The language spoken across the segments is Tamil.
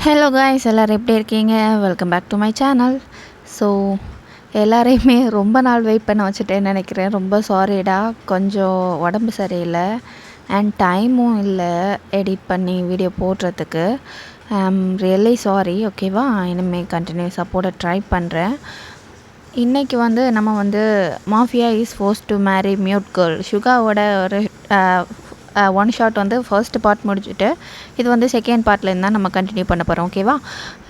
ஹலோ காய்ஸ், எல்லோரும் எப்படி இருக்கீங்க? Welcome back to my channel. So எல்லாரையுமே ரொம்ப நாள் வெயிட் பண்ண வச்சுட்டேன்னு நினைக்கிறேன். ரொம்ப சாரிடா, கொஞ்சம் உடம்பு சரியில்லை அண்ட் டைமும் இல்லை எடிட் பண்ணி வீடியோ போடுறதுக்கு. Really sorry. ஓகேவா, இனிமேல் கண்டினியூஸாக போட ட்ரை பண்ணுறேன். இன்றைக்கி நம்ம mafia is force to marry mute girl சுகாவோட ஒரு ஒன் ஷாட் ஃபர்ஸ்ட் பார்ட் முடிச்சுட்டு இது செகண்ட் பார்ட்லேருந்து தான் நம்ம கண்டினியூ பண்ண போகிறோம். ஓகேவா,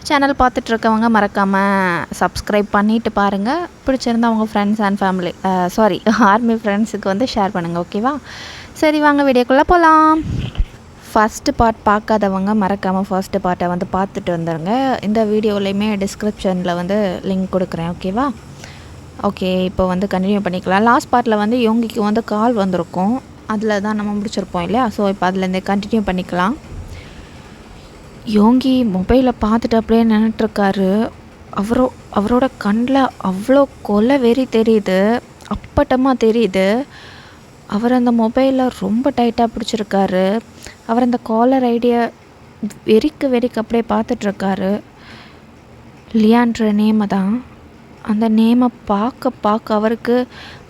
சேனல் பார்த்துட்ருக்கவங்க மறக்காமல் சப்ஸ்கிரைப் பண்ணிவிட்டு பாருங்கள். பிடிச்சிருந்தா அவங்க ஃப்ரெண்ட்ஸ் அண்ட் ஃபேமிலி ஆர்மி ஃப்ரெண்ட்ஸுக்கு ஷேர் பண்ணுங்கள். ஓகேவா, சரி வாங்க வீடியோக்குள்ளே போகலாம். ஃபஸ்ட்டு பார்ட் பார்க்காதவங்க மறக்காமல் ஃபர்ஸ்ட்டு பார்ட்டை பார்த்துட்டு வந்துடுங்க. இந்த வீடியோலையுமே டிஸ்கிரிப்ஷனில் லிங்க் கொடுக்குறேன். ஓகேவா, ஓகே இப்போ கண்டினியூ பண்ணிக்கலாம். லாஸ்ட் பார்ட்டில் யோங்கிக்கு கால் வந்திருக்கும், அதில் தான் நம்ம முடிச்சிருப்போம் இல்லையா? ஸோ இப்போ அதுலேருந்து கண்டினியூ பண்ணிக்கலாம். யோங்கி மொபைலை பார்த்துட்டு அப்படியே நின்றுட்டுருக்காரு. அவரோட கண்ணில் அவ்வளோ கொலை வெறி தெரியுது, அப்பட்டமாக தெரியுது. அவர் அந்த மொபைலை ரொம்ப டைட்டாக பிடிச்சிருக்காரு. அவர் அந்த காலர் ஐடியை வெறிக்கு அப்படியே பார்த்துட்ருக்காரு. லியான்ற நேமை தான். அந்த நேமை பார்க்க அவருக்கு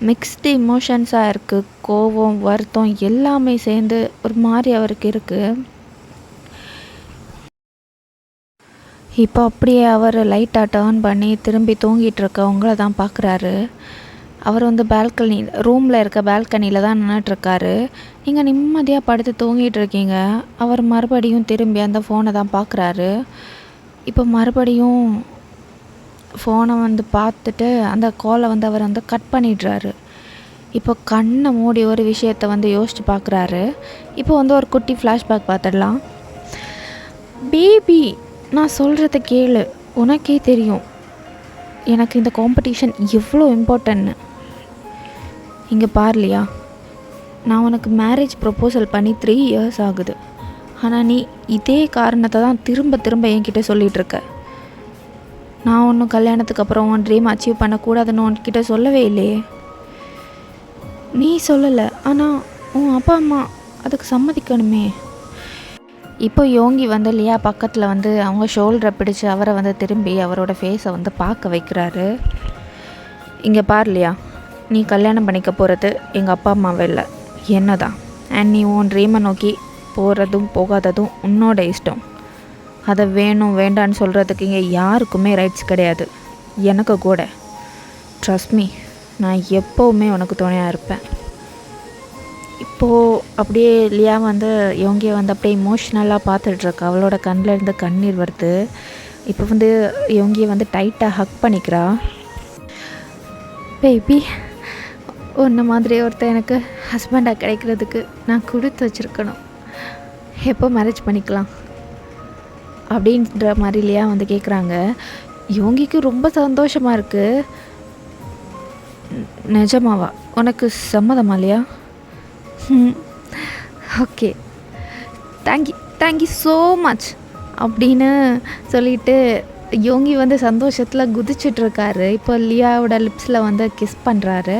மிக்ஸ்டு இமோஷன்ஸாக இருக்குது. கோபம், வருத்தம் எல்லாமே சேர்ந்து ஒரு மாதிரி அவருக்கு இருக்குது. இப்போ அப்படியே அவர் லைட்டாக டேர்ன் பண்ணி திரும்பி தூங்கிட்டு இருக்கவங்கள தான் பார்க்குறாரு. அவர் பால்கனி ரூமில் இருக்க பால்கனியில் தான் நின்றுட்டுருக்காரு. நீங்கள் நிம்மதியாக படுத்து தூங்கிட்டு இருக்கீங்க. அவர் மறுபடியும் திரும்பி அந்த ஃபோனை தான் பார்க்குறாரு. இப்போ மறுபடியும் ஃபோனை பார்த்துட்டு அந்த காலை அவர் கட் பண்ணிடுறாரு. இப்போ கண்ணை மூடி ஒரு விஷயத்தை யோசித்து பார்க்குறாரு. இப்போ ஒரு குட்டி ஃப்ளாஷ்பேக் பார்த்துடலாம். பேபி, நான் சொல்கிறத கேளு. உனக்கே தெரியும் எனக்கு இந்த காம்படிஷன் எவ்வளோ இம்பார்ட்டன்ட்னு. இங்கே பாரலையா, நான் உனக்கு மேரேஜ் ப்ரப்போசல் பண்ணி 3 இயர்ஸ் ஆகுது. ஆனால் நீ இதே காரணத்தை தான் திரும்ப என்கிட்ட சொல்லிகிட்ருக்க. நான் ஒன்றும் கல்யாணத்துக்கு அப்புறம் உன் ட்ரீம் அச்சீவ் பண்ணக்கூடாதுன்னு உன்கிட்ட சொல்லவே இல்லையே. நீ சொல்லலை, ஆனால் உன் அப்பா அம்மா அதுக்கு சம்மதிக்கணுமே. இப்போ யோங்கி லியா பக்கத்தில் அவங்க ஷோல்டரை பிடிச்சி அவரை திரும்பி அவரோட ஃபேஸை பார்க்க வைக்கிறாரு. இங்கே பாரலையா, நீ கல்யாணம் பண்ணிக்க போகிறது எங்கள் அப்பா அம்மாவே இல்லை, என்ன தான். அண்ட் நீ உன் ட்ரீமை நோக்கி போகிறதும் போகாததும் உன்னோட இஷ்டம். அதை வேணும் வேண்டான்னு சொல்கிறதுக்கு இங்கே யாருக்குமே ரைட்ஸ் கிடையாது, எனக்கு கூட. ட்ரஸ்ட் மீ, நான் எப்போவுமே உனக்கு துணையாக இருப்பேன். இப்போது அப்படியே லியா யோங்கியை அப்படியே இமோஷ்னலாக பார்த்துட்ருக்கா. அவளோட கண்ணில் இருந்து கண்ணீர் வருது. இப்போ யோங்கியை டைட்டாக ஹக் பண்ணிக்கிறா. பேபி, ஒன்று மாதிரி ஒருத்தர் எனக்கு ஹஸ்பண்டாக கிடைக்கிறதுக்கு நான் கொடுத்து வச்சுருக்கணும். எப்போ மேரேஜ் பண்ணிக்கலாம் அப்படின்ற மாதிரி இல்லையா கேட்குறாங்க. யோங்கிக்கு ரொம்ப சந்தோஷமாக இருக்குது. நிஜமாவா? உனக்கு சம்மதமா இல்லையா? ஓகே, தேங்க்யூ ஸோ மச் அப்படின்னு சொல்லிட்டு யோங்கி சந்தோஷத்தில் குதிச்சிட்ருக்காரு. இப்போ லியாவோட லிப்ஸில் கிஸ் பண்ணுறாரு.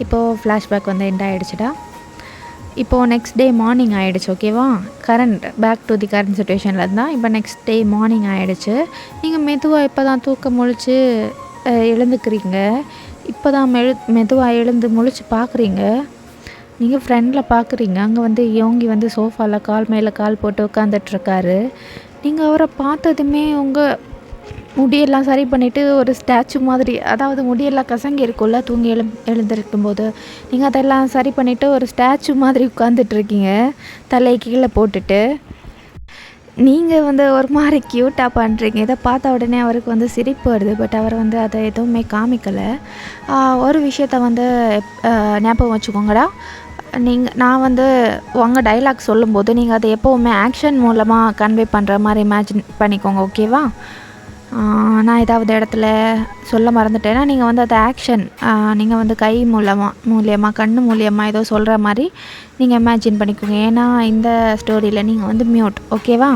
இப்போது ஃப்ளாஷ்பேக் எண்ட் ஆகிடுச்சுடா. இப்போது நெக்ஸ்ட் டே மார்னிங் ஆகிடுச்சு. ஓகேவா, பேக் டு தி கரண்ட் சுச்சுவேஷனில் இருந்தால் இப்போ நெக்ஸ்ட் டே மார்னிங் ஆகிடுச்சு. நீங்கள் மெதுவாக இப்போ தான் தூக்கம் முழிச்சு எழுந்துக்கிறீங்க. இப்போ தான் மெதுவாக எழுந்து முழிச்சு பார்க்குறீங்க. நீங்கள் ஃப்ரெண்டில் பார்க்குறீங்க, அங்கே யோங்கி சோஃபாவில் கால் மேலே கால் போட்டு உட்காந்துட்ருக்காரு. நீங்கள் அவரை பார்த்ததுமே உங்கள் முடியெல்லாம் சரி பண்ணிவிட்டு ஒரு ஸ்டாச்சு மாதிரி, அதாவது முடியெல்லாம் கசங்கி இருக்கும்ல தூங்கி எழுந்திருக்கும் போது, நீங்கள் அதெல்லாம் சரி பண்ணிவிட்டு ஒரு ஸ்டாச்சு மாதிரி உட்காந்துட்ருக்கீங்க, தலையை கீழே போட்டுட்டு. நீங்கள் ஒரு மாதிரி க்யூட்டாக பண்ணுறீங்க. இதை பார்த்த உடனே அவருக்கு சிரிப்பு வருது. பட் அவர் அதை எதுவுமே காமிக்கலை. ஒரு விஷயத்த ஞாபகம் வச்சுக்கோங்கடா. நான் உங்கள் டைலாக் சொல்லும்போது நீங்கள் அதை எப்போவுமே ஆக்ஷன் மூலமாக கன்வே பண்ணுற மாதிரி இமேஜின் பண்ணிக்கோங்க. ஓகேவா, நான் ஏதாவது இடத்துல சொல்ல மறந்துட்டேன்னா நீங்கள் அதை ஆக்ஷன், நீங்கள் கை மூலியமாக கண் மூலியமாக ஏதோ சொல்கிற மாதிரி நீங்கள் இமேஜின் பண்ணிக்கோங்க. ஏன்னா இந்த ஸ்டோரியில் நீங்கள் மியூட். ஓகேவா,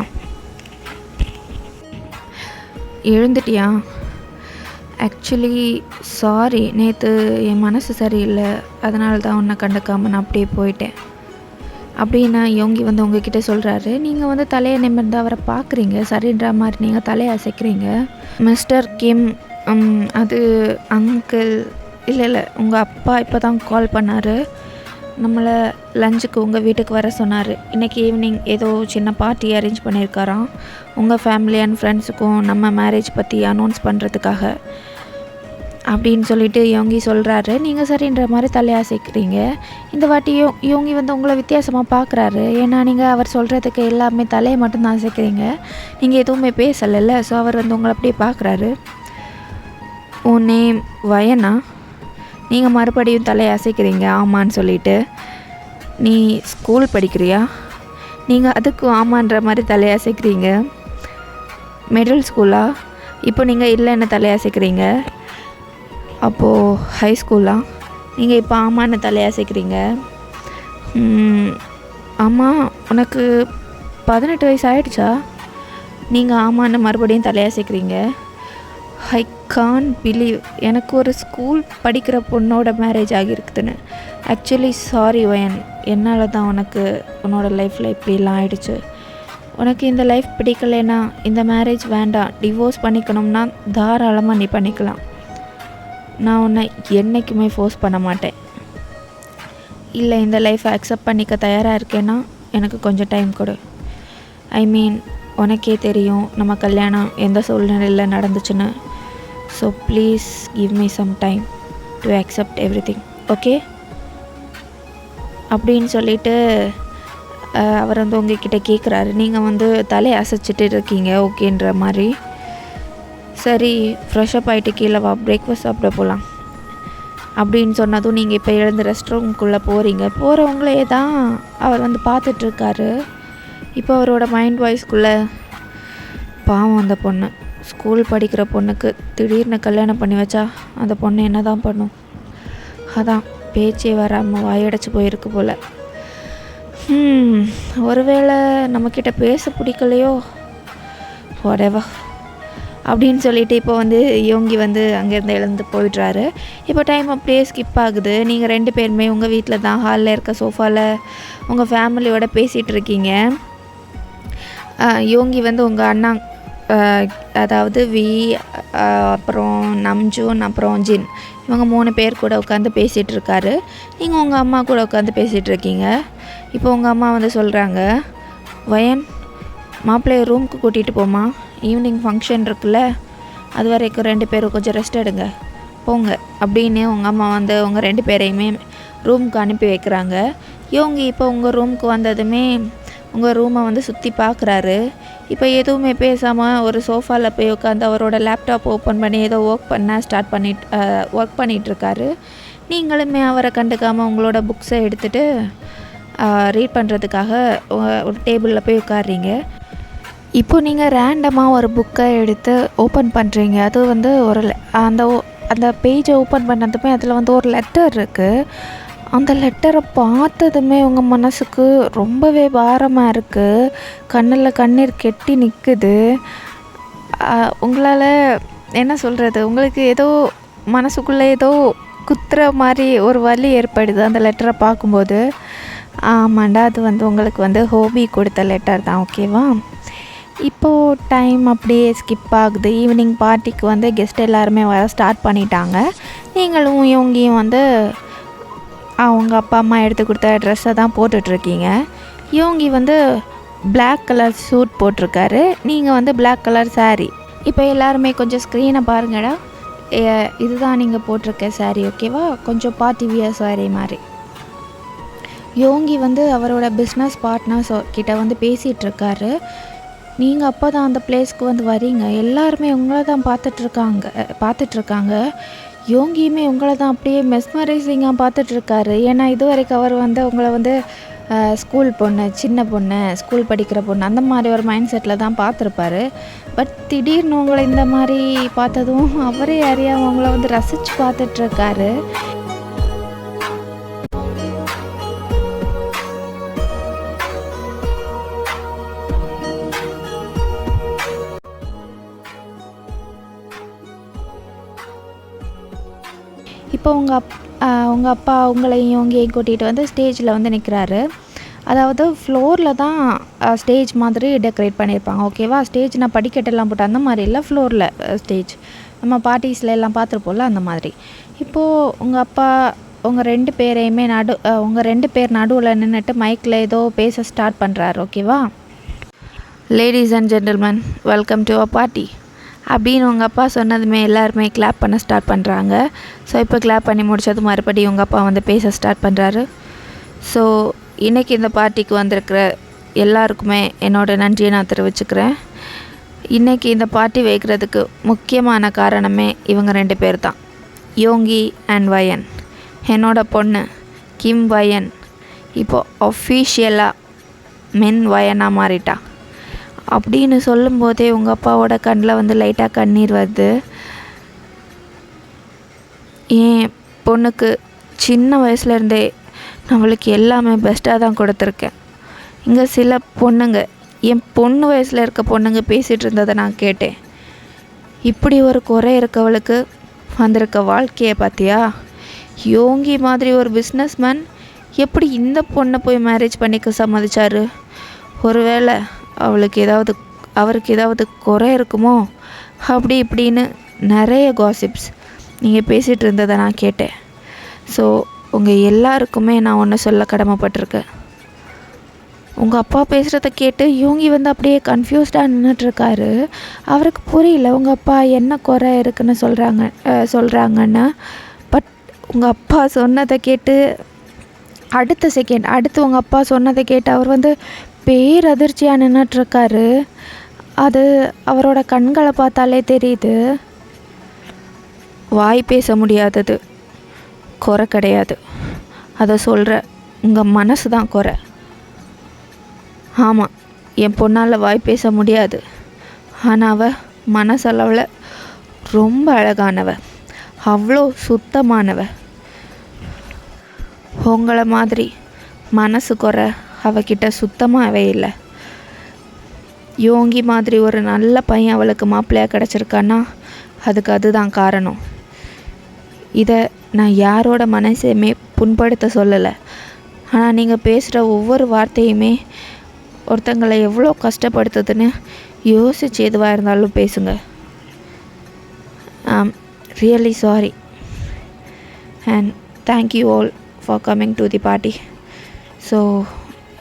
எழுந்துட்டியா? ஆக்சுவலி சாரி, நேற்று என் மனசு சரியில்லை, அதனால தான் உன்னை கண்டுக்காமல் நான் அப்படியே போயிட்டேன். அப்படின்னு யோங்கி வந்து உங்ககிட்ட சொல்கிறாரு. நீங்கள் வந்து தலையை நிமிர்ந்து அவரை பார்க்குறீங்க. சரின்ற மாதிரி நீங்கள் தலையை அசைக்கிறீங்க. மிஸ்டர் கிம், அது அங்கிள், இல்லை உங்கள் அப்பா இப்போ தான் கால் பண்ணார். நம்மளை லஞ்சுக்கு உங்கள் வீட்டுக்கு வர சொன்னார். இன்றைக்கி ஈவினிங் ஏதோ சின்ன பார்ட்டி அரேஞ்ச் பண்ணியிருக்காராம் உங்கள் ஃபேமிலி அண்ட் ஃப்ரெண்ட்ஸுக்கும் நம்ம மேரேஜ் பற்றி அனௌன்ஸ் பண்ணுறதுக்காக அப்படின்னு சொல்லிட்டு யோங்கி சொல்கிறாரு. நீங்கள் சரின்ற மாதிரி தலையாசைக்கிறீங்க. இந்த வாட்டி யோங்கி வந்து உங்களை வித்தியாசமாக பார்க்குறாரு. ஏன்னா நீங்கள் அவர் சொல்கிறதுக்கு எல்லாமே தலையை மட்டும்தான் அசைக்கிறீங்க. நீங்கள் எதுவுமே பேசலைல்ல. ஸோ அவர் வந்து உங்களை அப்படியே பார்க்குறாரு. உன் நேம் வயனா? நீங்கள் மறுபடியும் தலையை அசைக்கிறீங்க ஆமான்னு சொல்லிட்டு. நீ ஸ்கூல் படிக்கிறியா? நீங்கள் அதுக்கும் ஆமான்ற மாதிரி தலையை அசைக்கிறீங்க. மிடில் ஸ்கூலா? இப்போ நீங்கள் இல்லைன்னு தலையை அசைக்கிறீங்க. அப்போது ஹை ஸ்கூலா? நீங்கள் இப்போ ஆமான்னு தலையாசைக்கிறீங்க. ஆமாம், உனக்கு 18 வயசு ஆகிடுச்சா? நீங்கள் ஆமான்னு மறுபடியும் தலையாசைக்கிறீங்க. ஐ கான் பிலீவ், எனக்கு ஒரு ஸ்கூல் படிக்கிற பொண்ணோட மேரேஜ் ஆகியிருக்குதுன்னு. ஆக்சுவலி சாரி வயன், என்னால் தான் உனக்கு உன்னோட லைஃப்பில் இப்படிலாம் ஆகிடுச்சு. உனக்கு இந்த லைஃப் பிடிக்கலைன்னா இந்த மேரேஜ் வேண்டாம், டிவோர்ஸ் பண்ணிக்கணும்னா தாராளமாக நீ பண்ணிக்கலாம். நான் உன்னை என்றைக்குமே ஃபோர்ஸ் பண்ண மாட்டேன். இல்லை இந்த லைஃப்பை அக்செப்ட் பண்ணிக்க தயாராக இருக்கேன்னா எனக்கு கொஞ்சம் டைம் கொடு. ஐ மீன், உனக்கே தெரியும் நம்ம கல்யாணம் எந்த சூழ்நிலையில் நடந்துச்சுன்னு. So please give me some time to accept everything, okay? அப்படின்னு சொல்லிட்டு அவர் வந்து உங்ககிட்ட கேட்குறாரு. நீங்கள் வந்து தலையை அசைச்சிட்டு இருக்கீங்க ஓகேன்ற மாதிரி. சரி, ஃப்ரெஷ்அப் ஆகிட்டு கீழே வா, பிரேக்ஃபாஸ்ட் சாப்பிட போகலாம் அப்படின்னு சொன்னதும் நீங்கள் இப்போ எழுந்து ரெஸ்ட் ரூம்குள்ளே போகிறீங்க. போகிறவங்களே தான் அவர் வந்து பார்த்துட்ருக்காரு. இப்போ அவரோட மைண்ட் வாய்ஸ்குள்ளே, பாவம் அந்த பொண்ணு, ஸ்கூல் படிக்கிற பொண்ணுக்கு திடீர்னு கல்யாணம் பண்ணி வச்சா அந்த பொண்ணு என்ன தான் பண்ணும்? அதான் பேச்சே வராமல் வாயடைச்சி போயிருக்கு போல். ஒருவேளை நம்மக்கிட்ட பேச பிடிக்கலையோ, whatever அப்படின்னு சொல்லிட்டு இப்போ வந்து யோங்கி வந்து அங்கேருந்து எழுந்து போயிடுறாரு. இப்போ டைம் அப்படியே ஸ்கிப் ஆகுது. நீங்கள் 2 பேருமே உங்கள் வீட்டில் தான் ஹாலில் இருக்க சோஃபாவில் உங்கள் ஃபேமிலியோட பேசிகிட்டு இருக்கீங்க. யோங்கி வந்து உங்கள் அண்ணா, அதாவது அப்புறம் நம்ஜூன், அப்புறம் ஜின், இவங்க 3 பேர் கூட உட்காந்து பேசிகிட்டு இருக்காரு. நீங்கள் உங்கள் அம்மா கூட உட்காந்து பேசிகிட்டு இருக்கீங்க. இப்போ உங்கள் அம்மா வந்து சொல்கிறாங்க, வயன், மாப்பிள்ளைய ரூமுக்கு கூட்டிகிட்டு போமா, ஈவினிங் ஃபங்க்ஷன் இருக்குல்ல, அது வரைக்கும் 2 பேரும் கொஞ்சம் ரெஸ்ட் எடுங்க போங்க அப்படின்னு உங்கள் அம்மா வந்து உங்கள் 2 பேரையுமே ரூமுக்கு அனுப்பி வைக்கிறாங்க. யோங்கி இப்போ உங்கள் ரூமுக்கு வந்ததுமே உங்கள் ரூமை வந்து சுற்றி பார்க்குறாரு. இப்போ எதுவுமே பேசாமல் ஒரு சோஃபாவில் போய் உட்காந்து அவரோட லேப்டாப் ஓப்பன் பண்ணி ஏதோ ஒர்க் பண்ணிகிட்ருக்காரு. நீங்களுமே அவரை கண்டுக்காமல் உங்களோட புக்ஸை எடுத்துகிட்டு ரீட் பண்ணுறதுக்காக ஒரு டேபிளில் போய் உட்காடுறீங்க. இப்போ நீங்கள் ரேண்டமாக ஒரு புக்கை எடுத்து ஓப்பன் பண்ணுறீங்க. அது வந்து அந்த பேஜை ஓப்பன் பண்ணதுமே அதில் வந்து ஒரு லெட்டர் இருக்குது. அந்த லெட்டரை பார்த்ததுமே உங்கள் மனசுக்கு ரொம்பவே பாரமாக இருக்குது. கண்ணில் கண்ணீர் கெட்டி நிற்குது. உங்களால் என்ன சொல்கிறது, உங்களுக்கு ஏதோ மனசுக்குள்ளே ஏதோ குத்துற மாதிரி ஒரு வலி ஏற்படுது அந்த லெட்டரை பார்க்கும்போது. ஆமாண்டா, அது வந்து உங்களுக்கு வந்து ஹோபி கொடுத்த லெட்டர் தான், ஓகேவா? இப்போது டைம் அப்படியே ஸ்கிப் ஆகுது. ஈவினிங் பார்ட்டிக்கு வந்து கெஸ்ட் எல்லாருமே வர ஸ்டார்ட் பண்ணிட்டாங்க. நீங்களும் யோங்கியும் வந்து அவங்க அப்பா அம்மா எடுத்து கொடுத்த ட்ரெஸ்ஸை தான் போட்டுட்ருக்கீங்க. யோங்கி வந்து பிளாக் கலர் சூட் போட்டிருக்காரு, நீங்கள் வந்து பிளாக் கலர் சாரீ. இப்போ எல்லாருமே கொஞ்சம் ஸ்க்ரீனை பாருங்கடா, இதுதான் நீங்கள் போட்டிருக்க சாரீ, ஓகேவா? கொஞ்சம் பார்ட்டி வியர் சாரீ மாதிரி. யோங்கி வந்து அவரோட பிஸ்னஸ் பார்ட்னர்ஸ் கிட்ட வந்து பேசிகிட்ருக்காரு. நீங்கள் அப்போ தான் அந்த பிளேஸ்க்கு வந்து வரீங்க. எல்லாருமே உங்களை தான் பார்த்துட்ருக்காங்க. யோங்கியுமே உங்களை தான் அப்படியே மெஸ்மரைசிங்காக பார்த்துட்ருக்காரு. ஏன்னா இது வரைக்கும் அவர் வந்து உங்களை வந்து ஸ்கூல் பொண்ணு, சின்ன பொண்ணு, ஸ்கூல் படிக்கிற பொண்ணு, அந்த மாதிரி ஒரு மைண்ட் செட்டில் தான் பார்த்துருப்பாரு. பட் திடீர்னு உங்களை இந்த மாதிரி பார்த்ததும் அவரே அறியாமல் உங்களை வந்து ரசித்து பார்த்துட்ருக்காரு. இப்போ உங்கள் அப்பா உங்களையும் யோங்கியையும் கூட்டிகிட்டு வந்து ஸ்டேஜில் வந்து நிற்கிறாரு. அதாவது ஃப்ளோரில் தான் ஸ்டேஜ் மாதிரி டெக்கரேட் பண்ணியிருப்பாங்க, ஓகேவா? ஸ்டேஜ் நான் படிக்கட்டெல்லாம் போட்டு அந்த மாதிரி இல்லை, ஃப்ளோரில் ஸ்டேஜ் நம்ம பார்ட்டிஸில் எல்லாம் பார்த்துருப்போம்ல அந்த மாதிரி. இப்போது உங்கள் அப்பா உங்கள் 2 பேரையுமே உங்கள் 2 பேர் நடுவில் நின்றுட்டு மைக்கில் ஏதோ பேச ஸ்டார்ட் பண்ணுறாரு, ஓகேவா? Ladies and gentleman, welcome to a party அப்படின்னு உங்கள் அப்பா சொன்னதுமே எல்லாருமே கிளாப் பண்ண ஸ்டார்ட் பண்ணுறாங்க. ஸோ இப்போ கிளாப் பண்ணி முடிச்சது மறுபடியும் உங்கள் அப்பா வந்து பேச ஸ்டார்ட் பண்ணுறாரு. ஸோ இன்றைக்கி இந்த பார்ட்டிக்கு வந்திருக்கிற எல்லாருக்குமே என்னோடய நன்றியை நான் தெரிவிச்சுக்கிறேன். இன்றைக்கி இந்த பார்ட்டி வைக்கிறதுக்கு முக்கியமான காரணமே இவங்க 2 பேர் தான், யோங்கி அண்ட் வயன். என்னோட பொண்ணு கிம் வயன் இப்போது அஃபீஷியலாக மென் வயனாக மாறிட்டா அப்படின்னு சொல்லும்போதே உங்கள் அப்பாவோட கண்ணில் வந்து லைட்டாக கண்ணீர் வருது. என் பொண்ணுக்கு சின்ன வயசுலேருந்தே நம்மளுக்கு எல்லாமே பெஸ்ட்டாக தான் கொடுத்துருக்கேன். இங்கே சில பொண்ணுங்க, என் பொண்ணு வயசில் இருக்க பொண்ணுங்க பேசிகிட்டு இருந்ததை நான் கேட்டேன். இப்படி ஒரு குறை இருக்கவளுக்கு வந்திருக்க வாழ்க்கையை பார்த்தியா? யோங்கி மாதிரி ஒரு பிஸ்னஸ்மேன் எப்படி இந்த பொண்ணை போய் மேரேஜ் பண்ணிக்க சம்மதிச்சாரு? ஒருவேளை அவருக்கு ஏதாவது குறை இருக்குமோ அப்படி இப்படின்னு நிறைய காசிப்ஸ் நீங்கள் பேசிகிட்டு இருந்ததை நான் கேட்டேன். ஸோ உங்கள் எல்லாருக்குமே நான் ஒன்று சொல்ல கடமைப்பட்டிருக்கேன். உங்கள் அப்பா பேசுகிறத கேட்டு யோங்கி வந்து அப்படியே கன்ஃபியூஸ்டாக நின்றுட்டுருக்காரு. அவருக்கு புரியல உங்கள் அப்பா என்ன குறை இருக்குன்னு சொல்கிறாங்கன்னு. பட் உங்கள் அப்பா சொன்னதை கேட்டு அடுத்து உங்கள் அப்பா சொன்னதை கேட்டு அவர் வந்து பேரதிர்ச்சியாக நின்றுட்டுருக்காரு. அது அவரோட கண்களை பார்த்தாலே தெரியுது. வாய் பேச முடியாதது குறை கிடையாது, அதை சொல்கிற உங்கள் மனசு தான் குறை. ஆமாம், என் பொண்ணால் வாய் பேச முடியாது, ஆனால் அவள் மனசளவில் ரொம்ப அழகானவ, அவ்வளோ சுத்தமானவ. உங்களை மாதிரி மனசு குறை அவகிட்ட சுத்தமாகவே இல்லை. யோங்கி மாதிரி ஒரு நல்ல பையன் அவளுக்கு மாப்பிள்ளையாக கிடச்சிருக்கான்னா அதுதான் காரணம். இதை நான் யாரோட மனசையுமே புண்படுத்த சொல்லலை. ஆனால் நீங்கள் பேசுகிற ஒவ்வொரு வார்த்தையுமே ஒருத்தங்களை எவ்வளோ கஷ்டப்படுத்துதுன்னு யோசிச்சு எதுவாக இருந்தாலும் பேசுங்க. I'm really sorry and thank you all for coming to the party. So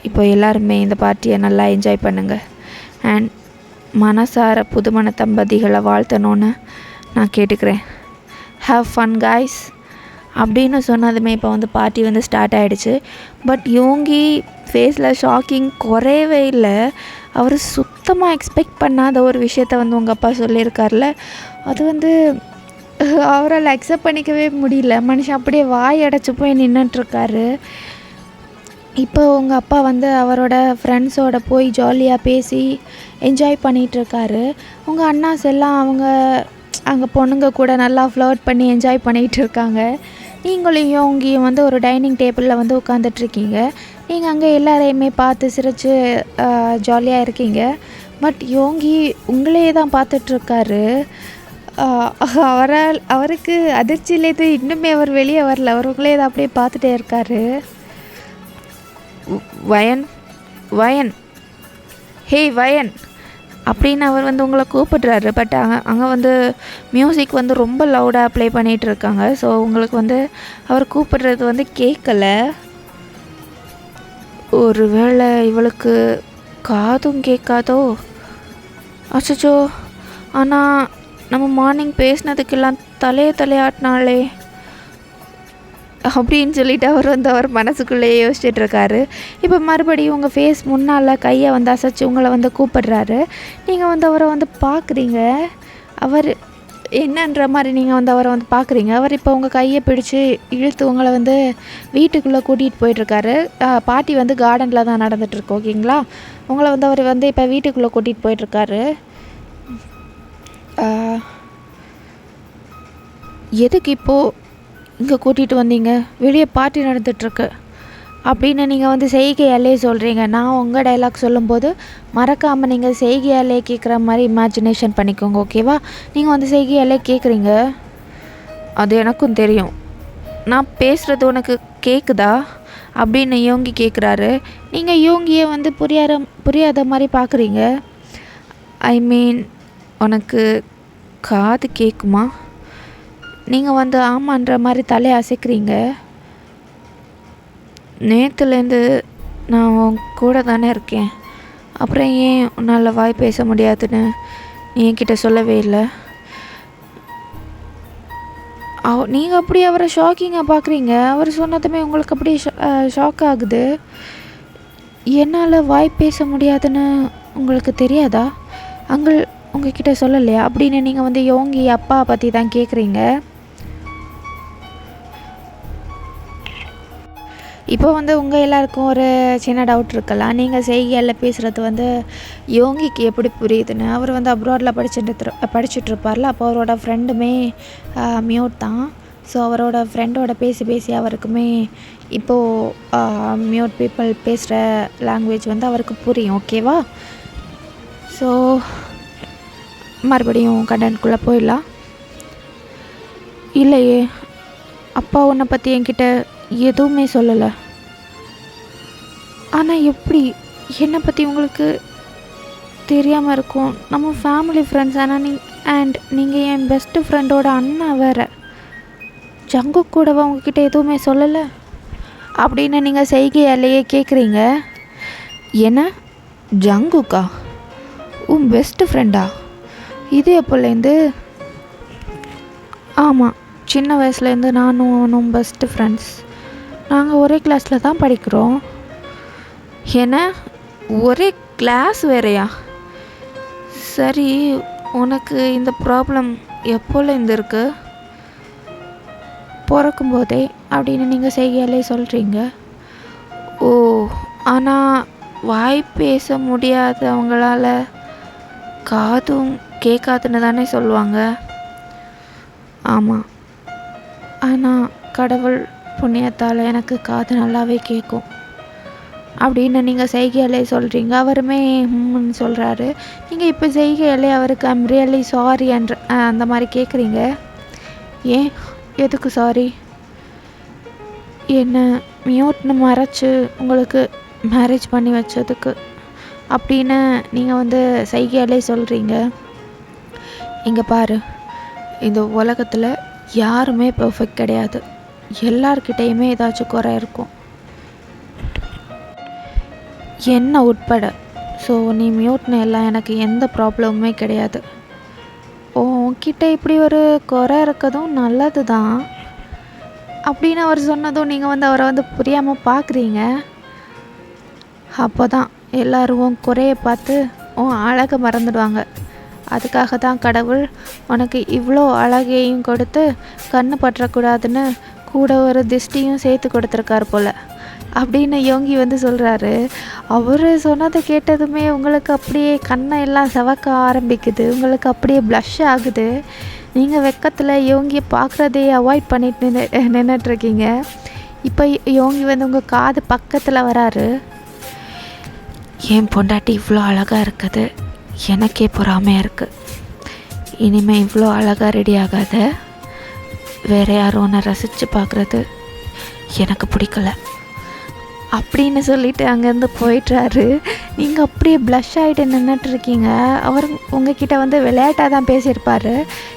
இப்போ எல்லாருமே இந்த பார்ட்டியை நல்லா என்ஜாய் பண்ணுங்கள். அண்ட் மனசார புதுமண தம்பதிகளை வாழ்த்தணுன்னு நான் கேட்டுக்கிறேன். ஹேவ் ஃபன் காய்ஸ் அப்படின்னு சொன்னதுமே இப்போ வந்து பார்ட்டி வந்து ஸ்டார்ட் ஆகிடுச்சு. பட் யோங்கி ஃபேஸில் ஷாக்கிங் குறையவே இல்லை. அவர் சுத்தமாக எக்ஸ்பெக்ட் பண்ணாத ஒரு விஷயத்த வந்து உங்கள் அப்பா சொல்லியிருக்கார்ல, அது வந்து அவரால் அக்செப்ட் பண்ணிக்கவே முடியல. மனுஷன் அப்படியே வாய் அடைச்சி போய் நின்றுட்டுருக்காரு. இப்போ உங்கள் அப்பா வந்து அவரோட ஃப்ரெண்ட்ஸோட போய் ஜாலியாக பேசி என்ஜாய் பண்ணிகிட்ருக்காரு. உங்கள் அண்ணாஸ் எல்லாம் அங்கே பொண்ணுங்க கூட நல்லா ஃப்ளர்ட் பண்ணி என்ஜாய் பண்ணிகிட்ருக்காங்க. நீங்களும் யோங்கியும் வந்து ஒரு டைனிங் டேபிளில் வந்து உட்காந்துட்ருக்கீங்க. நீங்கள் அங்கே எல்லாரையுமே பார்த்து சிரித்து ஜாலியாக இருக்கீங்க. பட் யோங்கி உங்களே தான் பார்த்துட்ருக்காரு. அவருக்கு அதிர்ச்சியிலேருந்து இன்னுமே அவர் வெளியே வரல. அவர் உங்களே தான் அப்படியே பார்த்துட்டே இருக்கார். வயன் ஹே வயன் அப்படின்னு அவர் வந்து உங்களை கூப்பிடுறாரு. பட் அங்கே வந்து மியூசிக் வந்து ரொம்ப லவுடாக ப்ளே பண்ணிகிட்டு இருக்காங்க. ஸோ உங்களுக்கு வந்து அவர் கூப்பிடுறது வந்து கேட்கலை. ஒருவேளை இவளுக்கு காதும் கேட்காதோ? அச்சோ, ஆனால் நம்ம மார்னிங் பேசினதுக்கெல்லாம் தலையாட்டினாலே அப்படின்னு சொல்லிட்டு அவர் வந்து அவர் மனசுக்குள்ளேயே யோசிச்சுட்ருக்காரு. இப்போ மறுபடியும் உங்கள் ஃபேஸ் முன்னால் கையை வந்து அசைச்சு உங்களை வந்து கூப்பிடுறாரு. நீங்கள் வந்து அவரை வந்து பார்க்குறீங்க. அவர் என்னன்ற மாதிரி நீங்கள் வந்து அவரை வந்து பார்க்குறீங்க. அவர் இப்போ உங்கள் கையை பிடிச்சி இழுத்து உங்களை வந்து வீட்டுக்குள்ளே கூட்டிகிட்டு போயிட்டுருக்காரு. பார்ட்டி வந்து கார்டனில் தான் நடந்துகிட்ருக்கு, ஓகேங்களா? உங்களை வந்து அவர் வந்து இப்போ வீட்டுக்குள்ளே கூட்டிகிட்டு போயிட்டுருக்காரு. எதுக்கு இப்போது இங்கே கூட்டிகிட்டு வந்தீங்க? வெளியே பார்ட்டி நடந்துகிட்ருக்கு அப்படின்னு நீங்கள் வந்து செய்கையாலே சொல்கிறீங்க. நான் உங்கள் டைலாக் சொல்லும்போது மறக்காமல் நீங்கள் செய்கையாலே கேட்குற மாதிரி இமேஜினேஷன் பண்ணிக்கோங்க, ஓகேவா? நீங்கள் வந்து செய்கையாலே கேட்குறீங்க. அது எனக்கும் தெரியும். நான் பேசுகிறது உனக்கு கேட்குதா? அப்படின்னு யோங்கி கேட்குறாரு. நீங்கள் யோங்கியை வந்து புரியாத மாதிரி பார்க்குறீங்க. ஐ மீன், உனக்கு காது கேட்குமா? நீங்கள் வந்து ஆமான்ற மாதிரி தலையை அசைக்கிறீங்க. நேற்றுலேருந்து நான் உன் கூட தானே இருக்கேன், அப்புறம் ஏன் உன்னால் வாய் பேச முடியாதுன்னு நீ என்கிட்ட சொல்லவே இல்லை. நீங்கள் அப்படி அவரை ஷாக்கிங்காக பார்க்குறீங்க. அவர் சொன்னதுமே உங்களுக்கு அப்படியே ஷாக் ஆகுது. என்னால் வாய் பேச முடியாதுன்னு உங்களுக்கு தெரியாதா? அங்கிள் உங்ககிட்ட சொல்லலையா அப்படின்னு நீங்கள் வந்து யோங்கி அப்பா பற்றி தான் கேட்குறீங்க. இப்போ வந்து உங்கள் எல்லாருக்கும் ஒரு சின்ன டவுட் இருக்கலாம். நீங்கள் செய்கையில் பேசுகிறது வந்து யோங்கிக்கு எப்படி புரியுதுன்னு. அவர் வந்து அப்ராடில் படிச்சுட்ருப்பார்ல, அப்போ அவரோட ஃப்ரெண்டுமே மியூட் தான். ஸோ அவரோட ஃப்ரெண்டோட பேசி அவருக்குமே இப்போது மியூட் பீப்புள் பேசுகிற லாங்குவேஜ் வந்து அவருக்கு புரியும். ஓகேவா? ஸோ மறுபடியும் கண்டென்ட்குள்ளே போயிடலாம். இல்லையே, அப்பா உன்னை பற்றி என்கிட்ட எதுவுமே சொல்லலை. ஆனால் எப்படி என்னை பற்றி உங்களுக்கு தெரியாமல் இருக்கும்? நம்ம ஃபேமிலி ஃப்ரெண்ட்ஸ். ஆனால் நீங்கள் என் பெஸ்ட்டு ஃப்ரெண்டோட அண்ணா வேறு. ஜங்கு கூடவா உங்ககிட்ட எதுவுமே சொல்லலை அப்படின்னு நீங்கள் செய்கையாலேயே கேட்குறீங்க. என்ன, ஜங்குக்கா உன் பெஸ்ட்டு ஃப்ரெண்டா? இது எப்போலேருந்து? ஆமாம், சின்ன வயசுலேருந்து நானும் அவனும் பெஸ்ட்டு ஃப்ரெண்ட்ஸ். நாங்கள் ஒரே கிளாஸில் தான் படிக்கிறோம். என்ன, ஒரே கிளாஸ் வேறையா? சரி, உனக்கு இந்த ப்ராப்ளம் எப்போலேருந்து இருக்கு? பிறக்கும்போதே அப்படின்னு நீங்கள் செய்கையாலே சொல்கிறீங்க. ஓ, ஆனால் வாய் பேச முடியாதவங்களால காதும் கேட்காதுன்னு தானே சொல்லுவாங்க. ஆமாம், ஆனால் கடவுள் புண்ணியத்தால் எனக்கு காது நல்லாவே கேட்கும் அப்படின்னு நீங்கள் செய்கையாலே சொல்கிறீங்க. அவருமே சொல்கிறாரு. நீங்கள் இப்போ செய்கையாலே அவருக்கு ஐம் ரியலி சாரி அந்த மாதிரி கேட்குறீங்க. ஏன், எதுக்கு சாரி? என்ன மியூட்னு மறைச்சி உங்களுக்கு மேரேஜ் பண்ணி வச்சதுக்கு அப்படின்னு நீங்கள் வந்து செய்கையாலே சொல்கிறீங்க. இங்கே பாரு, இந்த உலகத்தில் யாருமே பெர்ஃபெக்ட் கிடையாது. எல்லார்கிட்டேயுமே ஏதாச்சும் குறை இருக்கும், என்ன உட்பட. ஸோ நீ மியூட்னு எல்லாம் எனக்கு எந்த ப்ராப்ளமுமே கிடையாது. உன்கிட்ட இப்படி ஒரு குறை இருக்கதும் நல்லது தான் அப்படின்னு அவர் சொன்னதும் நீங்கள் வந்து அவரை வந்து புரியாமல் பார்க்குறீங்க. அப்போ தான் எல்லோரும் குறையை பார்த்து அழகை மறந்துடுவாங்க. அதுக்காக தான் கடவுள் உனக்கு இவ்வளோ அழகையும் கொடுத்து கண்ணு பற்றக்கூடாதுன்னு கூட ஒரு திஷ்டியும் சேர்த்து கொடுத்துருக்காரு போல் அப்படின்னு யோங்கி வந்து சொல்கிறாரு. அவர் சொன்னதை கேட்டதுமே உங்களுக்கு அப்படியே கண்ணை எல்லாம் செவக்க ஆரம்பிக்குது. உங்களுக்கு அப்படியே ப்ளஷ் ஆகுது. நீங்கள் வெக்கத்தில் யோங்கியை பார்க்குறதே அவாய்ட் பண்ணிட்டு நின்றுட்டுருக்கீங்க. இப்போ யோங்கி வந்து உங்கள் காது பக்கத்தில் வராரு. என் பொண்டாட்டி இவ்வளோ அழகாக இருக்குது, எனக்கே பொறாமையாக இருக்குது. இனிமேல் இவ்வளோ அழகாக ரெடி ஆகாத. வேறு யாரும் ஒன்று ரசித்து பார்க்குறது எனக்கு பிடிக்கல அப்படின்னு சொல்லிவிட்டு அங்கேருந்து போயிட்டுறாரு. நீங்கள் அப்படியே ப்ளஷ் ஆகிட்டு நின்றுட்டுருக்கீங்க. அவர் உங்ககிட்ட வந்து விளையாட்டாக தான் பேசியிருப்பார்.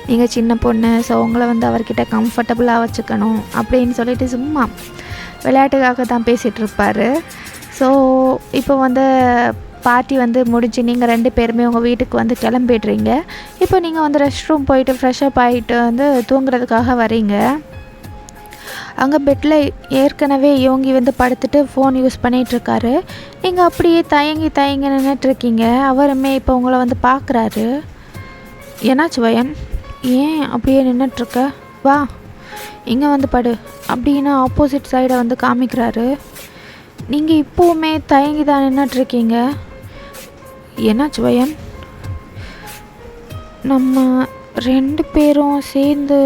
நீங்கள் சின்ன பொண்ணு, ஸோ உங்களை வந்து அவர்கிட்ட கம்ஃபர்டபுளாக வச்சுக்கணும் அப்படின்னு சொல்லிட்டு சும்மா விளையாட்டுக்காக தான் பேசிகிட்டு இருப்பார். ஸோ இப்போ வந்து பார்ட்டி வந்து முடிஞ்சு நீங்கள் 2 பேருமே உங்கள் வீட்டுக்கு வந்து கிளம்பிடுறீங்க. இப்போ நீங்கள் வந்து ரெஸ்ட் ரூம் போயிட்டு ஃப்ரெஷ்அப் ஆகிட்டு வந்து தூங்குறதுக்காக வரீங்க. அங்கே பெட்டில் ஏற்கனவே யோங்கி வந்து படுத்துட்டு ஃபோன் யூஸ் பண்ணிகிட்ருக்காரு. நீங்கள் அப்படியே தயங்கி நின்றுட்டுருக்கீங்க. அவருமே இப்போ உங்களை வந்து பார்க்குறாரு. என்னாச்சு வயன், ஏன் அப்படியே நின்றுட்டுருக்க? வா இங்கே வந்து படு அப்படின்னு ஆப்போசிட் சைடை வந்து காமிக்கிறாரு. நீங்கள் இப்போவுமே தயங்கி தான் நின்றுட்டுருக்கீங்க. என்னாச்சு வயன்? நம்ம 2 பேரும் சேர்ந்து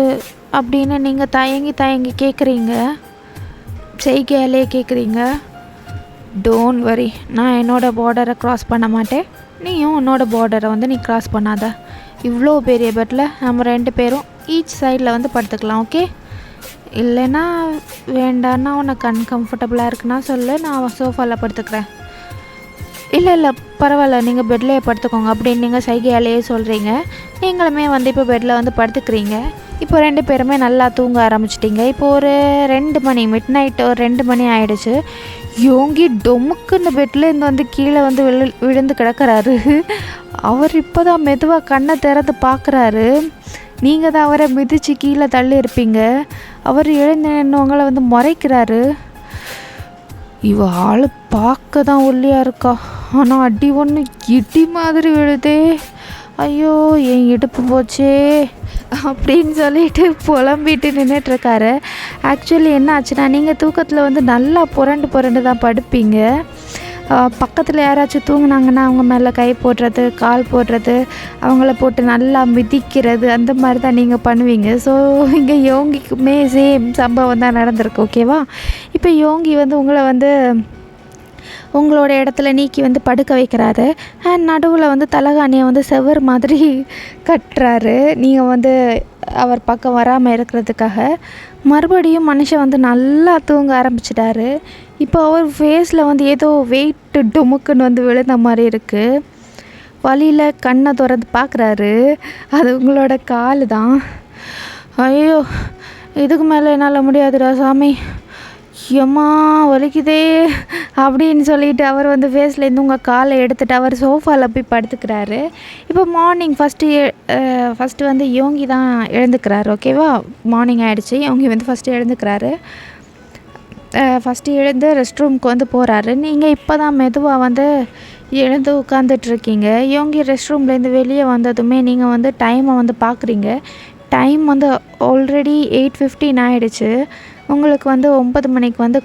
அப்படின்னு நீங்கள் தயங்கி கேட்குறீங்க, செய்கையாலே கேட்குறீங்க. டோன்ட் வரி, நான் என்னோடய பார்டரை க்ராஸ் பண்ண மாட்டேன், நீயும் உன்னோட பார்டரை வந்து நீ க்ராஸ் பண்ணாத. இவ்வளோ பெரிய பெட்டில் நம்ம 2 பேரும் ஈச் சைடில் வந்து படுத்துக்கலாம். ஓகே, இல்லைன்னா வேண்டான்னா உனக்கு அன்கம்ஃபர்டபுளாக இருக்குன்னா சொல்லு, நான் சோஃபாவில் படுத்துக்கிறேன். இல்லை பரவாயில்ல, நீங்கள் பெட்லேயே படுத்துக்கோங்க அப்படின்னு நீங்கள் சைகையாலேயே சொல்கிறீங்க. நீங்களுமே வந்து இப்போ பெட்டில் வந்து படுத்துக்கிறீங்க. இப்போ 2 பேருமே நல்லா தூங்க ஆரம்பிச்சிட்டிங்க. இப்போ ஒரு 2 மணி, மிட் நைட் ஒரு 2 மணி ஆகிடுச்சு. யோங்கி டொமுக்குன்னு பெட்லேருந்து வந்து கீழே வந்து விழுந்து கிடக்கிறாரு. அவர் இப்போ தான் மெதுவாக கண்ணை திறந்து பார்க்குறாரு. நீங்கள் தான் அவரை மிதித்து கீழே தள்ளி இருப்பீங்க. அவர் எழுந்து நின்றவங்களை வந்து முறைக்கிறாரு. இவ ஆள் பார்க்க தான் ஒல்லியாக இருக்கா, ஆனால் அடி ஒன்று இடி மாதிரி விழுதே, ஐயோ என் இடுப்பு போச்சே அப்படின்னு சொல்லிட்டு புலம்பிட்டு நின்றுட்டுருக்காரு. ஆக்சுவலி என்ன ஆச்சுன்னா, நீங்கள் தூக்கத்தில் வந்து நல்லா புரண்டு தான் படுப்பீங்க. பக்கத்தில் யாராச்சும் தூங்குனாங்கன்னா அவங்க மேலே கை போடுறது, கால் போடுறது, அவங்கள போட்டு நல்லா மிதிக்கிறது, அந்த மாதிரி தான் நீங்கள் பண்ணுவீங்க. ஸோ இங்கே யோங்கிக்குமே சேம் சம்பவம் தான் நடந்திருக்கு. ஓகேவா? இப்போ யோங்கி வந்து உங்களை வந்து உங்களோட இடத்துல நீக்கி வந்து படுக்க வைக்கிறாரு. அண்ட் நடுவில் வந்து தலகாணியை வந்து செவர் மாதிரி கட்டுறாரு, நீங்கள் வந்து அவர் பக்கம் வராமல் இருக்கிறதுக்காக. மறுபடியும் மனுஷன் வந்து நல்லா தூங்க ஆரம்பிச்சிட்டாரு. இப்போ அவர் ஃபேஸில் வந்து ஏதோ வெயிட்டு டொமுக்குன்னு வந்து விழுந்த மாதிரி இருக்குது. வழியில் கண்ணை திறந்து பார்க்குறாரு, அது உங்களோட கால் தான். ஐயோ இதுக்கு மேலே என்னால் முடியாதுடா சாமி, எம்மா வலிக்குதே அப்படின்னு சொல்லிட்டு அவர் வந்து ஃபேஸ்லேருந்து உங்கள் காலை எடுத்துகிட்டு அவர் சோஃபாவில் போய் படுத்துக்கிறாரு. இப்போ மார்னிங் ஃபஸ்ட்டு வந்து யோங்கி தான் எழுந்துக்கிறாரு. ஓகேவா? மார்னிங் ஆகிடுச்சு. யோங்கி வந்து ஃபஸ்ட்டு எழுந்துக்கிறாரு. ஃபஸ்ட்டு எழுந்து ரெஸ்ட் ரூமுக்கு வந்து போகிறாரு. நீங்கள் இப்போ தான் மெதுவாக வந்து எழுந்து உட்காந்துட்ருக்கீங்க. யோங்கி ரெஸ்ட் ரூம்லேருந்து வெளியே வந்ததுமே நீங்கள் வந்து டைமை வந்து பார்க்குறீங்க. டைம் வந்து ஆல்ரெடி 8:15 ஆகிடுச்சு. உங்களுக்கு வந்து 9 மணிக்கு வந்து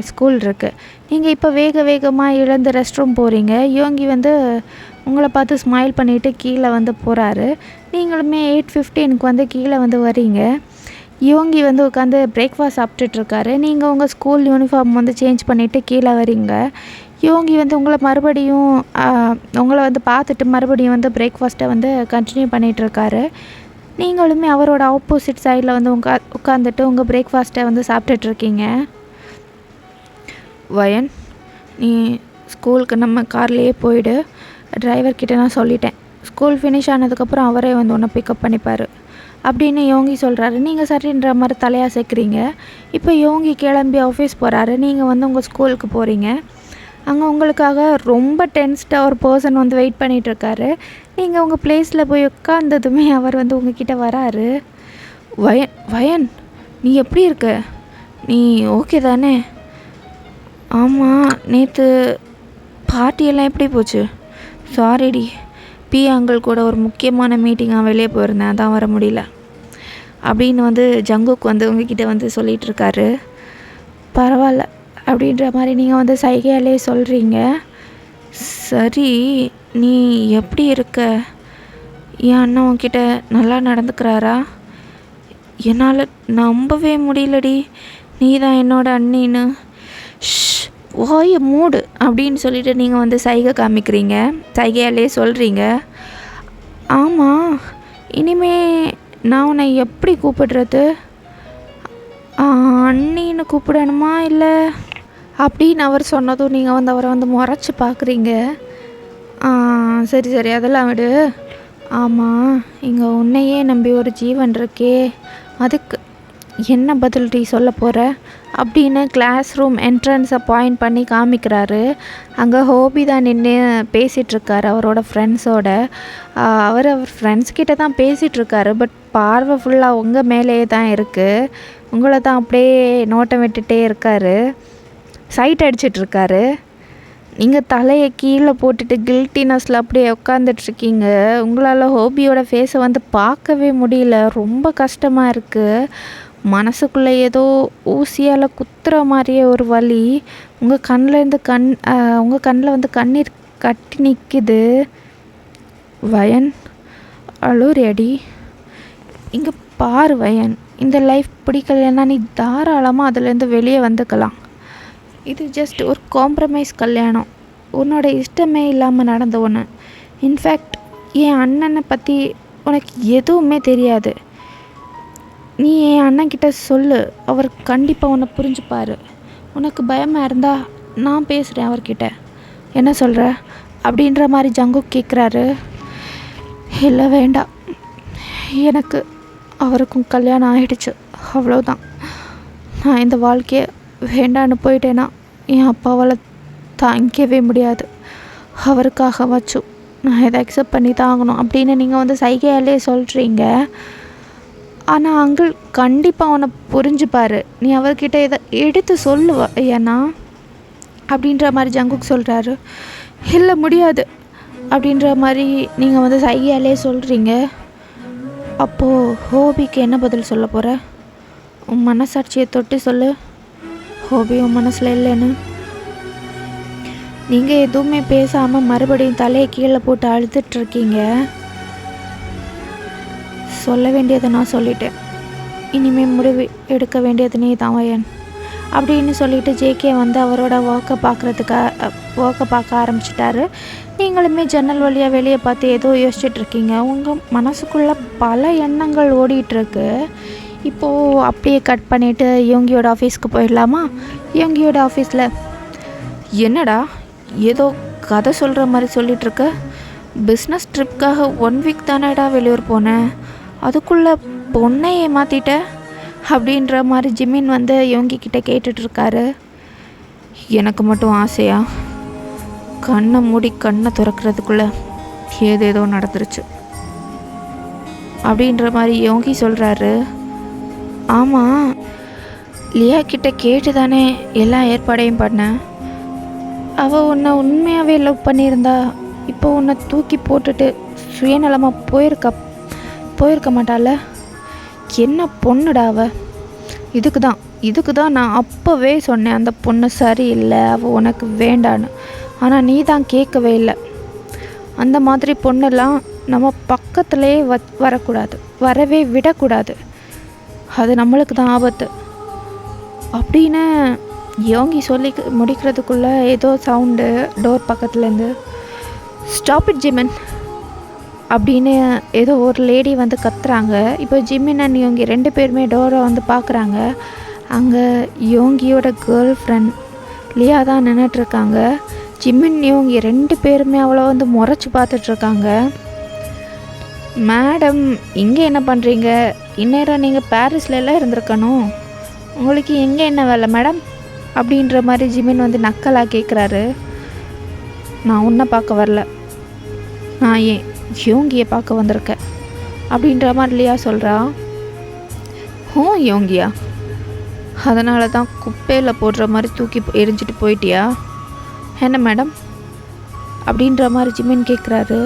ஸ்கூல் இருக்குது. நீங்கள் இப்போ வேகமாக எழுந்து ரெஸ்ட் ரூம் போகிறீங்க. யோங்கி வந்து உங்களை பார்த்து ஸ்மைல் பண்ணிவிட்டு கீழே வந்து போகிறாரு. நீங்களுமே 8:15க்கு வந்து கீழே வந்து வரீங்க. யோங்கி வந்து உட்காந்து பிரேக்ஃபாஸ்ட் சாப்பிட்டுட்ருக்காரு. நீங்கள் உங்கள் ஸ்கூல் யூனிஃபார்ம் வந்து சேஞ்ச் பண்ணிவிட்டு கீழே வரீங்க. யோங்கி வந்து உங்களை வந்து பார்த்துட்டு மறுபடியும் வந்து பிரேக்ஃபாஸ்ட்டை வந்து கண்டினியூ பண்ணிகிட்ருக்காரு. நீங்களுமே அவரோட ஆப்போசிட் சைடில் வந்து உட்காந்துட்டு உங்கள் பிரேக்ஃபாஸ்ட்டை வந்து சாப்பிட்டுட்ருக்கீங்க. வயன், நீ ஸ்கூலுக்கு நம்ம கார்லேயே போயிடு. டிரைவர்கிட்ட நான் சொல்லிட்டேன், ஸ்கூல் ஃபினிஷ் ஆனதுக்கப்புறம் அவரே வந்து உன்னை பிக்கப் பண்ணிப்பார் அப்படின்னு யோங்கி சொல்கிறாரு. நீங்கள் சரின்ற மாதிரி தலையாசைக்கிறீங்க. இப்போ யோங்கி கிளம்பி ஆஃபீஸ் போகிறாரு. நீங்கள் வந்து உங்கள் ஸ்கூலுக்கு போகிறீங்க. அங்கே உங்களுக்காக ரொம்ப டென்ஸ்டாக ஒரு பர்சன் வந்து வெயிட் பண்ணிகிட்ருக்காரு. நீங்கள் உங்கள் பிளேஸில் போய் உட்காந்ததுமே அவர் வந்து உங்ககிட்ட வராரு. வயன், நீ எப்படி இருக்க? நீ ஓகே தானே? ஆமாம், நேற்று பார்ட்டியெல்லாம் எப்படி போச்சு? சாரிடி, அங்கிள் கூட ஒரு முக்கியமான மீட்டிங்காக வெளியே போயிருந்தேன், அதான் வர முடியல அப்படின்னு வந்து ஜங்குக் வந்து உங்ககிட்ட வந்து சொல்லிகிட்ருக்காரு. பரவாயில்ல அப்படின்ற மாதிரி நீங்கள் வந்து சைகையாலே சொல்கிறீங்க. சரி, நீ எப்படி இருக்க? என் அண்ணன் உன்கிட்ட நல்லா நடந்துக்கிறாரா? என்னால் நம்பவே முடியலடி, நீ தான் என்னோட அண்ணின்னு. ஓய மூடு அப்படின்னு சொல்லிட்டு நீங்கள் வந்து சைகை காமிக்கிறீங்க, சைகையாலே சொல்கிறீங்க. ஆமாம், இனிமே நான் உன்னை எப்படி கூப்பிடுறது? அண்ணின்னு கூப்பிடணுமா இல்லை அப்படின்னு அவர் சொன்னதும் நீங்கள் வந்து அவரை வந்து முறைச்சி பார்க்குறீங்க. சரி அதெல்லாம் விடு. ஆமாம், இங்கே உன்னையே நம்பி ஒரு ஜீவன் இருக்கே, அதுக்கு என்ன பதில் டீ சொல்ல போகிற அப்படின்னு கிளாஸ் ரூம் என்ட்ரன்ஸை பாயிண்ட் பண்ணி காமிக்கிறாரு. அங்கே ஹோபி தான் நின்று பேசிகிட்ருக்காரு அவரோட ஃப்ரெண்ட்ஸோட. அவர் ஃப்ரெண்ட்ஸ்கிட்ட தான் பேசிகிட்ருக்காரு, பட் பார்வை ஃபுல்லாக உங்கள் மேலேயே தான் இருக்குது. உங்களை தான் அப்படியே நோட்டம் விட்டுட்டே இருக்கார், சைட் அடிச்சிட்ருக்காரு. நீங்கள் தலையை கீழே போட்டுட்டு கில்ட்டினஸில் அப்படியே உட்காந்துட்ருக்கீங்க. உங்களால் ஹோபியோட ஃபேஸை வந்து பார்க்கவே முடியல, ரொம்ப கஷ்டமாக இருக்குது. மனசுக்குள்ளே ஏதோ ஊசியால் குத்துற மாதிரியே ஒரு வலி. உங்கள் கண்ணில் வந்து கண்ணீர் கட்டி நிற்குது. வயன், அழுறியடி? இங்கே பாரு வயன், இந்த லைஃப் பிடிக்கலைன்னா நீ தாராளமாக அதுலேருந்து வெளியே வந்துக்கலாம். இது ஜஸ்ட் ஒரு காம்ப்ரமைஸ் கல்யாணம், உன்னோட இஷ்டமே இல்லாமல் நடந்த ஒன்று. இன்ஃபேக்ட் என் அண்ணனை பற்றி உனக்கு எதுவுமே தெரியாது. நீ என் அண்ணன்கிட்ட சொல்லு, அவர் கண்டிப்பாக உன்னை புரிஞ்சுப்பார். உனக்கு பயமாக இருந்தால் நான் பேசுகிறேன் அவர்கிட்ட, என்ன சொல்கிற அப்படின்ற மாதிரி ஜங்குக் கேட்குறாரு. இல்லை வேண்டாம், எனக்கு அவருக்கும் கல்யாணம் ஆகிடுச்சு, அவ்வளோதான். நான் இந்த வாழ்க்கையை வேண்டான்னு போயிட்டேன்னா என் அப்பாவால் தாங்கிக்கவே முடியாது. அவருக்காக வச்சும் நான் இதை அக்செப்ட் பண்ணி தான் ஆகணும் அப்படின்னு நீங்கள் வந்து சைகையாலே சொல்கிறீங்க. ஆனால் அங்கிள் கண்டிப்பாக அவனை புரிஞ்சுப்பார். நீ அவர்கிட்ட இதை எடுத்து சொல்லுவ ஏன்னா அப்படின்ற மாதிரி ஜங்குக் சொல்கிறாரு. இல்லை முடியாது அப்படின்ற மாதிரி நீங்கள் வந்து சைகையாலே சொல்கிறீங்க. அப்போது ஹோபிக்கு என்ன பதில் சொல்ல போகிற? உன் மனசாட்சியை தொட்டு சொல்லு, ஹோபி உன் மனசில் இல்லைன்னு. நீங்கள் எதுவுமே பேசாமல் மறுபடியும் தலையை கீழே போட்டு அழுதுட்ருக்கீங்க. சொல்ல வேண்டியதை நான் சொல்லிட்டேன், இனிமேல் முடிவு எடுக்க வேண்டியது நீ தான் வயன் அப்படின்னு சொல்லிட்டு ஜேகே வந்து அவரோட ஒர்க்கை பார்க்க ஆரம்பிச்சிட்டாரு. நீங்களுமே ஜன்னல் வழியாக வெளியே பார்த்து ஏதோ யோசிச்சுட்ருக்கீங்க. உங்கள் மனசுக்குள்ளே பல எண்ணங்கள் ஓடிட்டுருக்கு. இப்போது அப்படியே கட் பண்ணிவிட்டு யோங்கியோட ஆஃபீஸ்க்கு போயிடலாமா? யோங்கியோட ஆஃபீஸில் என்னடா ஏதோ கதை சொல்கிற மாதிரி சொல்லிகிட்ருக்க? பிஸ்னஸ் ட்ரிப்காக 1 வீக் தானேடா வெளியூர் போனேன், அதுக்குள்ளே பொண்ணை ஏமாற்றிட்ட அப்படின்ற மாதிரி ஜிமின் வந்து யோங்கி கிட்டே கேட்டுட்ருக்காரு. எனக்கு மட்டும் ஆசையா? கண்ணை மூடி கண்ணை திறக்கிறதுக்குள்ளே ஏதேதோ நடந்துருச்சு அப்படின்ற மாதிரி யோங்கி சொல்கிறாரு. ஆமாம், லியா கிட்ட கேட்டு தானே எல்லா ஏற்பாடையும் பண்ணேன். அவள் உன்னை உண்மையாகவே லவ் பண்ணியிருந்தா இப்போ உன்னை தூக்கி போட்டுட்டு சுயநலமாக போயிருக்க மாட்டாள? என்ன பொண்ணுடா அவ. இதுக்கு தான் நான் அப்போவே சொன்னேன் அந்த பொண்ணு சரியில்லை, அவள் உனக்கு வேண்டான்னு. ஆனால் நீ தான் கேட்கவே இல்லை. அந்த மாதிரி பொண்ணெல்லாம் நம்ம பக்கத்துலேயே வரக்கூடாது, வரவே விடக்கூடாது, அது நம்மளுக்கு தான் ஆபத்து அப்படின்னு யோங்கி சொல்லி முடிக்கிறதுக்குள்ளே ஏதோ சவுண்டு டோர் பக்கத்துலேருந்து. ஸ்டாப் இட் ஜிமின் அப்படின்னு ஏதோ ஒரு லேடி வந்து கத்துறாங்க. இப்போ ஜிமின் அண்ட் யோங்கி 2 பேருமே டோரை வந்து பார்க்குறாங்க. அங்கே யோங்கியோட கேர்ள் ஃப்ரெண்ட் லியா தான் நின்றுட்டுருக்காங்க. ஜிமின் யோங்கி 2 பேருமே அவளை வந்து முறைச்சி பார்த்துட்ருக்காங்க. மேடம், இங்கே என்ன பண்ணுறீங்க? இந்நேரம் நீங்கள் பாரிஸ்லலாம் இருந்திருக்கணும், உங்களுக்கு எங்கே என்ன வேலை மேடம் அப்படின்ற மாதிரி ஜிமின் வந்து நக்கலாக கேட்குறாரு. நான் உன்னை பார்க்க வரல, நான் ஏன் யோங்கியை பார்க்க வந்திருக்கேன் அப்படின்ற மாதிரி லியா சொல்கிறா. யோங்கியா? அதனால தான் குப்பையில் போடுற மாதிரி தூக்கி எரிஞ்சிட்டு போயிட்டியா என்ன மேடம் அப்படின்ற மாதிரி ஜிமின் கேட்குறாரு.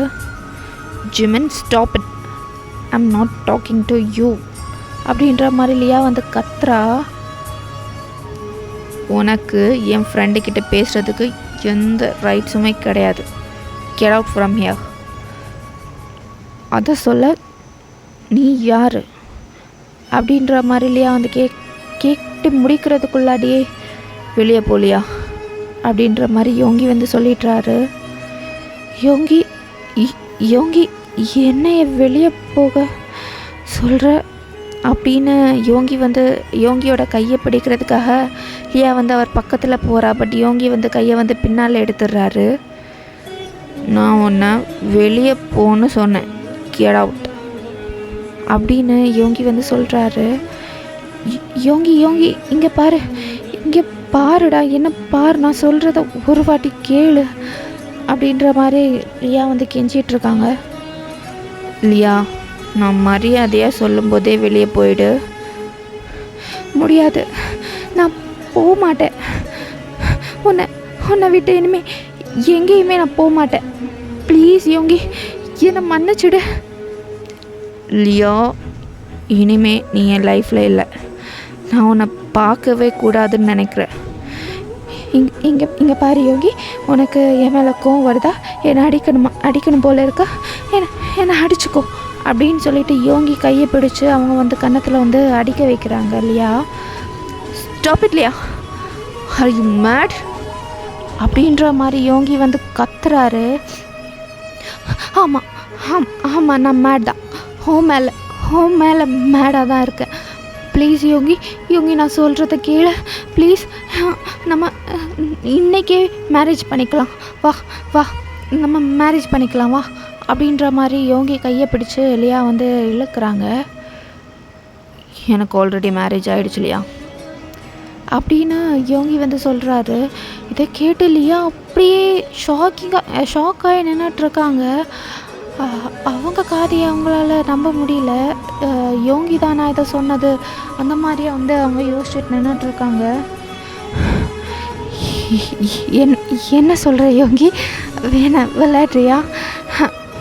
Jimin, stop it, I'm not talking to you அப்படின்ற மாதிரி லியா வந்து கத்துறா. உனக்கு என் ஃப்ரெண்டுக்கிட்ட பேசுகிறதுக்கு எந்த ரைட்ஸுமே கிடையாது, கெட் அவுட் ஃப்ரம் ஹியர். அதை சொல்ல நீ யார் அப்படின்ற மாதிரி லியா வந்து கேட்டு முடிக்கிறதுக்குள்ளாடியே வெளியே போலியா அப்படின்ற மாதிரி யோங்கி வந்து சொல்லிடுறாரு. யோங்கி என்னைய வெளியே போக சொல்கிற அப்படின்னு யோங்கி வந்து யோங்கியோட கையை பிடிக்கிறதுக்காக லியா வந்து அவர் பக்கத்தில் போகிறா. பட் யோங்கி வந்து கையை வந்து பின்னால் எடுத்துடுறாரு. நான் உன்னை வெளியே போன்னு சொன்னேன், கெட் அவுட் அப்படின்னு யோங்கி வந்து சொல்கிறாரு. யோங்கி இங்கே பாருடா, என்ன பாரு, நான் சொல்கிறத ஒரு வாட்டி கேளு அப்படின்ற மாதிரி லியா வந்து கெஞ்சிட்ருக்காங்க. லியா, நான் மரியாதையாக சொல்லும்போதே வெளியே போயிடு. முடியாது, நான் போக மாட்டேன், உன்னை விட்டு இனிமேல் எங்கேயுமே நான் போக மாட்டேன். ப்ளீஸ் யோங்கி, என்னை மன்னிச்சிடு. லியா, இனிமே நீ என் லைஃப்பில் இல்லை, நான் உன்னை பார்க்கவே கூடாதுன்னு நினைக்கிறேன். இங்கே பாரு யோகி, உனக்கு என் மேலே கோவம் வருதா? என்னை அடிக்கணும் போல இருக்கா? என்னை அடிச்சுக்கோ அப்படின்னு சொல்லிட்டு யோங்கி கையை பிடிச்சி அவங்க வந்து கன்னத்தில் வந்து அடிக்க வைக்கிறாங்க. இல்லையா? Stop it Leah, are you mad அப்படின்ற மாதிரி யோங்கி வந்து கத்துறாரு. ஆமாம், நான் மேட் தான், ஹோம் மேலே மேடாக தான் இருக்கேன். ப்ளீஸ் யோகி, யோகி நான் சொல்கிறத கேளு ப்ளீஸ். நம்ம இன்னைக்கே மேரேஜ் பண்ணிக்கலாம், வா வா நம்ம மேரேஜ் பண்ணிக்கலாம் வா அப்படின்ற மாதிரி யோகி கையை பிடிச்சு லியா வந்து இழுக்கிறாங்க. எனக்கு ஆல்ரெடி மேரேஜ் ஆகிடுச்சு லியா அப்படின்னு யோகி வந்து சொல்கிறாரு. இதை கேட்டு லியா அப்படியே ஷாக்காகி நின்றுட்டுருக்காங்க. அவங்க காதையை அவங்களால நம்ப முடியல. யோகி தான் நான் இதை சொன்னது அந்த மாதிரியே வந்து அவங்க யோசிச்சுட்டு நின்றுட்டுருக்காங்க. என்ன சொல்கிற யோகி, வேணாம் விளையாடுறியா?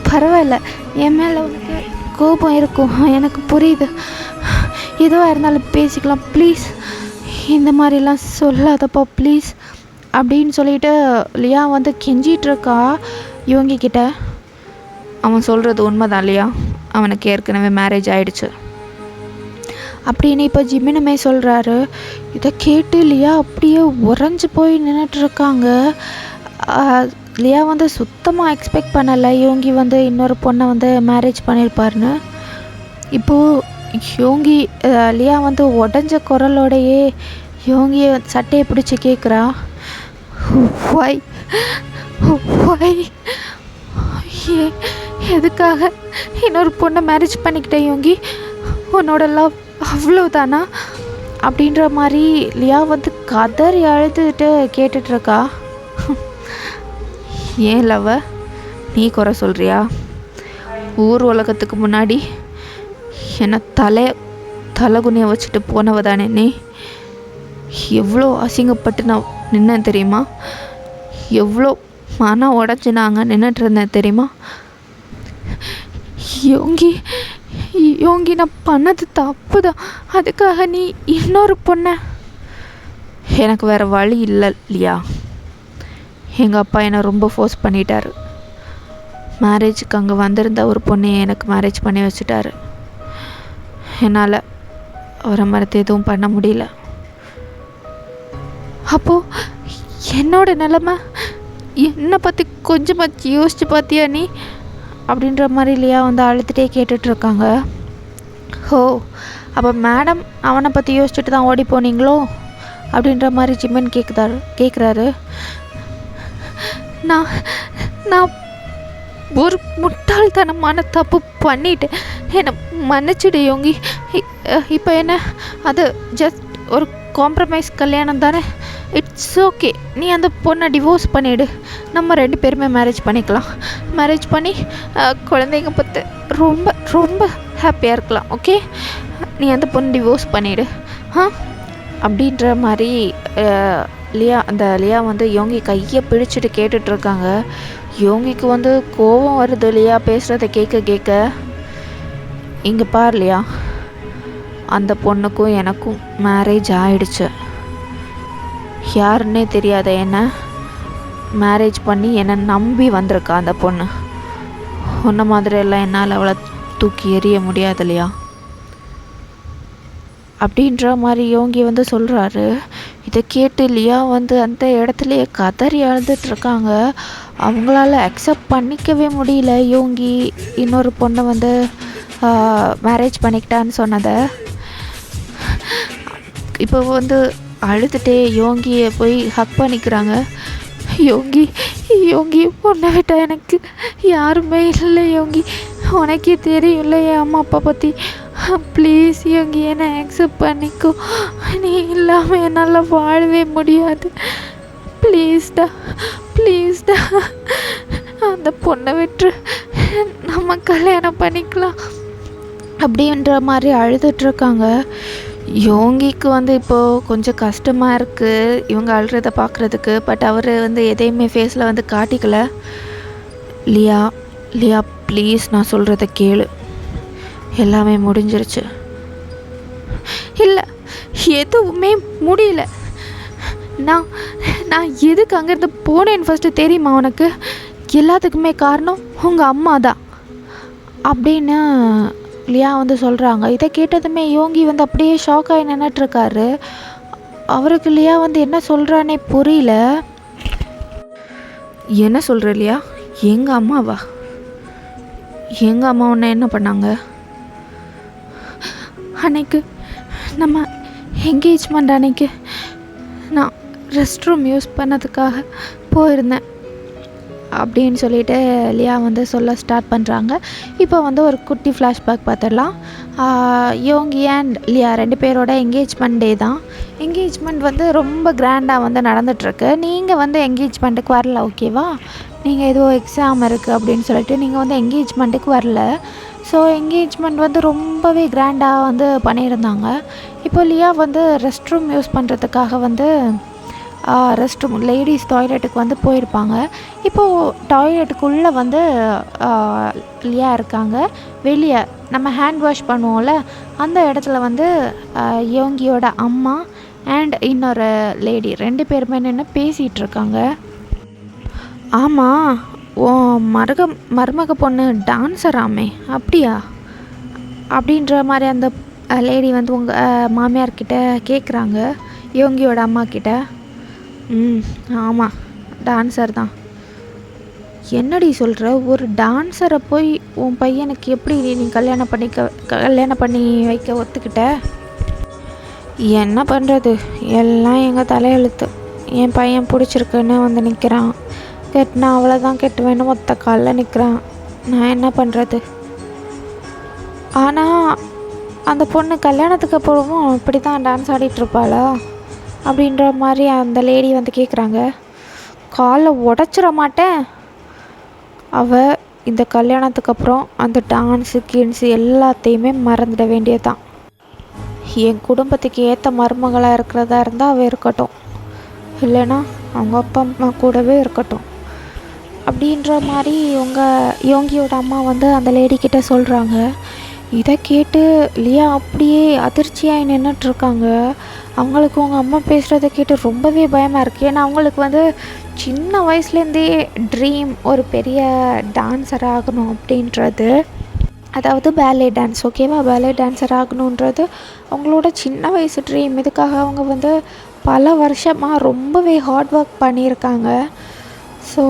பரவாயில்ல, என் மேலே உனக்கு கோபம் இருக்கும், எனக்கு புரியுது. எதுவாக இருந்தாலும் பேசிக்கலாம் ப்ளீஸ், இந்த மாதிரிலாம் சொல்லாதப்பா ப்ளீஸ் அப்படின்னு சொல்லிட்டு லியா வந்து கெஞ்சிகிட்ருக்கா யோகி கிட்ட. அவன் சொல்கிறது உண்மைதான் இல்லையா, அவனுக்கு ஏற்கனவே மேரேஜ் ஆகிடுச்சு அப்படின்னு இப்போ ஜிமினுமே சொல்கிறாரு. இதை கேட்டு லியா அப்படியே உறைஞ்சி போய் நின்றுட்டுருக்காங்க. லியா வந்து சுத்தமாக எக்ஸ்பெக்ட் பண்ணலை யோகி வந்து இன்னொரு பொண்ணை வந்து மேரேஜ் பண்ணியிருப்பாருன்னு. இப்போது யோகி லியா வந்து உடஞ்ச குரலோடையே யோகியை சட்டையை பிடிச்சி கேட்குறா, ஒய் ஒய் எதுக்காக இன்னொரு பொண்ணை மேரேஜ் பண்ணிக்கிட்டேன் யோகி, உன்னோட லவ் அவ்வளோதானா அப்படின்ற மாதிரி லியா வந்து கதறி அழுதுட்டு கேட்டுட்ருக்கா. ஏன் லவ்வை நீ குறை சொல்கிறியா? ஊர் உலகத்துக்கு முன்னாடி என்னை தலைகுனியை வச்சுட்டு போனவ தானே நீ. எவ்வளோ அசிங்கப்பட்டு நான் நின்னேன் தெரியுமா, எவ்வளோ மனம் உடஞ்சி நாங்கள் நின்றுட்டு இருந்தேன் தெரியுமா. யோங்கி நான் பண்ணது தப்பு தான், அதுக்காக நீ இன்னொரு பொண்ணை. எனக்கு வேறு வழி இல்லை இல்லையா, எங்கள் அப்பா என்னை ரொம்ப ஃபோர்ஸ் பண்ணிட்டாரு. மேரேஜுக்கு அங்கே வந்திருந்த ஒரு பொண்ணையை எனக்கு மேரேஜ் பண்ணி வச்சுட்டாரு. என்னால் அவரை மறுத்து எதுவும் பண்ண முடியல. அப்போது என்னோட நிலமை, என்னை பற்றி கொஞ்சமாச்சு யோசிச்சு பார்த்தியா நீ அப்படின்ற மாதிரி இல்லையா வந்து அழுதுகிட்டே கேட்டுட்ருக்காங்க. ஓ, அப்போ மேடம் அவனை பற்றி யோசிச்சுட்டு தான் ஓடி போனீங்களோ அப்படின்ற மாதிரி ஜிம்மன் கேட்குறாரு. நான் ஒரு முட்டாள்தனமான தப்பு பண்ணிட்டேன், என்னை மன்னிச்சிடு யோகி. இப்போ என்ன, அது ஜஸ்ட் ஒரு காம்ப்ரமைஸ் கல்யாணம் தானே, இட்ஸ் ஓகே. நீ அந்த பொண்ணை டிவோர்ஸ் பண்ணிவிடு, நம்ம 2 பேருமே மேரேஜ் பண்ணிக்கலாம். மேரேஜ் பண்ணி குழந்தைங்க பற்றி ரொம்ப ரொம்ப ஹாப்பியாக இருக்கலாம். ஓகே, நீ அந்த பொண்ணை டிவோர்ஸ் பண்ணிவிடு அப்படின்ற மாதிரி லியா வந்து யோகி கையை பிடிச்சிட்டு கேட்டுட்ருக்காங்க. யோகிக்கு வந்து கோபம் வருது லியா பேசுகிறத கேட்க. இங்கே பார் லியா, அந்த பொண்ணுக்கும் எனக்கும் மேரேஜ் ஆயிடுச்சு. யாருன்னே தெரியாத என்ன மேரேஜ் பண்ணி என்னை நம்பி வந்திருக்கா அந்த பொண்ணு. உன்ன மாதிரி எல்லாம் என்னால் அவளை தூக்கி எறிய முடியாது இல்லையா அப்படின்ற மாதிரி யோகி வந்து சொல்கிறாரு. இதை கேட்டு லியா வந்து அந்த இடத்துலையே கதறி அழுதுட்ருக்காங்க. அவங்களால அக்செப்ட் பண்ணிக்கவே முடியல யோகி இன்னொரு பொண்ணை வந்து மேரேஜ் பண்ணிக்கிட்டான்னு சொன்னதை. இப்போ வந்து அழுதுகிட்டே யோகியை போய் ஹக் பண்ணிக்கிறாங்க. யோகி உன்னை விட்டால் எனக்கு யாருமே இல்லை யோகி, உனக்கே தெரியும்ல என் அம்மா அப்பா பற்றி. ப்ளீஸ் யோகி, என்னை அக்செப்ட் பண்ணிக்கோ, நீ இல்லாமல் என்னால் வாழவே முடியாது. ப்ளீஸ்டா அந்த பொண்ணை விட்டு நம்ம கல்யாணம் பண்ணிக்கலாம் அப்படின்ற மாதிரி அழுதுட்ருக்காங்க. யோகிக்கு வந்து இப்போது கொஞ்சம் கஷ்டமாக இருக்குது இவங்க அழுறதை பார்க்குறதுக்கு. பட் அவர் வந்து எதையுமே ஃபேஸில் வந்து காட்டிக்கல. லியா ப்ளீஸ் நான் சொல்கிறத கேளு, எல்லாமே முடிஞ்சிருச்சு. இல்லை, எதுவுமே முடியல. நான் எதுக்கு அங்கேருந்து போனேன்னு ஃபஸ்ட்டு தெரியுமா உனக்கு? எல்லாத்துக்குமே காரணம் உங்கள் அம்மா தான் அப்படின்னு லியா வந்து சொல்கிறாங்க. இதை கேட்டதுமே யோகி வந்து அப்படியே ஷாக்காகி நின்றுட்டுருக்காரு. அவருக்கு லியா வந்து என்ன சொல்கிறானே புரியல. என்ன சொல்கிற லியா? எங்கள் அம்மாவா? எங்கள் அம்மா உன்னை என்ன பண்ணாங்க? அன்னைக்கு நம்ம என்கேஜ்மெண்ட் அன்னைக்கு நான் ரெஸ்ட் ரூம் யூஸ் பண்ணதுக்காக போயிருந்தேன் அப்படின்னு சொல்லிட்டு லியா வந்து சொல்ல ஸ்டார்ட் பண்ணுறாங்க. இப்போ வந்து ஒரு குட்டி ஃப்ளாஷ்பேக் பார்த்துடலாம். யோங்கி அண்ட் லியா 2 பேரோட என்கேஜ்மெண்ட் டே தான். என்கேஜ்மெண்ட் வந்து ரொம்ப கிராண்டாக வந்து நடந்துகிட்ருக்கு. நீங்கள் வந்து என்கேஜ்மெண்ட்டுக்கு வரல, ஓகேவா? நீங்கள் ஏதோ எக்ஸாம் இருக்குது அப்படின்னு சொல்லிட்டு நீங்கள் வந்து என்கேஜ்மெண்ட்டுக்கு வரல. ஸோ என்கேஜ்மெண்ட் வந்து ரொம்பவே கிராண்டாக வந்து பண்ணியிருந்தாங்க. இப்போ லியா வந்து ரெஸ்ட் ரூம் யூஸ் பண்ணுறதுக்காக வந்து ரெஸ்ட் ரூம் லேடிஸ் டாய்லெட்டுக்கு வந்து போயிருப்பாங்க. இப்போது டாய்லெட்டுக்குள்ளே வந்து லியா இருக்காங்க. வெளியே நம்ம ஹேண்ட் வாஷ் பண்ணுவோம்ல, அந்த இடத்துல வந்து யோங்கியோட அம்மா அண்ட் இன்னொரு லேடி 2 பேருமே நின்று பேசிகிட்ருக்காங்க. ஆமாம், ஓ மருமக பொண்ணு டான்ஸராமே, அப்படியா? அப்படின்ற மாதிரி அந்த லேடி வந்து உங்கள் மாமியார்கிட்ட கேட்குறாங்க, யோங்கியோட அம்மா கிட்ட. ஆமாம், டான்ஸர் தான். என்னடி சொல்கிற? ஒரு டான்ஸரை போய் உன் பையனுக்கு எப்படி நீ கல்யாணம் பண்ணி வைக்க ஒத்துக்கிட்ட? என்ன பண்ணுறது, எல்லாம் எங்கள் தலையெழுத்து. என் பையன் பிடிச்சிருக்குன்னு வந்து நிற்கிறான். கெட்டினா அவ்வளோதான், கெட்டுவேன்னு ஒத்த காலில் நிற்கிறான். நான் என்ன பண்ணுறது? ஆனால் அந்த பொண்ணு கல்யாணத்துக்கு அப்புறமும் இப்படி தான் டான்ஸ் ஆடிட்டுருப்பாளா அப்படின்ற மாதிரி அந்த லேடி வந்து கேட்குறாங்க. காலை உடச்சிட மாட்டேன். அவள் இந்த கல்யாணத்துக்கு அப்புறம் அந்த டான்ஸு கீன்ஸு எல்லாத்தையுமே மறந்துட வேண்டியதுதான். என் குடும்பத்துக்கு ஏற்ற மருமகளாக இருக்கிறதா இருந்தால் அவள் இருக்கட்டும், இல்லைன்னா அவங்க அப்பா அம்மா கூடவே இருக்கட்டும் அப்படின்ற மாதிரி யோங்கியோட அம்மா வந்து அந்த லேடிக்கிட்ட சொல்கிறாங்க. இதை கேட்டு லியா அப்படியே அதிர்ச்சியாக நின்றுட்டுருக்காங்க. அவங்களுக்கு அவங்க அம்மா பேசுகிறத கேட்டு ரொம்பவே பயமாக இருக்குது. ஏன்னா அவங்களுக்கு வந்து சின்ன வயசுலேருந்தே ட்ரீம் ஒரு பெரிய டான்ஸர் ஆகணும் அப்படின்றது, அதாவது பேலே டான்ஸ், ஓகேவா? பேலே டான்ஸர் ஆகணுன்றது அவங்களோட சின்ன வயசு ட்ரீம். இதுக்காக அவங்க வந்து பல வருஷமாக ரொம்பவே ஹார்ட் ஒர்க் பண்ணியிருக்காங்க. ஸோ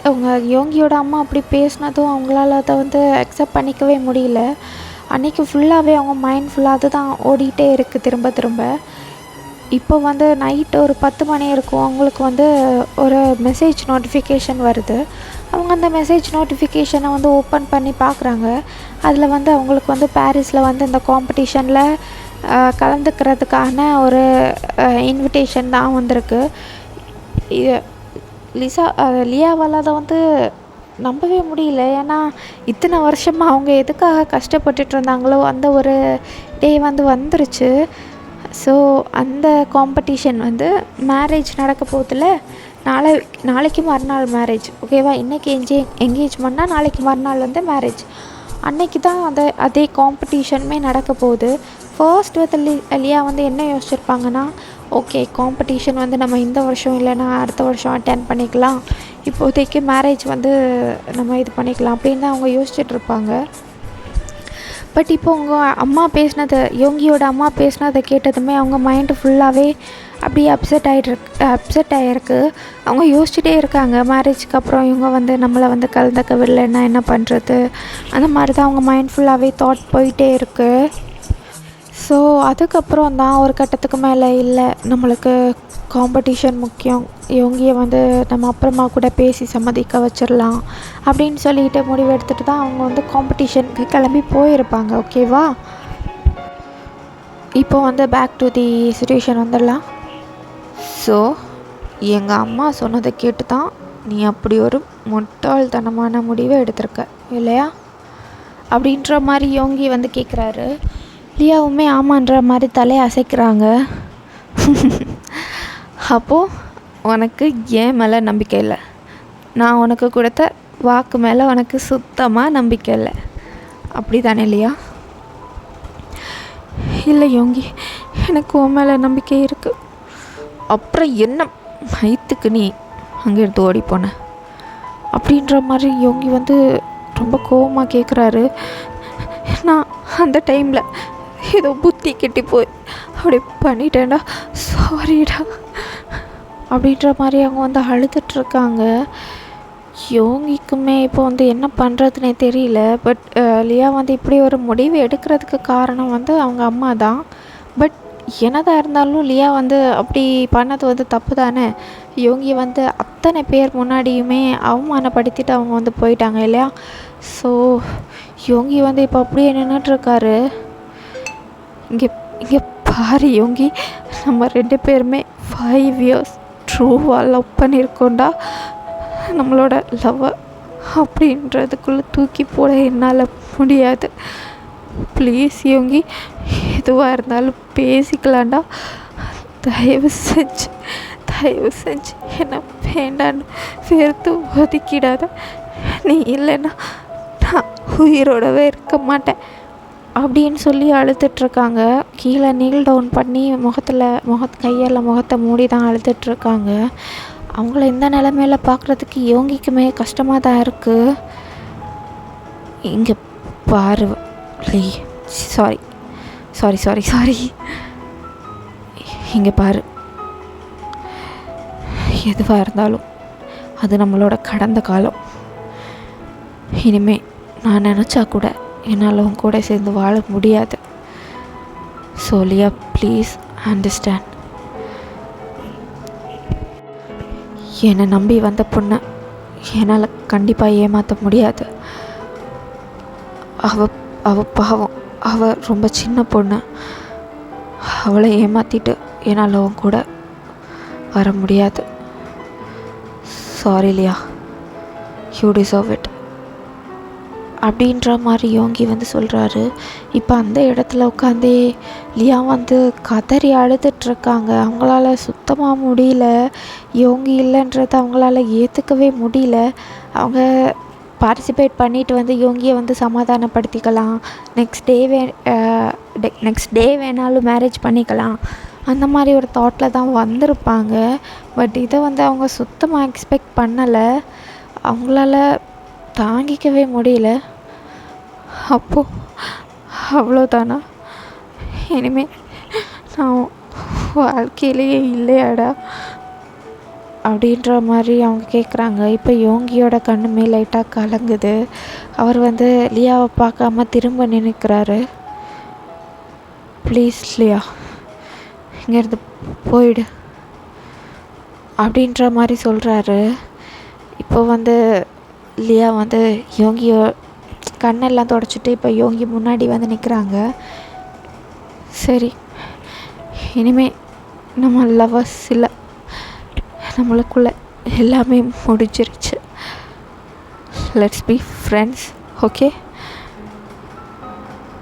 அவங்க யோங்கியோட அம்மா அப்படி பேசினதும் அவங்களால அதை வந்து அக்செப்ட் பண்ணிக்கவே முடியல. அன்றைக்கி ஃபுல்லாகவே அவங்க மைண்ட் ஃபுல்லாக அதுதான் ஓடிட்டே இருக்குது திரும்ப திரும்ப. இப்போ வந்து நைட்டு ஒரு 10 மணி இருக்கும், அவங்களுக்கு வந்து ஒரு மெசேஜ் நோட்டிஃபிகேஷன் வருது. அவங்க அந்த மெசேஜ் நோட்டிஃபிகேஷனை வந்து ஓப்பன் பண்ணி பார்க்குறாங்க. அதில் வந்து அவங்களுக்கு வந்து பாரிஸில் வந்து இந்த காம்படிஷனில் கலந்துக்கிறதுக்கான ஒரு இன்விடேஷன் தான் வந்திருக்கு. லியாவால் அதை வந்து நம்பவே முடியல. ஏன்னா இத்தனை வருஷமாக அவங்க எதுக்காக கஷ்டப்பட்டுட்டு இருந்தாங்களோ அந்த ஒரு டே வந்து வந்துருச்சு. ஸோ அந்த காம்படிஷன் வந்து மேரேஜ் நடக்க போதில்ல, நாளைக்கு மறுநாள் மேரேஜ், ஓகேவா? இன்றைக்கி என்கேஜ்மெண்ட்னா நாளைக்கு மறுநாள் வந்து மேரேஜ். அன்னைக்கு தான் அதே காம்படிஷனுமே நடக்க போகுது. ஃபர்ஸ்ட் வந்து லியா வந்து என்ன யோசிச்சிருப்பாங்கன்னா, ஓகே காம்படிஷன் வந்து நம்ம இந்த வருஷம் இல்லைன்னா அடுத்த வருஷம் அட்டென்ட் பண்ணிக்கலாம், இப்போதைக்கு மேரேஜ் வந்து நம்ம இது பண்ணிக்கலாம் அப்படின்னு தான் அவங்க யோசிச்சுட்ருப்பாங்க. பட் இப்போ அவங்க அம்மா பேசினது, யோங்கியோட அம்மா பேசினதை கேட்டதுமே அவங்க மைண்டு ஃபுல்லாகவே அப்படியே அப்செட் ஆகிருக்கு. அவங்க யோசிச்சுட்டே இருக்காங்க, மேரேஜ்க்கு அப்புறம் இவங்க வந்து நம்மளை வந்து கலந்துக்கவில்லைன்னா என்ன பண்ணுறது, அந்த மாதிரி தான் அவங்க மைண்ட் ஃபுல்லாகவே தாட் போயிட்டே இருக்குது. ஸோ அதுக்கப்புறம் தான் ஒரு கட்டத்துக்கு மேலே இல்லை, நம்மளுக்கு காம்படிஷன் முக்கியம், யோங்கியை வந்து நம்ம அப்புறமா கூட பேசி சம்மதிக்க வச்சிடலாம் அப்படின்னு சொல்லிட்டு முடிவு எடுத்துகிட்டு தான் அவங்க வந்து காம்படிஷனுக்கு கிளம்பி போயிருப்பாங்க, ஓகேவா? இப்போ வந்து பேக் டு தி சிச்சுவேஷன் வந்துடலாம். ஸோ எங்கள் அம்மா சொன்னதை கேட்டு தான் நீ அப்படி ஒரு முட்டாள்தனமான முடிவை எடுத்திருக்க இல்லையா அப்படின்ற மாதிரி யோங்கி வந்து கேட்குறாரு. லியாவுமே ஆமான்ற மாதிரி தலையை அசைக்கிறாங்க. அப்போது உனக்கு ஏன் மேலே நம்பிக்கை இல்லை, நான் உனக்கு கொடுத்த வாக்கு மேலே உனக்கு சுத்தமாக நம்பிக்கை இல்லை, அப்படி தானே லியா? இல்லை யோங்கி, எனக்கு உன் மேலே நம்பிக்கை இருக்குது. அப்புறம் என்ன மைத்துக்கு நீ அங்கேருந்து ஓடி போன அப்படின்ற மாதிரி யோங்கி வந்து ரொம்ப கோவமாக கேட்குறாரு. நான் அந்த டைமில் ஏதோ புத்தி கெட்டி போய் அப்படி பண்ணிட்டேன்டா, சாரிடா அப்படின்ற மாதிரி அவங்க வந்து அழுதுட்ருக்காங்க. யோகிக்குமே இப்போ வந்து என்ன பண்ணுறதுனே தெரியல. பட் லியா வந்து இப்படி ஒரு முடிவு எடுக்கிறதுக்கு காரணம் வந்து அவங்க அம்மா தான். பட் என்னதான் இருந்தாலும் லியா வந்து அப்படி பண்ணது வந்து தப்பு தானே. யோகி வந்து அத்தனை பேர் முன்னாடியுமே அவமானப்படுத்திட்டு அவங்க வந்து போயிட்டாங்க இல்லையா. ஸோ யோகி வந்து இப்போ அப்படியே நின்றுட்டுருக்காரு. இங்கே இங்கே பாரு யோகி, நம்ம 2 பேருமே 5 இயர்ஸ் ட்ரூவாக லவ் பண்ணியிருக்கோண்டா. நம்மளோட லவ்வை அப்படின்றதுக்குள்ளே தூக்கி போட என்னால் முடியாது. ப்ளீஸ் யோகி, எதுவாக இருந்தாலும் பேசிக்கலாண்டா. தயவு செஞ்சு என்னை வேண்டான்னு வெறுத்து ஒதுக்கிடாத. நீ இல்லைன்னா நான் உயிரோடவே இருக்க மாட்டேன் அப்படின்னு சொல்லி அழுதுட்ருக்காங்க. கீழே நீல் டவுன் பண்ணி கையால் முகத்தை மூடி தான் அழுதுட்ருக்காங்க. அவங்கள இந்த நிலமையில பார்க்குறதுக்கு யோகிக்குமே கஷ்டமாக தான் இருக்குது. இங்கே பாரு சாரி இங்கே பாரு, எதுவாக இருந்தாலும் அது நம்மளோட கடந்த காலம். இனிமே நான் நினச்சா கூட என்னால் உன் கூட சேர்ந்து வாழ முடியாது. So Leah, please understand. என்னை நம்பி வந்த பொண்ணை என்னால் கண்டிப்பாக ஏமாற்ற முடியாது. அவ பாவம், அவள் ரொம்ப சின்ன பொண்ணு. அவளை ஏமாற்றிட்டு என்னால் அவன் கூட வர முடியாது. Sorry Leah, you deserve it அப்படின்ற மாதிரி யோகி வந்து சொல்கிறாரு. இப்போ அந்த இடத்துல உட்காந்தே லியா வந்து கதறி அழுதுட்ருக்காங்க. அவங்களால சுத்தமாக முடியல. யோகி இல்லைன்றதை அவங்களால ஏற்றுக்கவே முடியல. அவங்க பார்ட்டிசிபேட் பண்ணிவிட்டு வந்து யோகியை வந்து சமாதானப்படுத்திக்கலாம், நெக்ஸ்ட் டே வேணாலும் மேரேஜ் பண்ணிக்கலாம், அந்த மாதிரி ஒரு தாட்டில் தான் வந்திருப்பாங்க. பட் இதை வந்து அவங்க சுத்தமாக எக்ஸ்பெக்ட் பண்ணலை. அவங்களால தாங்கிக்கவே முடியல. அப்போது அவ்வளோதானா, இனிமேல் நான் வாழ்க்கையிலேயே இல்லையாடா அப்படின்ற மாதிரி அவங்க கேட்குறாங்க. இப்போ யோகியோட கண்ணுமே லைட்டாக கலங்குது. அவர் வந்து லியாவை பார்க்காம திரும்ப நினைக்கிறாரு. ப்ளீஸ் லியா, இங்கேருந்து போயிடு அப்படின்ற மாதிரி சொல்கிறாரு. இப்போ வந்து லியா வந்து யோகியோ கண்ணெல்லாம் தொடச்சிட்டு இப்போ யோகி முன்னாடி வந்து நிற்கிறாங்க. சரி, இனிமேல் நம்ம லவ்வர்ஸ் இல்லை, நம்மளுக்குள்ள எல்லாமே முடிஞ்சிருச்சு. Let's be friends, okay?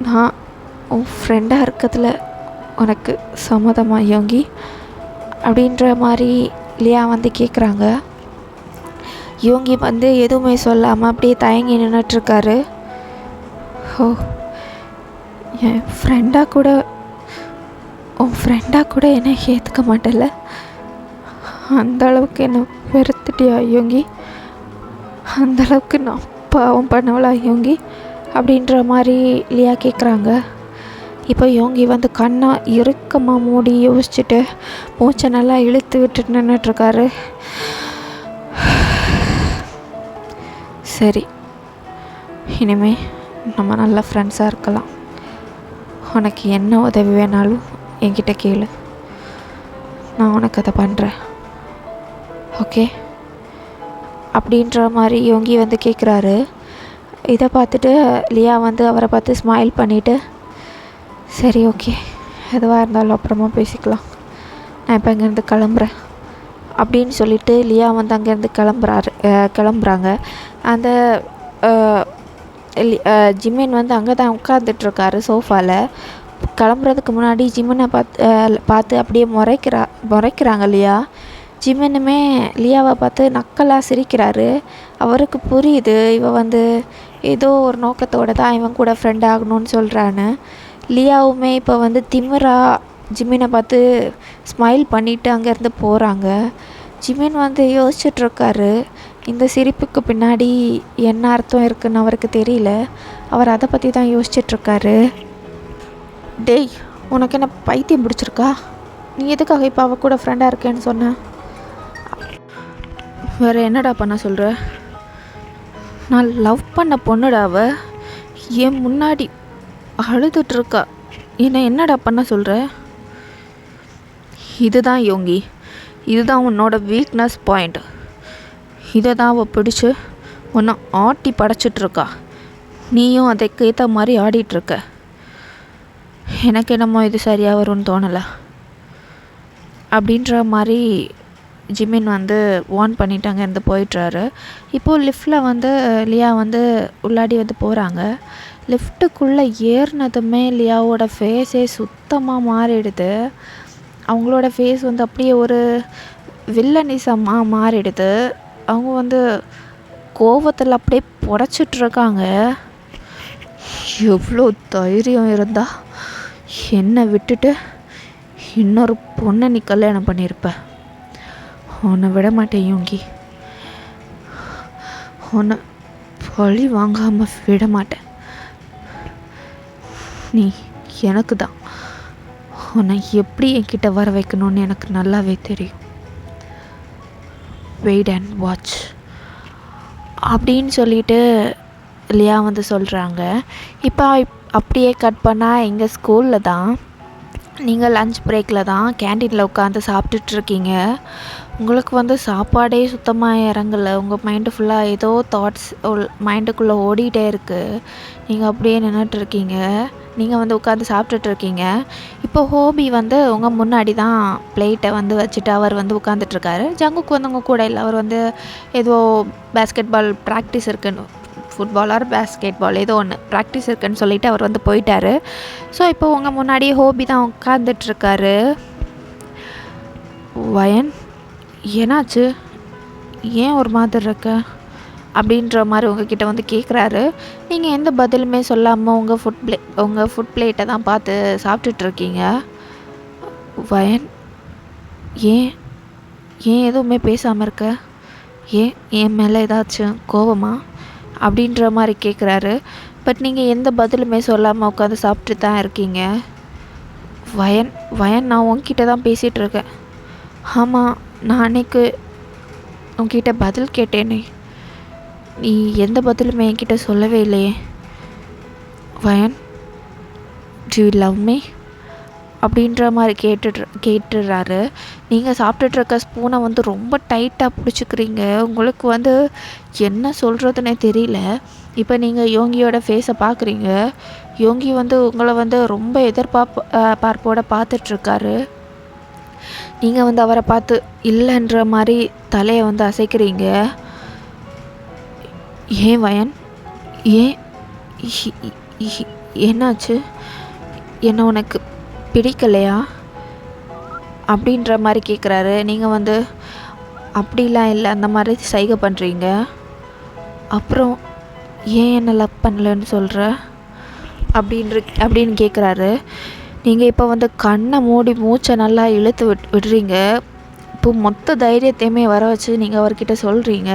நான் உன் ஃப்ரெண்டாக இருக்கிறதுல உனக்கு சம்மதமா யோகி அப்படின்ற மாதிரி லியா வந்து கேட்குறாங்க. யோகி வந்து எதுவுமே சொல்லாமல் அப்படியே தயங்கி நின்றுட்டுருக்காரு. ஓ, என் ஃப்ரெண்டாக கூட உன் ஃப்ரெண்டாக கூட என்னை ஏற்றுக்க மாட்டேல்ல, அந்தளவுக்கு என்னை வெறுத்துட்டியா யோகி? அந்தளவுக்கு நான் பாவம் பண்ணவளா யோகி அப்படின்ற மாதிரி லியா கேட்குறாங்க. இப்போ யோகி வந்து கண்ணை இறுக்கமாக மூடி யோசிச்சுட்டு மூச்சை நல்லா இழுத்து விட்டுட்டு நின்றுட்டுருக்காரு. சரி, இனிமே நம்ம நல்ல ஃப்ரெண்ட்ஸாக இருக்கலாம். உனக்கு என்ன உதவி வேணாலும் என்கிட்ட கேளு, நான் உனக்கு அதை பண்ணுறேன், ஓகே அப்படின்ற மாதிரி யோகி வந்து கேட்குறாரு. இதை பார்த்துட்டு லியா வந்து அவரை பார்த்து ஸ்மைல் பண்ணிவிட்டு, சரி ஓகே, எதுவாக இருந்தாலும் அப்புறமா பேசிக்கலாம், நான் இப்போ இங்கேருந்து கிளம்புறேன் அப்படின்னு சொல்லிவிட்டு லியா வந்து அங்கேருந்து கிளம்புறாங்க. அந்த ஜிமின் வந்து அங்கே தான் உட்காந்துட்ருக்காரு சோஃபாவில். கிளம்புறதுக்கு முன்னாடி ஜிமினை பார்த்து அப்படியே முறைக்கிறாங்க லியா. ஜிமினுமே லியாவை பார்த்து நக்கலாக சிரிக்கிறாரு. அவருக்கு புரியுது இவ வந்து ஏதோ ஒரு நோக்கத்தோடு தான் இவன் கூட ஃப்ரெண்ட் ஆகணும்னு சொல்கிறான்னு. லியாவுமே இப்போ வந்து திமிரா ஜிமினை பார்த்து ஸ்மைல் பண்ணிவிட்டு அங்கேருந்து போகிறாங்க. ஜிமின் வந்து யோசிச்சுட்ருக்காரு, இந்த சிரிப்புக்கு பின்னாடி என்ன அர்த்தம் இருக்குன்னு அவருக்கு தெரியல. அவர் அதை பற்றி தான் யோசிச்சுட்ருக்காரு. டேய், உனக்கு என்ன பைத்தியம் பிடிச்சிருக்கா? நீ எதுக்காக இப்போ அவள் கூட ஃப்ரெண்டாக இருக்கேன்னு சொன்ன? வேறு என்னடா பண்ண சொல்கிற? நான் லவ் பண்ண பொண்ணுடா அவ. என் முன்னாடி அழுதுட்ருக்கா. என்னடா பண்ண சொல்கிற? இதுதான் யோங்கி, இதுதான் உன்னோட வீக்னஸ் பாயிண்ட். இதை தான் அவள் பிடிச்சி உன்னை ஆட்டி படைச்சிட்ருக்கா. நீயும் அதுக்கேற்ற மாதிரி ஆடிட்டுருக்க. எனக்கு என்னமோ இது சரியாக வரும்னு தோணலை அப்படின்ற மாதிரி ஜிமின் வந்து வார்ன் பண்ணிட்டு அங்கேருந்து போயிட்டுறாரு. இப்போது லிஃப்ட்டில் வந்து லியா வந்து உள்ளாடி வந்து போகிறாங்க. லிஃப்ட்டுக்குள்ளே ஏறினதுமே லியாவோட ஃபேஸே சுத்தமாக மாறிடுது. அவங்களோட ஃபேஸ் வந்து அப்படியே ஒரு வில்லனிசமாக மாறிடுது. அவங்க வந்து கோவத்தில் அப்படியே புடச்சிட்ருக்காங்க. எவ்வளோ தைரியம் இருந்தால் என்னை விட்டுட்டு இன்னொரு பொண்ணை நீ கல்யாணம் பண்ணியிருப்ப. உன்னை விட மாட்டேன் யோங்கி, உன்னை பழி வாங்காமல் விட மாட்டேன். நீ எனக்கு தான். உன்னை எப்படி என்கிட்ட வர வைக்கணும்னு எனக்கு நல்லாவே தெரியும். வெயிட் அண்ட் வாட்ச் அப்படின்னு சொல்லிட்டு லியா வந்து சொல்கிறாங்க. இப்போ அப்படியே கட் பண்ணால் எங்கள் ஸ்கூலில் தான் நீங்கள் லஞ்ச் பிரேக்கில் தான் கேன்டீனில் உட்காந்து சாப்பிட்டுட்ருக்கீங்க. உங்களுக்கு வந்து சாப்பாடே சுத்தமாக இறங்கலை. உங்கள் மைண்டு ஃபுல்லாக ஏதோ தாட்ஸ் மைண்டுக்குள்ளே ஓடிட்டே இருக்குது. நீங்கள் அப்படியே நின்றுட்டுருக்கீங்க. நீங்கள் வந்து உட்காந்து சாப்பிட்டுட்ருக்கீங்க. இப்போ ஹோபி வந்து உங்கள் முன்னாடி தான் பிளேட்டை வந்து வச்சுட்டு அவர் வந்து உட்காந்துட்ருக்காரு. ஜங்குக்கு வந்து உங்கள் கூட இல்லை. அவர் வந்து ஏதோ பேஸ்கெட் பால் ப்ராக்டிஸ் இருக்குன்னு, ஃபுட்பால் ஆர் பேஸ்கெட் பால் ஏதோ ஒன்று ப்ராக்டிஸ் இருக்குன்னு சொல்லிவிட்டு அவர் வந்து போயிட்டார். ஸோ இப்போ உங்கள் முன்னாடியே ஹோபி தான் உட்காந்துட்ருக்காரு. வயன், என்னாச்சு, ஏன் ஒரு மாதிரி இருக்க அப்படின்ற மாதிரி உங்ககிட்ட வந்து கேட்குறாரு. நீங்கள் எந்த பதிலுமே சொல்லாமல் உங்கள் ஃபுட் பிளேட்டை தான் பார்த்து சாப்பிட்டுட்ருக்கீங்க. வயன், ஏன் எதுவுமே பேசாமல் இருக்க? என் மேலே ஏதாச்சும் கோவமா அப்படின்ற மாதிரி கேட்குறாரு. பட் நீங்கள் எந்த பதிலுமே சொல்லாமல் உட்காந்து சாப்பிட்டு தான் இருக்கீங்க. வயன், நான் உங்ககிட்ட தான் பேசிகிட்ருக்கேன். ஆமாம், நான் அன்னைக்கு உங்ககிட்ட பதில் கேட்டேனே, நீ எந்த பதிலுமே என்கிட்ட சொல்லவே இல்லையே. வயன், டு யூ லவ் மீ அப்படின்ற மாதிரி கேட்டுடுறாரு. நீங்கள் சாப்பிட்டுட்ருக்க ஸ்பூனை வந்து ரொம்ப டைட்டாக பிடிச்சிக்கிறீங்க. உங்களுக்கு வந்து என்ன சொல்கிறதுனே தெரியல. இப்போ நீங்கள் யோங்கியோட ஃபேஸை பார்க்குறீங்க. யோங்கி வந்து உங்களை வந்து ரொம்ப பார்ப்போட பார்த்துட்ருக்காரு. நீங்கள் வந்து அவரை பார்த்து இல்லைன்ற மாதிரி தலையை வந்து அசைக்கிறீங்க. ஏன் வயன், என்னாச்சு? என்ன உனக்கு பிடிக்கலையா அப்படின்ற மாதிரி கேட்குறாரு. நீங்கள் வந்து அப்படிலாம் இல்லை அந்த மாதிரி சைகை பண்ணுறீங்க. அப்புறம் ஏன் என்ன லவ் பண்ணலன்னு சொல்கிற அப்படின்னு கேட்குறாரு. நீங்கள் இப்போ வந்து கண்ணை மூடி மூச்சை நல்லா இழுத்து விடுறீங்க. இப்போ மொத்த தைரியத்தையுமே வர வச்சு நீங்கள் அவர்கிட்ட சொல்கிறீங்க,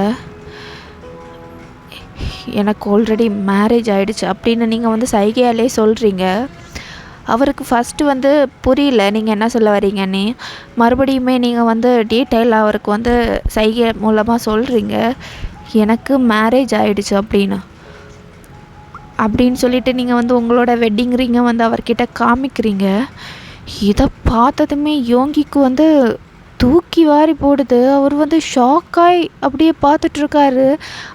எனக்கு ஆல்ரெடி மேரேஜ் ஆகிடுச்சு அப்படின்னு நீங்கள் வந்து சைகையாலே சொல்கிறீங்க. அவருக்கு ஃபஸ்ட்டு வந்து புரியல நீங்கள் என்ன சொல்ல வரீங்கன்னு. மறுபடியுமே நீங்கள் வந்து டீட்டெயில் அவருக்கு வந்து சைகை மூலமாக சொல்கிறீங்க, எனக்கு மேரேஜ் ஆகிடுச்சு அப்படின்னு சொல்லிட்டு நீங்கள் வந்து உங்களோட வெட்டிங் ரிங்கை வந்து அவர்கிட்ட காமிக்கிறீங்க. இதை பார்த்ததுமே யோங்கிக்கு வந்து தூக்கி வாரி போடுது. அவர் வந்து ஷாக்காய் அப்படியே பார்த்துட்ருக்காரு.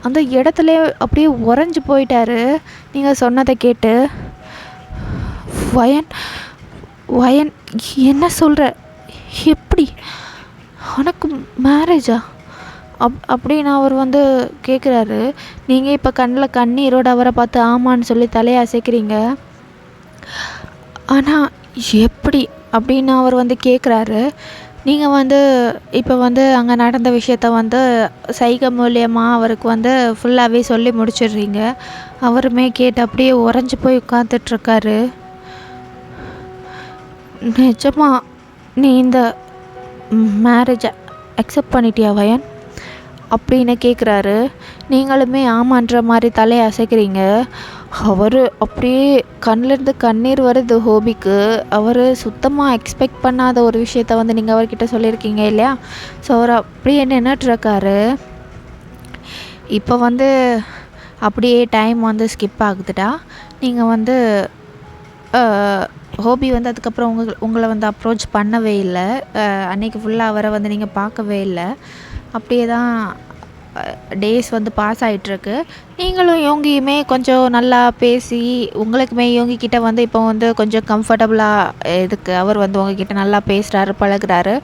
அந்த இடத்துல அப்படியே உறைஞ்சி போயிட்டாரு நீங்கள் சொன்னதை கேட்டு. வயன், என்ன சொல்கிற? எப்படி உனக்கு மேரேஜா அப்படின்னு அவர் வந்து கேட்குறாரு. நீங்கள் இப்போ கண்ணில் கண்ணீரோடு அவரை பார்த்து ஆமான்னு சொல்லி தலையை அசைக்கிறீங்க. ஆனால் எப்படி அப்படின்னு அவர் வந்து கேட்குறாரு. நீங்கள் வந்து இப்போ வந்து அங்கே நடந்த விஷயத்த வந்து சைகை மூலியமாக அவருக்கு வந்து ஃபுல்லாகவே சொல்லி முடிச்சிடுறீங்க. அவருமே கேட்டு அப்படியே உறைஞ்சி போய் உட்காந்துட்ருக்காரு. நிஜமா நீ இந்த மேரேஜை அக்செப்ட் பண்ணிட்டியா வயன் அப்படின்னு கேட்குறாரு. நீங்களுமே ஆமான்ற மாதிரி தலையை அசைக்கிறீங்க. அவர் அப்படியே கண்ணிலேருந்து கண்ணீர் வருது ஹோபிக்கு. அவர் சுத்தமாக எக்ஸ்பெக்ட் பண்ணாத ஒரு விஷயத்த வந்து நீங்கள் அவர்கிட்ட சொல்லியிருக்கீங்க இல்லையா. ஸோ அவர் அப்படியே நின்றுட்டுருக்காரு. இப்போ வந்து அப்படியே டைம் வந்து ஸ்கிப் ஆகுதுடா. நீங்கள் வந்து ஹோபி வந்து அதுக்கப்புறம் உங்களை வந்து அப்ரோச் பண்ணவே இல்லை. அன்றைக்கி ஃபுல்லாக அவரை வந்து நீங்கள் பார்க்கவே இல்லை. அப்படியே தான் டேஸ் வந்து பாஸ் ஆகிட்டுருக்கு. நீங்களும் யோங்கியுமே கொஞ்சம் நல்லா பேசி உங்களுக்குமே யோங்கிக்கிட்ட வந்து இப்போ வந்து கொஞ்சம் கம்ஃபர்டபுளாக இதுக்கு அவர் வந்து உங்ககிட்ட நல்லா பேசுகிறாரு, பழகுறாரு.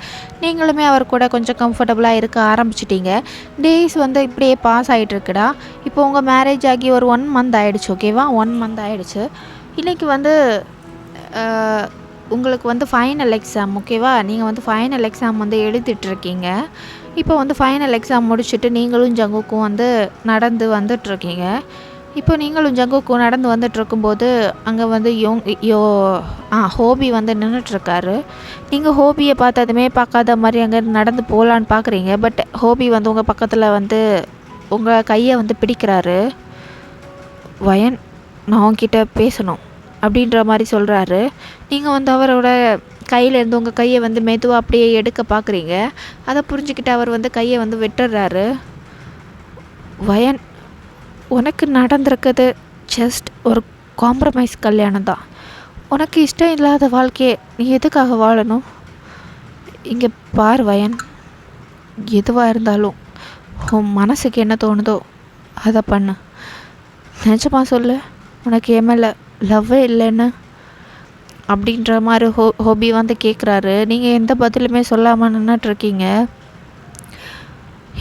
நீங்களுமே அவர் கூட கொஞ்சம் கம்ஃபர்டபுளாக இருக்க ஆரம்பிச்சிட்டிங்க. டேஸ் வந்து இப்படியே பாஸ் ஆகிட்டுருக்குடா. இப்போ உங்கள் மேரேஜ் ஆகி ஒரு 1 மந்த் ஆகிடுச்சு. ஓகேவா? 1 மந்த் ஆகிடுச்சு. இன்றைக்கி வந்து உங்களுக்கு வந்து ஃபைனல் எக்ஸாம். ஓகேவா? நீங்கள் வந்து ஃபைனல் எக்ஸாம் வந்து எழுதிட்டுருக்கீங்க. இப்போ வந்து ஃபைனல் எக்ஸாம் முடிச்சுட்டு நீங்களும் ஜங்குக்கும் வந்து நடந்து வந்துட்டுருக்கீங்க. இப்போ நீங்களும் ஜங்குக்கும் நடந்து வந்துட்டுருக்கும்போது அங்கே வந்து ஹோபி வந்து நின்றுட்டுருக்காரு. நீங்கள் ஹோபியை பார்த்ததுமே பார்க்காத மாதிரி அங்கே நடந்து போகலான்னு பார்க்குறீங்க. பட் ஹோபி வந்து உங்கள் பக்கத்தில் வந்து உங்கள் கையை வந்து பிடிக்கிறாரு. வயன், நான் உங்ககிட்ட பேசணும் அப்படின்ற மாதிரி சொல்கிறாரு. நீங்கள் வந்து அவரோட கையிலேருந்து உங்கள் கையை வந்து மெதுவாக அப்படியே எடுக்க பார்க்குறீங்க. அதை புரிஞ்சுக்கிட்டு அவர் வந்து கையை வந்து விட்டுடுறாரு. வயன், உனக்கு நடந்திருக்கிறது ஜஸ்ட் ஒரு காம்ப்ரமைஸ் கல்யாணம் தான். உனக்கு இஷ்டம் இல்லாத வாழ்க்கையை நீ எதுக்காக வாழணும்? இங்கே பார் வயன், எதுவாக இருந்தாலும் உன் மனசுக்கு என்ன தோணுதோ அதை பண்ணு. நிஜமாக சொல்லு, உனக்கு என் மேலே லவ்வே இல்லைன்னு அப்படின்ற மாதிரி ஹோபி வந்து கேட்குறாரு. நீங்கள் எந்த பதிலுமே சொல்லாமல் நின்றுட்டுருக்கீங்க.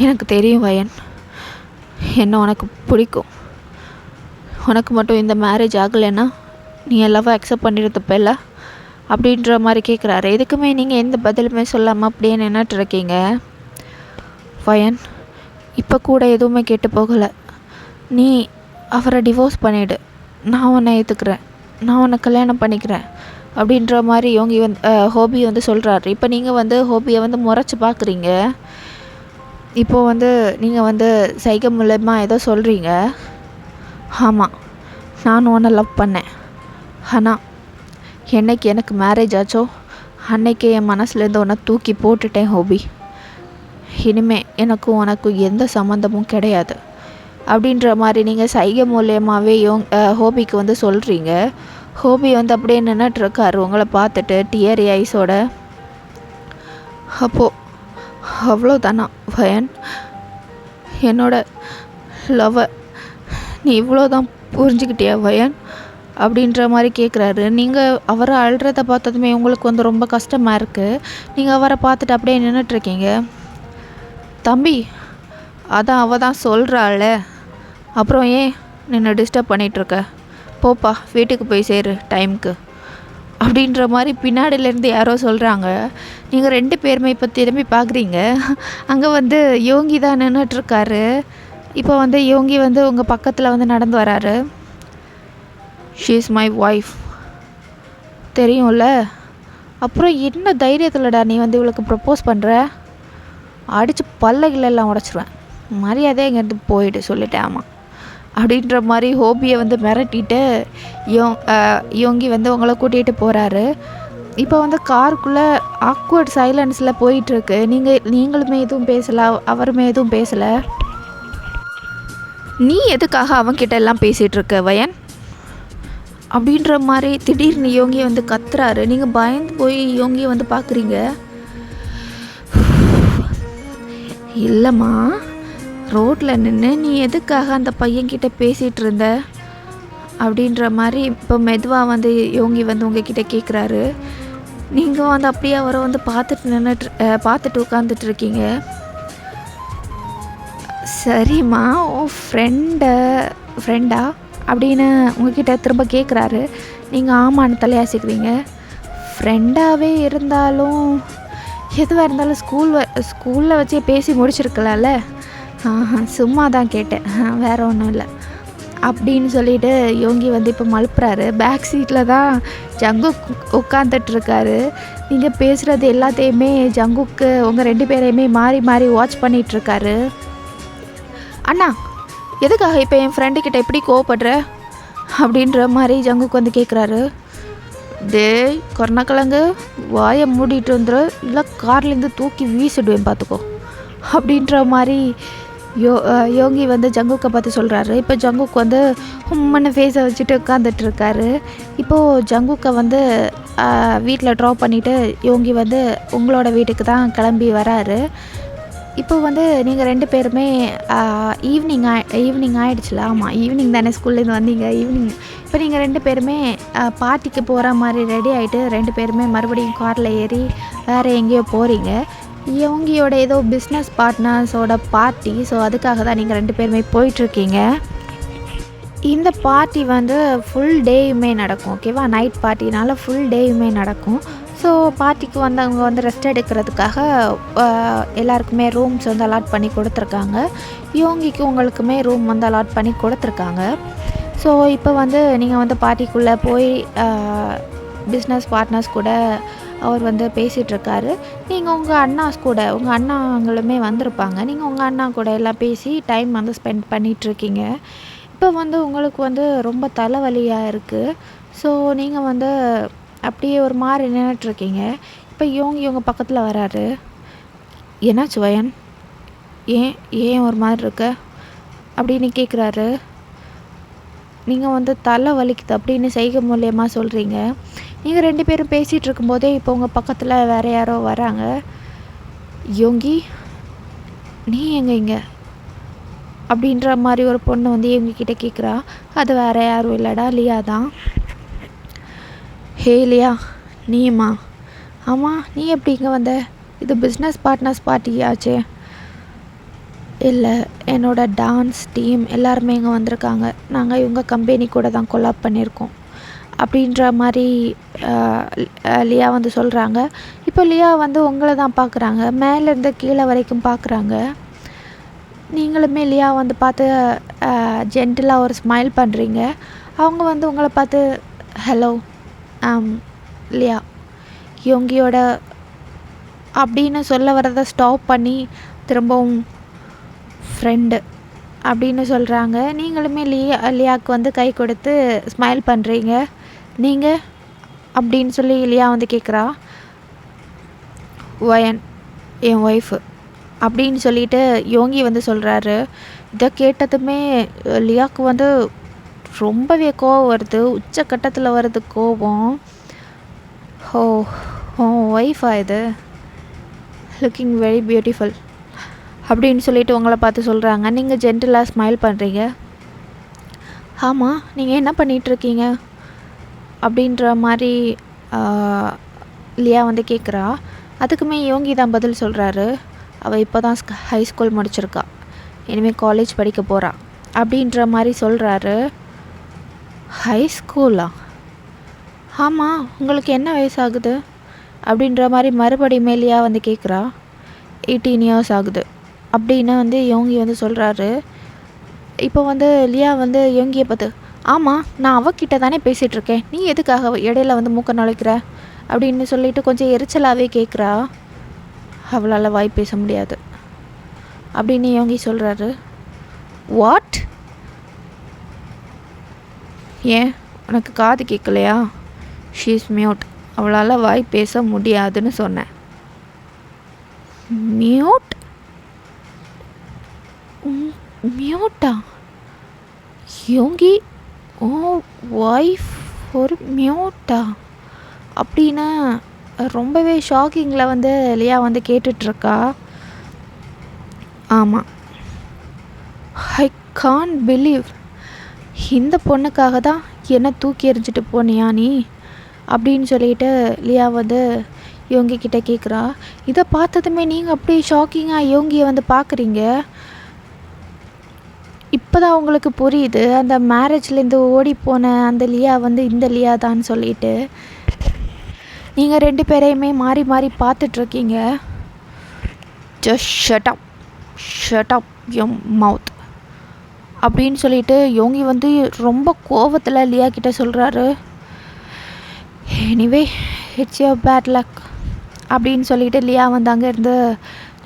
எனக்கு தெரியும் வயன், என்ன உனக்கு பிடிக்கும். உனக்கு மட்டும் இந்த மேரேஜ் ஆகலைன்னா நீ எல்லாவும் அக்செப்ட் பண்ணிடுறப்ப இல்லை அப்படின்ற மாதிரி கேட்குறாரு. எதுக்குமே நீங்கள் எந்த பதிலுமே சொல்லாமல் அப்படியே நின்றுட்டுருக்கீங்க. வயன், இப்போ கூட எதுவுமே கேட்டு போகலை. நீ அவரை டிவோர்ஸ் பண்ணிவிடு. நான் உன்னை ஏற்றுக்கிறேன், நான் உன்னை கல்யாணம் பண்ணிக்கிறேன் அப்படின்ற மாதிரி ஹோபி வந்து சொல்கிறாரு. இப்போ நீங்கள் வந்து ஹோபியை வந்து முறைச்சி பார்க்குறீங்க. இப்போது வந்து நீங்கள் வந்து சைகை மூலமா ஏதோ சொல்கிறீங்க. ஆமாம், நான் உன்னை லவ் பண்ணேன். ஆனால் என்னைக்கு எனக்கு மேரேஜ் ஆச்சோ அன்னைக்கே என் மனசுலேருந்து உன்னை தூக்கி போட்டுட்டேன் ஹோபி. இனிமேல் எனக்கும் உனக்கும் எந்த சம்மந்தமும் கிடையாது அப்படின்ற மாதிரி நீங்கள் சைகை மூலியமாகவே ஹோபிக்கு வந்து சொல்கிறீங்க. ஹோபி வந்து அப்படியே நின்றுட்டுருக்காரு உங்களை பார்த்துட்டு டியரி ஐஸோட. அப்போது அவ்வளோதானா வயன், என்னோட லவ்வை நீ இவ்வளோதான் புரிஞ்சுக்கிட்டியா வயன் அப்படின்ற மாதிரி கேட்குறாரு. நீங்கள் அவரை அழுறதை பார்த்ததுமே உங்களுக்கு வந்து ரொம்ப கஷ்டமாக இருக்குது. நீங்கள் அவரை பார்த்துட்டு அப்படியே நின்றுட்டுருக்கீங்க. தம்பி, அதான் அவள் தான் சொல்கிறாள், அப்புறம் ஏன் நின்று டிஸ்டர்ப் பண்ணிகிட்ருக்க? போப்பா, வீட்டுக்கு போய் சேரு டைமுக்கு அப்படின்ற மாதிரி பின்னாடியிலேருந்து யாரோ சொல்கிறாங்க. நீங்கள் 2 பேருமே இப்போ திரும்பி பார்க்குறீங்க. அங்கே வந்து யோங்கி தான் நின்றுட்டுருக்காரு. இப்போ வந்து யோங்கி வந்து உங்கள் பக்கத்தில் வந்து நடந்து வராரு. ஷீ இஸ் மை ஒய்ஃப், தெரியும்ல? அப்புறம் என்ன தைரியத்தில்டா நீ வந்து இவளுக்கு ப்ரப்போஸ் பண்ணுற? அடித்து பல்லைகளெல்லாம் உடச்சிருவேன். மரியாதையாக இங்கேருந்து போயிட்டு சொல்லிட்டேன். ஆமாம் அப்படின்ற மாதிரி ஹோபியை வந்து மிரட்டிட்டு யோங்கி வந்து உங்களை கூட்டிகிட்டு போகிறாரு. இப்போ வந்து காருக்குள்ளே ஆக்வர்ட் சைலன்ஸில் போயிட்டுருக்கு. நீங்களுமே எதுவும் பேசலை, அவருமே எதுவும் பேசலை. நீ எதுக்காக அவன்கிட்ட எல்லாம் பேசிகிட்ருக்க வயன் அப்படின்ற மாதிரி திடீர்னு யோங்கி வந்து கத்துறாரு. நீங்கள் பயந்து போய் யோங்கியை வந்து பார்க்குறீங்க. இல்லைம்மா, ரோட்டில் நின்று நீ எதுக்காக அந்த பையன்கிட்ட பேசிகிட்டு இருந்த அப்படின்ற மாதிரி இப்போ மெதுவாக வந்து யோங்கி வந்து உங்ககிட்ட கேட்குறாரு. நீங்கள் வந்து அப்படியே அவரை வந்து பார்த்துட்டு உட்காந்துட்ருக்கீங்க. சரிம்மா, உன் ஃப்ரெண்டா அப்படின்னு உங்ககிட்ட திரும்ப கேட்குறாரு. நீங்கள் ஆமான்னு தலையாசிக்கிறீங்க. ஃப்ரெண்டாகவே இருந்தாலும் எதுவாக இருந்தாலும் ஸ்கூலில் வச்சே பேசி முடிச்சிருக்கலாம்ல. சும்மா தான் கேட்டேன், வேறு ஒன்றும் இல்லை அப்படின்னு சொல்லிட்டு யோங்கி வந்து இப்போ மழுப்புறாரு. பேக் சீட்டில் தான் ஜங்குக் உட்காந்துட்ருக்காரு. நீங்கள் பேசுகிறது எல்லாத்தையுமே ஜங்குக்கு உங்கள் 2 பேரையுமே மாறி மாறி வாட்ச் பண்ணிகிட்ருக்காரு. அண்ணா, எதுக்காக இப்போ என் ஃப்ரெண்டுக்கிட்ட எப்படி கோவப்படுற அப்படின்ற மாதிரி ஜங்குக்கு வந்து கேட்குறாரு. டேய் கொரோனாக்கிழங்கு, வாயை மூடிட்டு வந்துடும், இல்லை கார்லேருந்து தூக்கி வீசிடுவேன் பார்த்துக்கோ அப்படின்ற மாதிரி யோகி வந்து ஜங்குக்கை பார்த்து சொல்கிறாரு. இப்போ ஜங்குக் வந்து உம்மன்னு ஃபேஸை வச்சுட்டு உட்காந்துட்ருக்காரு. இப்போது ஜங்குக்கை வந்து வீட்டில் ட்ராப் பண்ணிவிட்டு யோகி வந்து உங்களோட வீட்டுக்கு தான் கிளம்பி வராரு. இப்போ வந்து நீங்கள் 2 பேருமே ஈவினிங் ஆகிடுச்சுல. ஆமாம், ஈவினிங் தானே ஸ்கூல்லேருந்து வந்தீங்க. ஈவினிங் இப்போ நீங்கள் 2 பேருமே பார்ட்டிக்கு போகிற மாதிரி ரெடி ஆகிட்டு 2 பேருமே மறுபடியும் காரில் ஏறி வேறு எங்கேயோ போகிறீங்க. யோகியோட ஏதோ பிஸ்னஸ் பார்ட்னர்ஸோட பார்ட்டி. ஸோ அதுக்காக தான் நீங்கள் 2 பேருமே போயிட்டுருக்கீங்க. இந்த பார்ட்டி வந்து ஃபுல் டேயுமே நடக்கும். ஓகேவா? நைட் பார்ட்டினால ஃபுல் டேயுமே நடக்கும். ஸோ பார்ட்டிக்கு வந்து அவங்க வந்து ரெஸ்ட் எடுக்கிறதுக்காக எல்லாருக்குமே ரூம்ஸ் வந்து அலாட் பண்ணி கொடுத்துருக்காங்க. யோகிக்கு உங்களுக்குமே ரூம் வந்து அலாட் பண்ணி கொடுத்துருக்காங்க. ஸோ இப்போ வந்து நீங்கள் வந்து பார்ட்டிக்குள்ளே போய் பிஸ்னஸ் பார்ட்னர்ஸ் கூட அவர் வந்து பேசிகிட்ருக்காரு. நீங்கள் உங்கள் அண்ணாங்களுமே வந்திருப்பாங்க. நீங்கள் உங்கள் அண்ணா கூட எல்லாம் பேசி டைம் வந்து ஸ்பெண்ட் பண்ணிகிட்ருக்கீங்க. இப்போ வந்து உங்களுக்கு வந்து ரொம்ப தலைவலியாக இருக்குது. ஸோ நீங்கள் வந்து அப்படியே ஒரு மாதிரி நின்றுட்டுருக்கீங்க. இப்போ யோகி உங்கள் பக்கத்தில் வராரு. என்னாச்சு வயன், ஏன் ஒரு மாதிரி இருக்க அப்படின்னு கேட்குறாரு. நீங்கள் வந்து தலை வலிக்குது அப்படின்னு செய்கை மூலியமாக சொல்கிறீங்க. நீங்கள் 2 பேரும் பேசிகிட்டு இருக்கும்போதே இப்போ உங்கள் பக்கத்தில் வேறு யாரோ வராங்க. யோகி, நீ இங்கே அப்படின்ற மாதிரி ஒரு பொண்ணு வந்து இவங்கக்கிட்ட கேட்குறா. அது வேறு யாரும் இல்லைடா, லியா தான். ஹே லியா, நீயுமா? ஆமாம், நீ எப்படி இங்கே வந்த? இது பிஸ்னஸ் பார்ட்னர்ஸ் பார்ட்டியாச்சே. இல்லை, என்னோட டான்ஸ் டீம் எல்லாருமே இங்கே வந்திருக்காங்க. நாங்கள் இவங்க கம்பெனி கூட தான் கொலாப் பண்ணியிருக்கோம் அப்படின்ற மாதிரி லியா வந்து சொல்கிறாங்க. இப்போ லியா வந்து உங்களை தான் பார்க்குறாங்க. மேலேருந்து கீழே வரைக்கும் பார்க்குறாங்க. நீங்களுமே லியா வந்து பார்த்து ஜென்டிலாக ஒரு ஸ்மைல் பண்ணுறீங்க. அவங்க வந்து உங்களை பார்த்து ஹலோ லியா, யோகியோட அப்படின்னு சொல்ல வரதை ஸ்டாப் பண்ணி திரும்பவும் ஃப்ரெண்டு அப்படின்னு சொல்கிறாங்க. நீங்களுமே லியாவுக்கு வந்து கை கொடுத்து ஸ்மைல் பண்ணுறீங்க. நீங்கள் அப்படின்னு சொல்லி லியா வந்து கேட்குறா. வயன் என் ஒய்ஃபு அப்படின்னு சொல்லிட்டு யோகி வந்து சொல்கிறாரு. இதை கேட்டதுமே லியாவுக்கு வந்து ரொம்பவே கோவம் வருது. உச்சக்கட்டத்தில் வருது கோபம். ஓ ஒய்ஃபா இது, லுக்கிங் வெரி பியூட்டிஃபுல் அப்படின்னு சொல்லிட்டு உங்களை பார்த்து சொல்கிறாங்க. நீங்கள் ஜென்டிலாக ஸ்மைல் பண்ணுறீங்க. ஆமாம், நீங்கள் என்ன பண்ணிகிட்ருக்கீங்க அப்படின்ற மாதிரி லியா வந்து கேட்குறா. அதுக்குமே யோகி தான் பதில் சொல்கிறாரு. அவள் இப்போ தான் ஹை ஸ்கூல் முடிச்சிருக்கா, இனிமேல் காலேஜ் படிக்க போகிறா அப்படின்ற மாதிரி சொல்கிறாரு. ஹை ஸ்கூலா? ஆமாம், உங்களுக்கு என்ன வயசாகுது அப்படின்ற மாதிரி மறுபடியும் லியா வந்து கேட்குறா. 18 இயர்ஸ் ஆகுது அப்படின்னு வந்து யோகி வந்து சொல்கிறாரு. இப்போ வந்து லியா வந்து யோகியை பார்த்து, ஆமாம், நான் அவகிட்ட தானே பேசிகிட்ருக்கேன், நீ எதுக்காக இடையில வந்து மூக்க நுழைக்கிற அப்படின்னு சொல்லிட்டு கொஞ்சம் எரிச்சலாகவே கேட்குறா. அவளால் வாய் பேச முடியாது அப்படின்னு யோகி சொல்கிறாரு. வாட்? ஏன் உனக்கு காது கேட்கலையா? ஷீ இஸ் மியூட், அவளால் வாய் பேச முடியாதுன்னு சொன்னேன். மியூட்? மியூட்டா? யோகி ஓ ஒய்ஃப் ஒரு மியூட்டா அப்படின்னு ரொம்பவே ஷாக்கிங்கில் வந்து லியா வந்து கேட்டுட்ருக்கா. ஆமாம், ஐ கான்ட் பிலீவ், இந்த பொண்ணுக்காக தான் என்ன தூக்கி எறிஞ்சிட்டு போனியா நீ அப்படின்னு சொல்லிட்டு லியா வந்து யோகி கிட்ட கேட்குறா. இதை பார்த்ததுமே நீங்கள் அப்படியே ஷாக்கிங்காக யோகியை வந்து பார்க்குறீங்க. இப்போ தான் உங்களுக்கு புரியுது அந்த மேரேஜ்லேருந்து ஓடி போன அந்த லியா வந்து இந்த லியா தான் சொல்லிட்டு. நீங்கள் 2 பேரையுமே மாறி மாறி பார்த்துட்ருக்கீங்க. Just shut up your mouth அப்படின்னு சொல்லிட்டு யோகி வந்து ரொம்ப கோவத்தில் லியா கிட்ட சொல்கிறாரு. Anyway it's your bad luck அப்படின்னு சொல்லிட்டு லியா வந்து அங்கேருந்து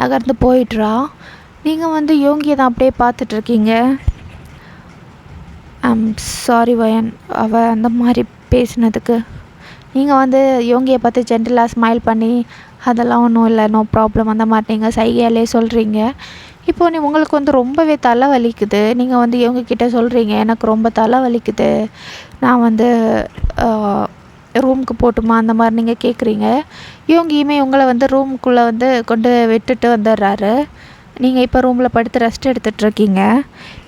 நகர்ந்து போயிட்றா. நீங்கள் வந்து யோகியை தான் அப்படியே பார்த்துட்ருக்கீங்க. ஐம் சாரி வயன், அவள் அந்த மாதிரி பேசினதுக்கு. நீங்கள் வந்து யோகியை பார்த்து ஜென்டிலாக ஸ்மைல் பண்ணி அதெல்லாம் ஒன்றும் இல்லை, நோ ப்ராப்ளம் அந்த மாதிரி நீங்கள் சைகையாலே சொல்கிறீங்க. இப்போ உங்களுக்கு வந்து ரொம்பவே தலை வலிக்குது, நீங்கள் வந்து இவங்கக்கிட்ட சொல்கிறீங்க எனக்கு ரொம்ப தலை வலிக்குது, நான் வந்து ரூமுக்கு போட்டுமா அந்த மாதிரி நீங்கள் கேட்குறீங்க. இவங்கேயுமே உங்களை வந்து ரூமுக்குள்ளே வந்து கொண்டு விட்டுட்டு வந்துடுறாரு. நீங்கள் இப்போ ரூமில் படுத்து ரெஸ்ட் எடுத்துகிட்ருக்கீங்க.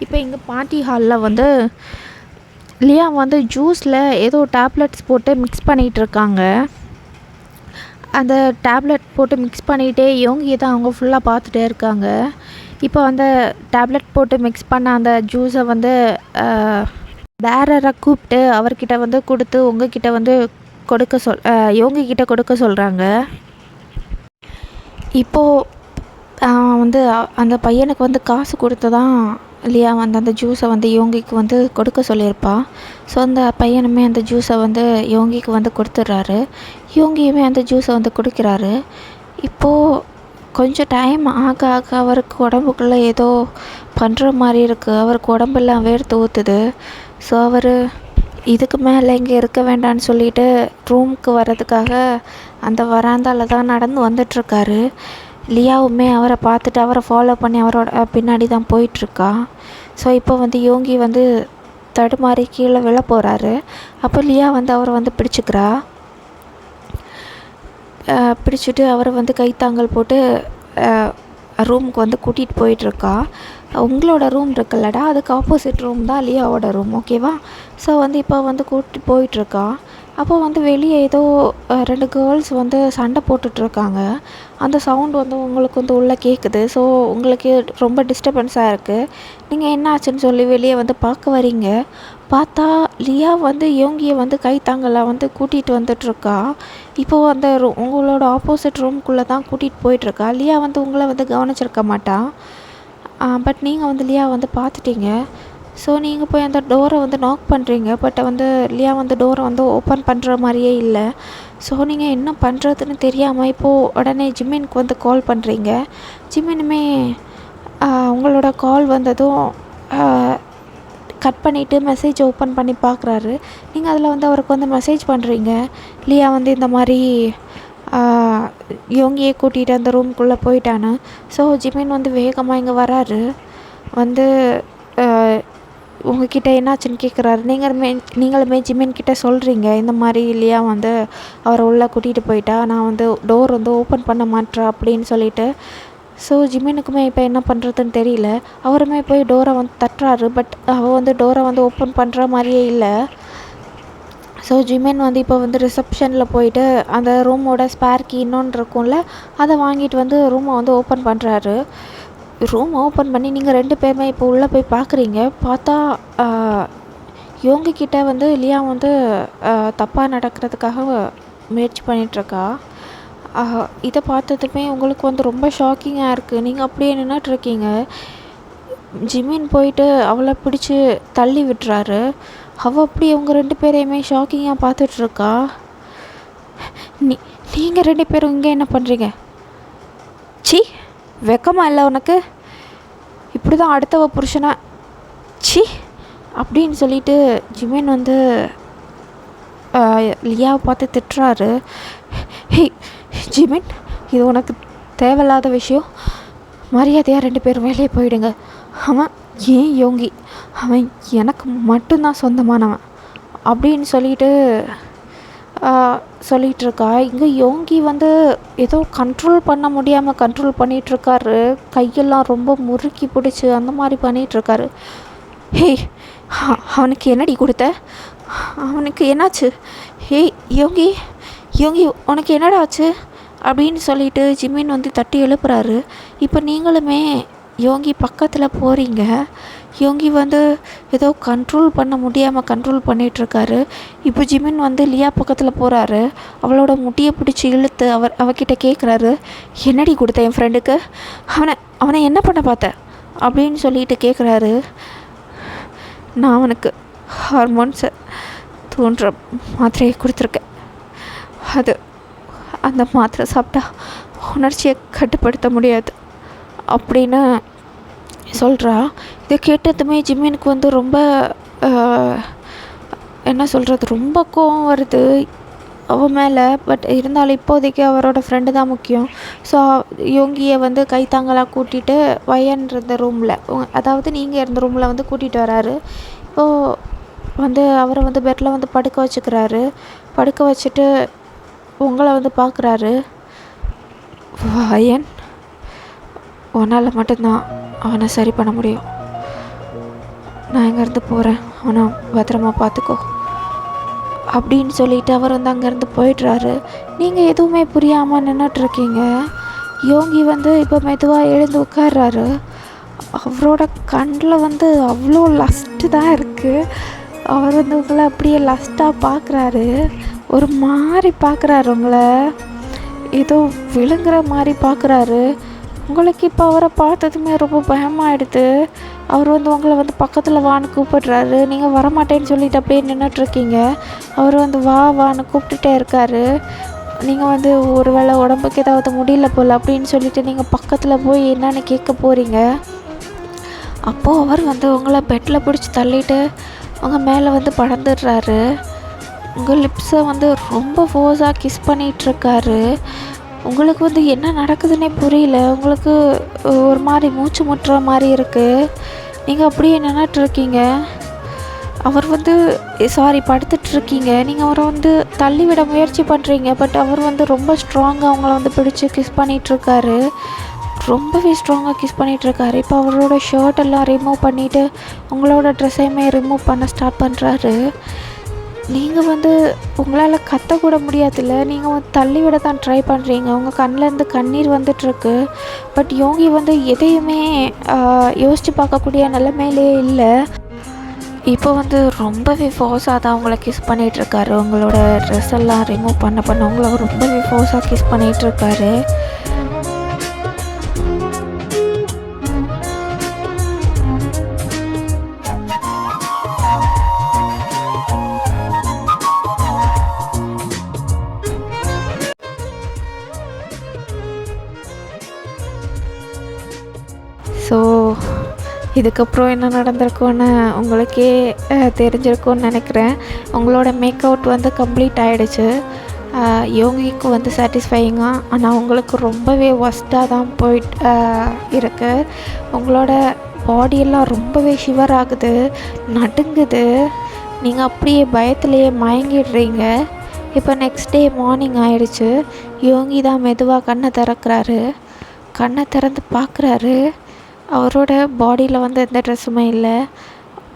இப்போ இங்கே பார்ட்டி ஹாலில் வந்து லியா வந்து ஜூஸில் ஏதோ டேப்லெட்ஸ் போட்டு மிக்ஸ் பண்ணிகிட்ருக்காங்க. அந்த டேப்லெட் போட்டு மிக்ஸ் பண்ணிகிட்டே யோங்கி தான் அவங்க ஃபுல்லாக பார்த்துட்டே இருக்காங்க. இப்போ அந்த டேப்லெட் போட்டு மிக்ஸ் பண்ண அந்த ஜூஸை வந்து பேரரை கூப்பிட்டு அவர்கிட்ட வந்து கொடுத்து உங்ககிட்ட வந்து யோங்கிக்கிட்ட கொடுக்க சொல்கிறாங்க. இப்போது வந்து அந்த பையனுக்கு வந்து காசு கொடுத்து தான் லியா வந்து அந்த ஜூஸை வந்து யோங்கிக்கு வந்து கொடுக்க சொல்லியிருப்பா. ஸோ அந்த பையனுமே அந்த ஜூஸை வந்து யோங்கிக்கு வந்து கொடுத்துட்றாரு. யோங்கியுமே அந்த ஜூஸை வந்து குடிக்கிறாரு. இப்போது கொஞ்சம் டைம் ஆக ஆக அவருக்கு உடம்புக்குள்ளே ஏதோ பண்ணுற மாதிரி இருக்குது. அவருக்கு உடம்பெல்லாம் வேர்த்து ஊற்றுது. ஸோ அவர் இதுக்கு மேலே இங்கே இருக்க வேண்டான்னு சொல்லிட்டு ரூமுக்கு வர்றதுக்காக அந்த வராந்தாவில் தான் நடந்து வந்துட்டுருக்காரு. லியாவுமே அவரை பார்த்துட்டு அவரை ஃபாலோ பண்ணி அவரோட பின்னாடி தான் போயிட்டுருக்கா. ஸோ இப்போ வந்து யோங்கி வந்து தடுமாறி கீழே விழ போகிறாரு. அப்போ லியா வந்து அவரை வந்து பிடிச்சிக்கிறா. பிடிச்சிட்டு அவரை வந்து கைத்தாங்கல் போட்டு ரூமுக்கு வந்து கூட்டிகிட்டு போயிட்டுருக்கா. உங்களோட ரூம் இருக்குல்லடா, அதுக்கு ஆப்போசிட் ரூம் தான் லியாவோட ரூம், ஓகேவா? ஸோ வந்து இப்போ வந்து கூட்டிட்டு போயிட்டுருக்கா. அப்போ வந்து வெளியே ஏதோ 2 கேர்ள்ஸ் வந்து சண்டை போட்டுட்ருக்காங்க. அந்த சவுண்ட் வந்து உங்களுக்கு வந்து உள்ளே கேட்குது. ஸோ உங்களுக்கு ரொம்ப டிஸ்டர்பன்ஸாக இருக்குது. நீங்கள் என்ன ஆச்சுன்னு சொல்லி வெளியே வந்து பார்க்க வரீங்க. பார்த்தா லியா வந்து யோங்கியை வந்து கைத்தாங்கலை வந்து கூட்டிகிட்டு வந்துட்டுருக்கா. இப்போது அந்த உங்களோட ஆப்போசிட் ரூம்குள்ளே தான் கூட்டிகிட்டு போயிட்டுருக்கா. லியா வந்து உங்களை வந்து கவனிச்சிருக்க மாட்டா. பட் நீங்கள் வந்து லியா வந்து பார்த்துட்டீங்க. ஸோ நீங்கள் போய் அந்த டோரை வந்து நாக் பண்ணுறீங்க. பட் வந்து லியா வந்து டோரை வந்து ஓப்பன் பண்ணுற மாதிரியே இல்லை. ஸோ நீங்கள் என்ன பண்ணுறதுன்னு தெரியாமல் இப்போது உடனே ஜிம்மினுக்கு வந்து கால் பண்ணுறீங்க. ஜிம்மினுமே உங்களோட கால் வந்ததும் கட் பண்ணிவிட்டு மெசேஜ் ஓப்பன் பண்ணி பார்க்குறாரு. நீங்கள் அதில் வந்து அவருக்கு வந்து மெசேஜ் பண்ணுறீங்க, லியா வந்து இந்த மாதிரி யோங்கியை கூட்டிகிட்டு அந்த ரூம்குள்ளே போயிட்டான்னு. ஸோ ஜிமின் வந்து வேகமாக இங்கே வராரு. வந்து உங்ககிட்ட என்னாச்சுன்னு கேட்குறாரு. நீங்களுமே ஜிமின்கிட்ட சொல்கிறீங்க இந்த மாதிரி லியா வந்து அவரை உள்ளே கூட்டிகிட்டு போயிட்டா, நான் வந்து டோர் வந்து ஓப்பன் பண்ண மாட்டேன் அப்படின்னு சொல்லிட்டு. ஸோ ஜிமினுக்குமே இப்போ என்ன பண்ணுறதுன்னு தெரியல. அவருமே போய் டோரை வந்து தட்டுறாரு. பட் அவள் வந்து டோரை வந்து ஓப்பன் பண்ணுற மாதிரியே இல்லை. ஸோ ஜிமின் வந்து இப்போ வந்து ரிசப்ஷனில் போயிட்டு அந்த ரூமோட ஸ்பேர் கீ இன்னொன்று இருக்கும்ல, அதை வாங்கிட்டு வந்து ரூமை வந்து ஓப்பன் பண்ணுறாரு. ரூம் ஓப்பன் பண்ணி நீங்கள் 2 பேருமே இப்போ உள்ளே போய் பார்க்குறீங்க. பார்த்தா யோங்கிக்கிட்ட வந்து லியா வந்து தப்பாக நடக்கிறதுக்காக முயற்சி பண்ணிகிட்ருக்கா. இதை பார்த்ததுமே உங்களுக்கு வந்து ரொம்ப ஷாக்கிங்காக இருக்குது. நீங்கள் அப்படியே நின்றுட்டுருக்கீங்க. ஜிமின் போயிட்டு அவளை பிடிச்சி தள்ளி விட்டுறாரு. அவள் அப்படி அவங்க 2 பேரையுமே ஷாக்கிங்காக பார்த்துட்ருக்கா. நீங்கள் 2 பேரும் இங்கே என்ன பண்ணுறீங்க? சி, வெக்கமா இல்லை உனக்கு? இப்படி தான் அடுத்தவ புருஷனா? சி அப்படின்னு சொல்லிட்டு ஜிமின் வந்து லியாவை பார்த்து திட்டுறாரு. ஹே ஜிமின், இது உனக்கு தேவையில்லாத விஷயம். மரியாதையாக 2 பேரும் வேலையை போயிடுங்க. அவன் ஏன் யோங்கி, அவன் எனக்கு மட்டும்தான் சொந்தமானவன் அப்படின்னு சொல்லிகிட்ருக்கா. இங்கே யோங்கி வந்து ஏதோ கண்ட்ரோல் பண்ண முடியாமல் கண்ட்ரோல் பண்ணிகிட்ருக்காரு. கையெல்லாம் ரொம்ப முறுக்கி பிடிச்சி அந்த மாதிரி பண்ணிகிட்ருக்காரு. ஹே, அவனுக்கு என்னடி கொடுத்த? அவனுக்கு என்னாச்சு? ஹே யோங்கி, உனக்கு என்னடா ஆச்சு அப்படின்னு சொல்லிட்டு ஜிமின் வந்து தட்டி எழுப்புறாரு. இப்போ நீங்களுமே யோங்கி பக்கத்தில் போகிறீங்க. யோங்கி வந்து ஏதோ கண்ட்ரோல் பண்ண முடியாமல் கண்ட்ரோல் பண்ணிகிட்ருக்காரு. இப்போ ஜிமின் வந்து லியா பக்கத்தில் போகிறாரு. அவளோட முடியை பிடிச்சி இழுத்து அவகிட்ட கேட்குறாரு, என்னடி கொடுத்த என் ஃப்ரெண்டுக்கு? அவனை என்ன பண்ண பார்த்த அப்படின்னு சொல்லிட்டு கேட்குறாரு. நான் அவனுக்கு ஹார்மோன்ஸை தோன்ற மாத்திரையை கொடுத்துருக்கேன். அந்த மாத்திரை சாப்பிட்டா உணர்ச்சியை கட்டுப்படுத்த முடியாது அப்படின்னு சொல்கிறா. இதை கேட்டதுமே ஜிம்மினுக்கு வந்து ரொம்ப என்ன சொல்கிறது, ரொம்ப கோவம் வருது. அவன் மேலே. பட் இருந்தாலும் இப்போதைக்கு அவரோட ஃப்ரெண்டு தான் முக்கியம். ஸோ யோங்கியை வந்து கைத்தாங்கலாக கூட்டிகிட்டு வயன் இருந்த ரூமில், அதாவது நீங்கள் இருந்த ரூமில் வந்து கூட்டிகிட்டு வராரு. இப்போது வந்து அவரை வந்து பெட்டில் வந்து படுக்க வச்சுக்கிறாரு. படுக்க வச்சுட்டு உங்களை வந்து பார்க்குறாரு. வயன், உன்னால் மட்டும்தான் அவனை சரி பண்ண முடியும். நான் இங்கேருந்து போகிறேன், அவனை பத்திரமா பார்த்துக்கோ அப்படின்னு சொல்லிட்டு அவர் வந்து அங்கேருந்து போயிடுறாரு. நீங்கள் எதுவுமே புரியாமல் நின்றுட்டுருக்கீங்க. யோகி வந்து இப்போ மெதுவாக எழுந்து உட்கார்றாரு. அவரோட கண்ணில் வந்து அவ்வளோ லஸ்ட்டு தான் இருக்குது. அவர் வந்து உங்களை அப்படியே லஸ்ட்டாக பார்க்குறாரு. ஒரு மாதிரி பார்க்குறாரு, உங்களை ஏதோ விழுங்குற மாதிரி பார்க்குறாரு. உங்களுக்கு இப்போ அவரை பார்த்ததுமே ரொம்ப பயமாகிடுது. அவர் வந்து உங்களை வந்து பக்கத்தில் வான்னு கூப்பிடுறாரு. நீங்கள் வரமாட்டேன்னு சொல்லிட்டு அப்படியே நின்றுட்டுருக்கீங்க. அவர் வந்து வா வான்னு கூப்பிட்டுட்டே இருக்காரு. நீங்கள் வந்து ஒரு வேளை உடம்புக்கு ஏதாவது முடியல போல் அப்படின்னு சொல்லிட்டு நீங்கள் பக்கத்தில் போய் என்னன்னு கேட்க போகிறீங்க. அப்போது அவர் வந்து உங்களை பெட்டில் பிடிச்சி தள்ளிட்டு உங்கள் மேலே வந்து படந்துடுறாரு. உங்கள் லிப்ஸை வந்து ரொம்ப ஃபோர்ஸாக கிஸ் பண்ணிகிட்ருக்காரு. உங்களுக்கு வந்து என்ன நடக்குதுன்னே புரியல. உங்களுக்கு ஒரு மாதிரி மூச்சு முட்டுற மாதிரி இருக்குது. நீங்கள் அப்படியே நின்றுட்டுருக்கீங்க. அவர் வந்து படுத்துட்ருக்கீங்க. நீங்கள் அவரை வந்து தள்ளிவிட முயற்சி பண்ணுறீங்க. பட் அவர் வந்து ரொம்ப ஸ்ட்ராங்காக அவங்கள வந்து பிடிச்சி கிஸ் பண்ணிகிட்ருக்காரு. ரொம்பவே ஸ்ட்ராங்காக கிஸ் பண்ணிகிட்ருக்காரு. இப்போ அவரோட ஷர்ட்டெல்லாம் ரிமூவ் பண்ணிவிட்டு உங்களோட ட்ரெஸ்ஸையுமே ரிமூவ் பண்ண ஸ்டார்ட் பண்ணுறாரு. நீங்கள் வந்து உங்களால் கத்தக்கூட முடியாதுல்ல. நீங்கள் வந்து தள்ளிவிட தான் ட்ரை பண்ணுறீங்க. உங்கள் கண்ணிலேருந்து கண்ணீர் வந்துட்டுருக்கு. பட் யோகி வந்து எதையுமே யோசித்து பார்க்கக்கூடிய நிலைமையிலே இல்லை. இப்போ வந்து ரொம்பவே ஃபோர்ஸாக தான் அவங்கள கிஸ் பண்ணிகிட்ருக்காரு. உங்களோட ட்ரெஸ் எல்லாம் ரிமூவ் பண்ண உங்களை ரொம்பவே ஃபோர்ஸாக கிஸ் பண்ணிகிட்ருக்காரு. ஸோ இதுக்கப்புறம் என்ன நடந்திருக்குன்னு உங்களுக்கே தெரிஞ்சிருக்கும்னு நினைக்கிறேன். உங்களோட மேக் அவுட் வந்து கம்ப்ளீட் ஆகிடுச்சு. யோகிக்கு வந்து சாட்டிஸ்ஃபையிங்காக, ஆனால் உங்களுக்கு ரொம்பவே ஒஸ்ட்டாக தான் இருக்குது. உங்களோட பாடியெல்லாம் ரொம்பவே ஷிவர் ஆகுது, நடுங்குது. நீங்கள் அப்படியே பயத்துலேயே மயங்கிடுறீங்க. இப்போ நெக்ஸ்ட் டே மார்னிங் ஆகிடுச்சு. யோகி தான் மெதுவாக கண்ணை திறக்கிறாரு. கண்ணை திறந்து பார்க்குறாரு. அவரோட பாடியில் வந்து எந்த ட்ரெஸ்ஸுமே இல்லை.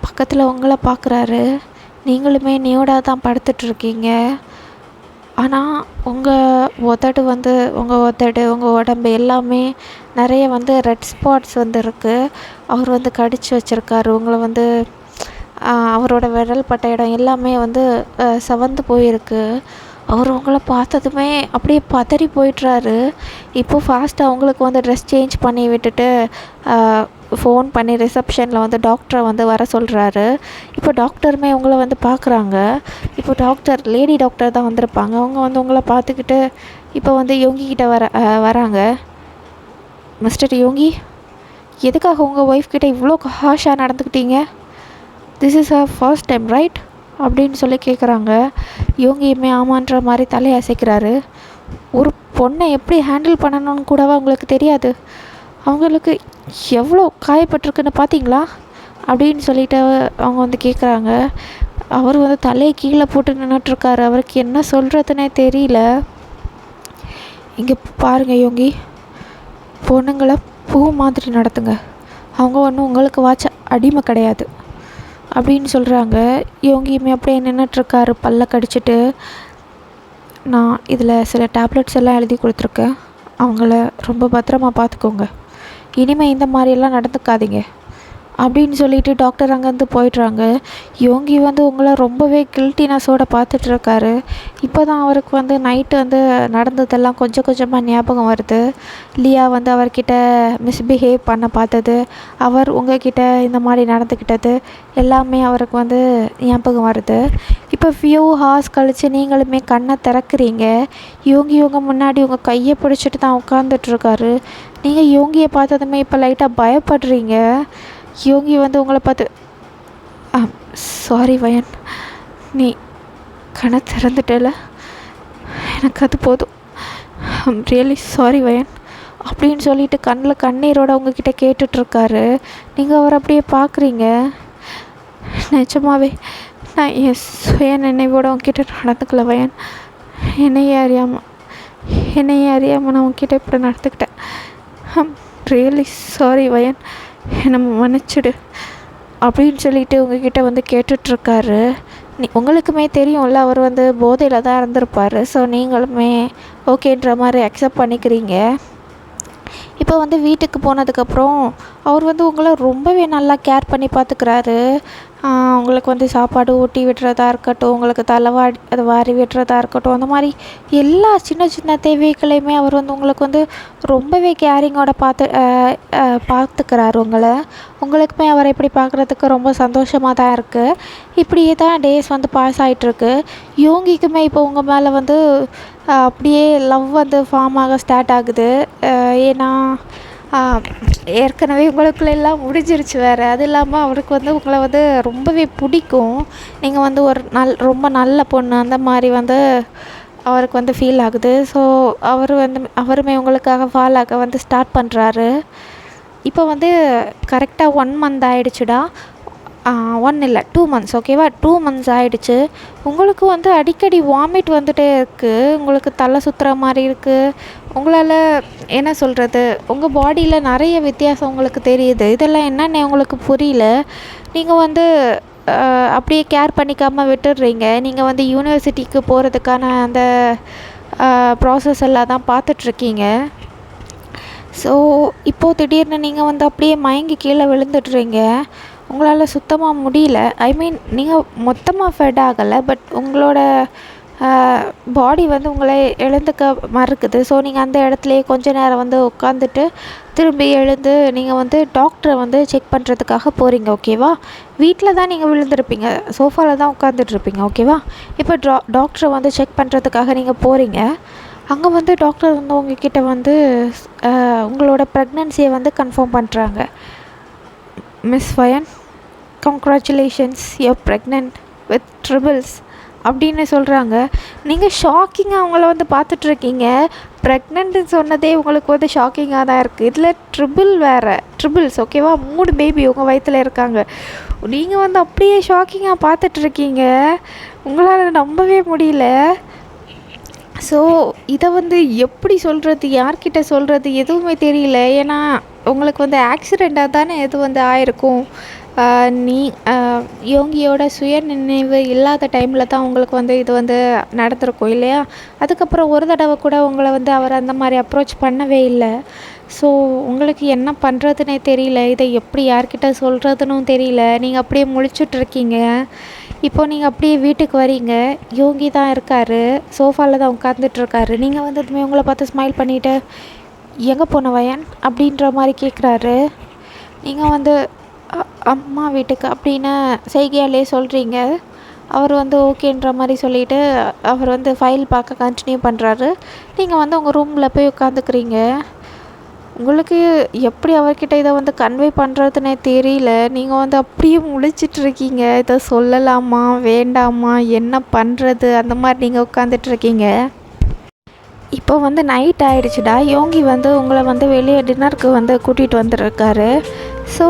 பக்கத்தில் உங்களை பார்க்குறாரு. நீங்களுமே நியூடாக தான் படுத்துட்ருக்கீங்க. ஆனால் உங்கள் உடம்பு எல்லாமே நிறைய வந்து ரெட் ஸ்பாட்ஸ் வந்து இருக்குது. அவர் வந்து கடிச்சு வச்சுருக்காரு. உங்களை வந்து அவரோட விரல் பட்ட இடம் எல்லாமே வந்து செவந்து போயிருக்கு. அவர் உங்களை பார்த்ததுமே அப்படியே பதறி போயிட்டுறாரு. இப்போது ஃபாஸ்ட்டாக அவங்களுக்கு வந்து ட்ரெஸ் சேஞ்ச் பண்ணி விட்டுட்டு ஃபோன் பண்ணி ரிசப்ஷனில் வந்து டாக்டரை வந்து வர சொல்கிறாரு. இப்போ டாக்டருமே உங்களை வந்து பார்க்குறாங்க. இப்போ லேடி டாக்டர் தான் வந்திருப்பாங்க. அவங்க வந்து உங்களை பார்த்துக்கிட்டு இப்போ வந்து யோகிக்கிட்ட வராங்க. மிஸ்டர் யோகி, எதுக்காக உங்கள் ஒய்ஃப் கிட்ட இவ்வளோ ஹாஷாக நடந்துக்கிட்டீங்க? This is her first time right அப்படின்னு சொல்லி கேட்குறாங்க. யோகியுமே ஆமான்ற மாதிரி தலையை அசைக்கிறாரு. ஒரு பொண்ணை எப்படி ஹேண்டில் பண்ணணும்னு கூடவா உங்களுக்கு தெரியாது? அவங்களுக்கு எவ்வளோ காயப்பட்டிருக்குன்னு பார்த்தீங்களா அப்படின்னு சொல்லிட்டு அவங்க வந்து கேட்குறாங்க. அவர் வந்து தலையை கீழே போட்டு நின்றுட்டுருக்காரு. அவருக்கு என்ன சொல்கிறதுனே தெரியல. இங்கே பாருங்கள் யோகி, பொண்ணுங்களை பூ மாதிரி நடத்துங்க. அவங்க ஒன்றும் உங்களுக்கு வாட்ச அடிமை கிடையாது அப்படின்னு சொல்கிறாங்க. யோகியுமே அப்படியே நின்றுட்டுருக்காரு பல்ல கடிச்சிட்டு. நான் இதில் சில டேப்லெட்ஸ் எல்லாம் எழுதி கொடுத்துருக்கேன். அவங்கள ரொம்ப பத்திரமா பார்த்துக்கோங்க. இனிமேல் இந்த மாதிரியெல்லாம் நடந்துக்காதீங்க அப்படின்னு சொல்லிட்டு டாக்டர் அங்கேருந்து போயிடுறாங்க. யோகி வந்து உங்களை ரொம்பவே கில்ட்டினஸோடு பார்த்துட்ருக்காரு. இப்போ தான் அவருக்கு வந்து நைட்டு வந்து நடந்ததெல்லாம் கொஞ்சம் கொஞ்சமாக ஞாபகம் வருது. லியா வந்து அவர்கிட்ட மிஸ்பிஹேவ் பண்ண பார்த்தது, அவர் உங்ககிட்ட இந்த மாதிரி நடந்துக்கிட்டது எல்லாமே அவருக்கு வந்து ஞாபகம் வருது. இப்போ ஃபியூ ஹார்ஸ் கழித்து நீங்களுமே கண்ணை திறக்கிறீங்க. யோகி உங்கள் முன்னாடி உங்கள் கையை பிடிச்சிட்டு தான் உட்காந்துட்ருக்காரு. நீங்கள் யோகியை பார்த்ததுமே இப்போ லைட்டாக பயப்படுறீங்க. யோகி வந்து உங்களை பார்த்து, சாரி வயன், நீ கண்ணை திறந்துட்டல, எனக்கு அது போதும். ஐம் ரியலி சாரி வயன் அப்படின்னு சொல்லிட்டு கண்ணில் கண்ணீரோட உங்ககிட்ட கேட்டுட்ருக்காரு. நீங்கள் அவரை அப்படியே பார்க்குறீங்க. நிஜமாவே நான் என் சுய நினைவோட உங்ககிட்ட நடந்துக்கல வயன். என்னையே அறியாமல் நான் உங்ககிட்ட இப்படி நடந்துக்கிட்டேன். ஐம் ரியலி சாரி வயன், என்னை மன்னிச்சிடு அப்படின்னு சொல்லிட்டு உங்ககிட்ட வந்து கேட்டுட்ருக்காரு. உங்களுக்குமே தெரியும்ல அவர் வந்து போதையில் தான் இருந்திருப்பார். ஸோ நீங்களுமே ஓகேன்ற மாதிரி அக்செப்ட் பண்ணிக்கிறீங்க. இப்போ வந்து வீட்டுக்கு போனதுக்கப்புறம் அவர் வந்து உங்களை ரொம்பவே நல்லா கேர் பண்ணி பார்த்துக்கிறாரு. உங்களுக்கு வந்து சாப்பாடு ஊட்டி விடுறதா இருக்கட்டும், உங்களுக்கு அதை வாரி விடுறதா இருக்கட்டும், அந்த மாதிரி எல்லா சின்ன சின்ன தேவைகளையுமே அவர் வந்து உங்களுக்கு வந்து ரொம்பவே கேரிங்கோட பார்த்துக்கிறாரு உங்களுக்குமே அவரை இப்படி பார்க்குறதுக்கு ரொம்ப சந்தோஷமாக தான் இருக்குது. இப்படியே தான் டேஸ் வந்து பாஸ் ஆகிட்டுருக்கு. யோகிக்குமே இப்போ உங்கள் மேலே வந்து அப்படியே லவ் வந்து ஃபார்ம் ஆக ஸ்டார்ட் ஆகுது. ஏன்னா ஏற்கனவே உங்களுக்குள்ள எல்லாம் முடிஞ்சிருச்சு வேறு. அது இல்லாமல் அவருக்கு வந்து உங்களை வந்து ரொம்பவே பிடிக்கும். நீங்கள் வந்து ஒரு ரொம்ப நல்ல பொண்ணு அந்த மாதிரி வந்து அவருக்கு வந்து ஃபீல் ஆகுது. ஸோ அவருமே உங்களுக்காக ஃபால் ஆக வந்து ஸ்டார்ட் பண்ணுறாரு. இப்போ வந்து கரெக்டாக 1 month ஆகிடுச்சுடா. 1 இல்லை 2 months, ஓகேவா? 2 months ஆகிடுச்சு. உங்களுக்கு வந்து அடிக்கடி வாமிட் வந்துகிட்டே இருக்குது. உங்களுக்கு தலை சுற்றுற மாதிரி இருக்குது. உங்களால் என்ன சொல்கிறது, உங்கள் பாடியில் நிறைய வித்தியாசம் உங்களுக்கு தெரியுது. இதெல்லாம் என்னென்ன உங்களுக்கு புரியல. நீங்கள் வந்து அப்படியே கேர் பண்ணிக்காமல் விட்டுடுறீங்க. நீங்கள் வந்து யூனிவர்சிட்டிக்கு போகிறதுக்கான அந்த ப்ராசஸ் எல்லாம் தான் பார்த்துட்ருக்கீங்க. ஸோ இப்போது திடீர்னு நீங்கள் வந்து அப்படியே மயங்கி கீழே விழுந்துடுறீங்க. உங்களால் சுத்தமாக முடியல. ஐ மீன் நீங்கள் மொத்தமாக ஃபெட் ஆகலை, பட் உங்களோட பாடி வந்து உங்களை எழுந்துக்க மறுக்குது. ஸோ நீங்கள் அந்த இடத்துலையே கொஞ்ச நேரம் வந்து உட்காந்துட்டு திரும்பி எழுந்து நீங்கள் வந்து டாக்டரை வந்து செக் பண்ணுறதுக்காக போகிறீங்க, ஓகேவா? வீட்டில் தான் நீங்கள் விழுந்திருப்பீங்க, சோஃபாவில் தான் உட்காந்துட்ருப்பீங்க, ஓகேவா? இப்போ டாக்டரை வந்து செக் பண்ணுறதுக்காக நீங்கள் போகிறீங்க. அங்கே வந்து டாக்டர் வந்து உங்ககிட்ட வந்து உங்களோட ப்ரெக்னன்சியை வந்து கன்ஃபார்ம் பண்ணுறாங்க. Miss Wayan, congratulations, you're pregnant with triples அப்படின்னு சொல்கிறாங்க. நீங்கள் ஷாக்கிங்காக அவங்கள வந்து பார்த்துட்ருக்கீங்க. ப்ரெக்னென்ட்னு சொன்னதே உங்களுக்கு வந்து ஷாக்கிங்காக தான் இருக்குது. இதில் ட்ரிபிள்ஸ், ஓகேவா? 3 பேபி உங்கள் வயிற்றில் இருக்காங்க. நீங்கள் வந்து அப்படியே ஷாக்கிங்காக பார்த்துட்ருக்கீங்க. உங்களால் நம்பவே முடியல. ஸோ இதை வந்து எப்படி சொல்கிறது, யார்கிட்ட சொல்கிறது எதுவுமே தெரியல. ஏன்னா உங்களுக்கு வந்து ஆக்சிடெண்ட்டாக தானே எது வந்து ஆயிருக்கும். யோகியோட சுய நினைவு இல்லாத டைமில் தான் உங்களுக்கு வந்து இது வந்து நடந்திருக்கும் இல்லையா? அதுக்கப்புறம் ஒரு தடவை கூட உங்களை வந்து அவர் அந்த மாதிரி அப்ரோச் பண்ணவே இல்லை. ஸோ உங்களுக்கு என்ன பண்ணுறதுனே தெரியல. இதை எப்படி யார்கிட்ட சொல்கிறதுனும் தெரியல. நீங்கள் அப்படியே முழிச்சுட்ருக்கீங்க. இப்போ நீங்கள் அப்படியே வீட்டுக்கு வரீங்க. யோகி தான் இருக்கார், சோஃபாவில் தான் உட்காந்துட்ருக்காரு. நீங்கள் வந்து அதுமே உங்களை பார்த்து ஸ்மைல் பண்ணிவிட்டு, எங்கே போன வயன் அப்படின்ற மாதிரி கேட்குறாரு. நீங்கள் வந்து அம்மா வீட்டுக்கு அப்படின்னு செய்கையாலே சொல்கிறீங்க. அவர் வந்து ஓகேன்ற மாதிரி சொல்லிவிட்டு அவர் வந்து ஃபைல் பார்க்க கண்டினியூ பண்ணுறாரு. நீங்கள் வந்து உங்கள் ரூமில் போய் உட்காந்துக்கிறீங்க. உங்களுக்கு எப்படி அவர்கிட்ட இதை வந்து கன்வே பண்ணுறதுனே தெரியல. நீங்கள் வந்து அப்படியே முழிச்சிட்ருக்கீங்க. இதை சொல்லலாமா வேண்டாமா, என்ன பண்ணுறது, அந்த மாதிரி நீங்கள் உட்காந்துட்ருக்கீங்க. இப்போ வந்து நைட் ஆகிடுச்சுடா. யோகி வந்து உங்களை வந்து வெளியே டின்னருக்கு வந்து கூட்டிகிட்டு வந்துருக்காரு. ஸோ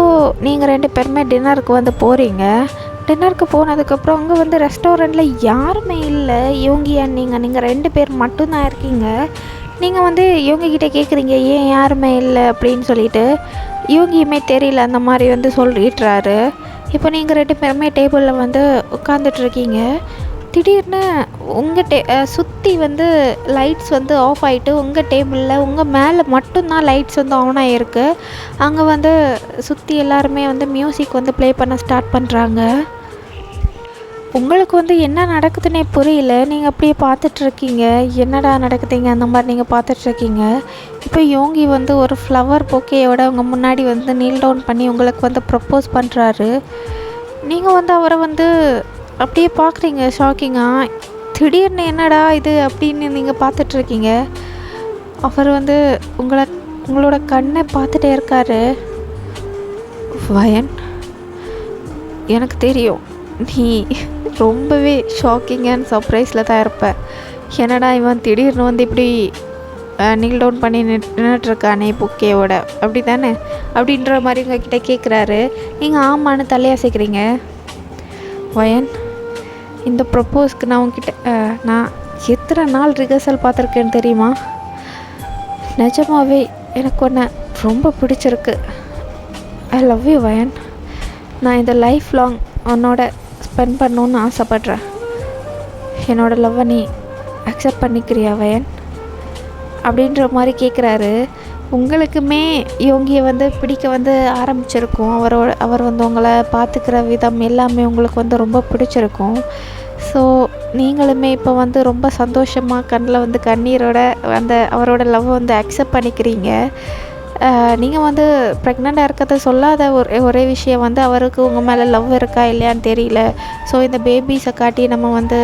நீங்கள் 2 பேருமே டின்னருக்கு வந்து போகிறீங்க. டின்னருக்கு போனதுக்கப்புறம் அங்கே வந்து ரெஸ்டாரண்ட்டில் யாருமே இல்லை. யோகி அண்ட் நீங்கள் 2 பேர் மட்டும்தான் இருக்கீங்க. நீங்கள் வந்து யோகிக்கிட்ட கேட்குறீங்க, ஏன் யாருமே இல்லை அப்படின்னு சொல்லிட்டு. யோகியுமே தெரியல அந்த மாதிரி வந்து சொல்லிட்டுறாரு. இப்போ நீங்கள் 2 பேருமே டேபிளில் வந்து உட்காந்துட்ருக்கீங்க. திடீர்னு உங்கள் சுற்றி வந்து லைட்ஸ் வந்து ஆஃப் ஆகிட்டு உங்கள் டேபிளில் உங்கள் மேலே மட்டும்தான் லைட்ஸ் வந்து ஆன் ஆகிருக்கு. அங்கே வந்து சுற்றி எல்லாருமே வந்து மியூசிக் வந்து ப்ளே பண்ண ஸ்டார்ட் பண்ணுறாங்க. உங்களுக்கு வந்து என்ன நடக்குதுன்னே புரியல. நீங்கள் அப்படியே பார்த்துட்ருக்கீங்க. என்னடா நடக்குதுங்க அந்த மாதிரி நீங்கள் பார்த்துட்ருக்கீங்க. இப்போ யோகி வந்து ஒரு ஃப்ளவர் பொக்கேயோட உங்கள் முன்னாடி வந்து நீல் டவுன் பண்ணி உங்களுக்கு வந்து ப்ரப்போஸ் பண்ணுறாரு. நீங்கள் வந்து அவரை வந்து அப்படியே பார்க்குறீங்க ஷாக்கிங்காக. திடீர்னு என்னடா இது அப்படின்னு நீங்கள் பார்த்துட்ருக்கீங்க. அவர் வந்து உங்களோட கண்ணை பார்த்துட்டே இருக்காரு. வயன், எனக்கு தெரியும் நீ ரொம்பவே ஷாக்கிங் அண்ட் சர்ப்ரைஸில் தான் இருப்ப. என்னடா இவன் திடீர்னு வந்து இப்படி நீல் டவுன் பண்ணி நின்றுட்டுருக்கானே புக்கேவோட அப்படி தானே அப்படின்ற மாதிரி உங்ககிட்ட கேட்குறாரு. நீங்கள் ஆமான்னு தலையசைக்கிறீங்க. வயன், இந்த ப்ரப்போஸ்க்கு நான் உங்ககிட்ட நான் எத்தனை நாள் ரிஹர்சல் பார்த்துருக்கேன்னு தெரியுமா? நிஜமாவே எனக்கு ஒன்று ரொம்ப பிடிச்சிருக்கு. I love you Wayan. நான் இந்த லைஃப் லாங் உன்னோட ஸ்பெண்ட் பண்ணணுன்னு ஆசைப்பட்றேன். என்னோடய லவ்வை நீ அக்செப்ட் பண்ணிக்கிறியா வயன் அப்படின்ற மாதிரி கேட்குறாரு. உங்களுக்குமே யோகியை வந்து பிடிக்க வந்து ஆரம்பிச்சிருக்கும். அவர் வந்து உங்களை பார்த்துக்கிற விதம் எல்லாமே உங்களுக்கு வந்து ரொம்ப பிடிச்சிருக்கும். ஸோ நீங்களுமே இப்போ வந்து ரொம்ப சந்தோஷமாக கண்ணில் வந்து கண்ணீரோட அந்த அவரோட லவ்வை வந்து அக்செப்ட் பண்ணிக்கிறீங்க. நீங்கள் வந்து ப்ரெக்னெண்ட்டாக இருக்கிறத சொல்லாத ஒரே விஷயம் வந்து அவருக்கு உங்கள் மேலே லவ் இருக்கா இல்லையான்னு தெரியல. ஸோ இந்த பேபிஸை காட்டி நம்ம வந்து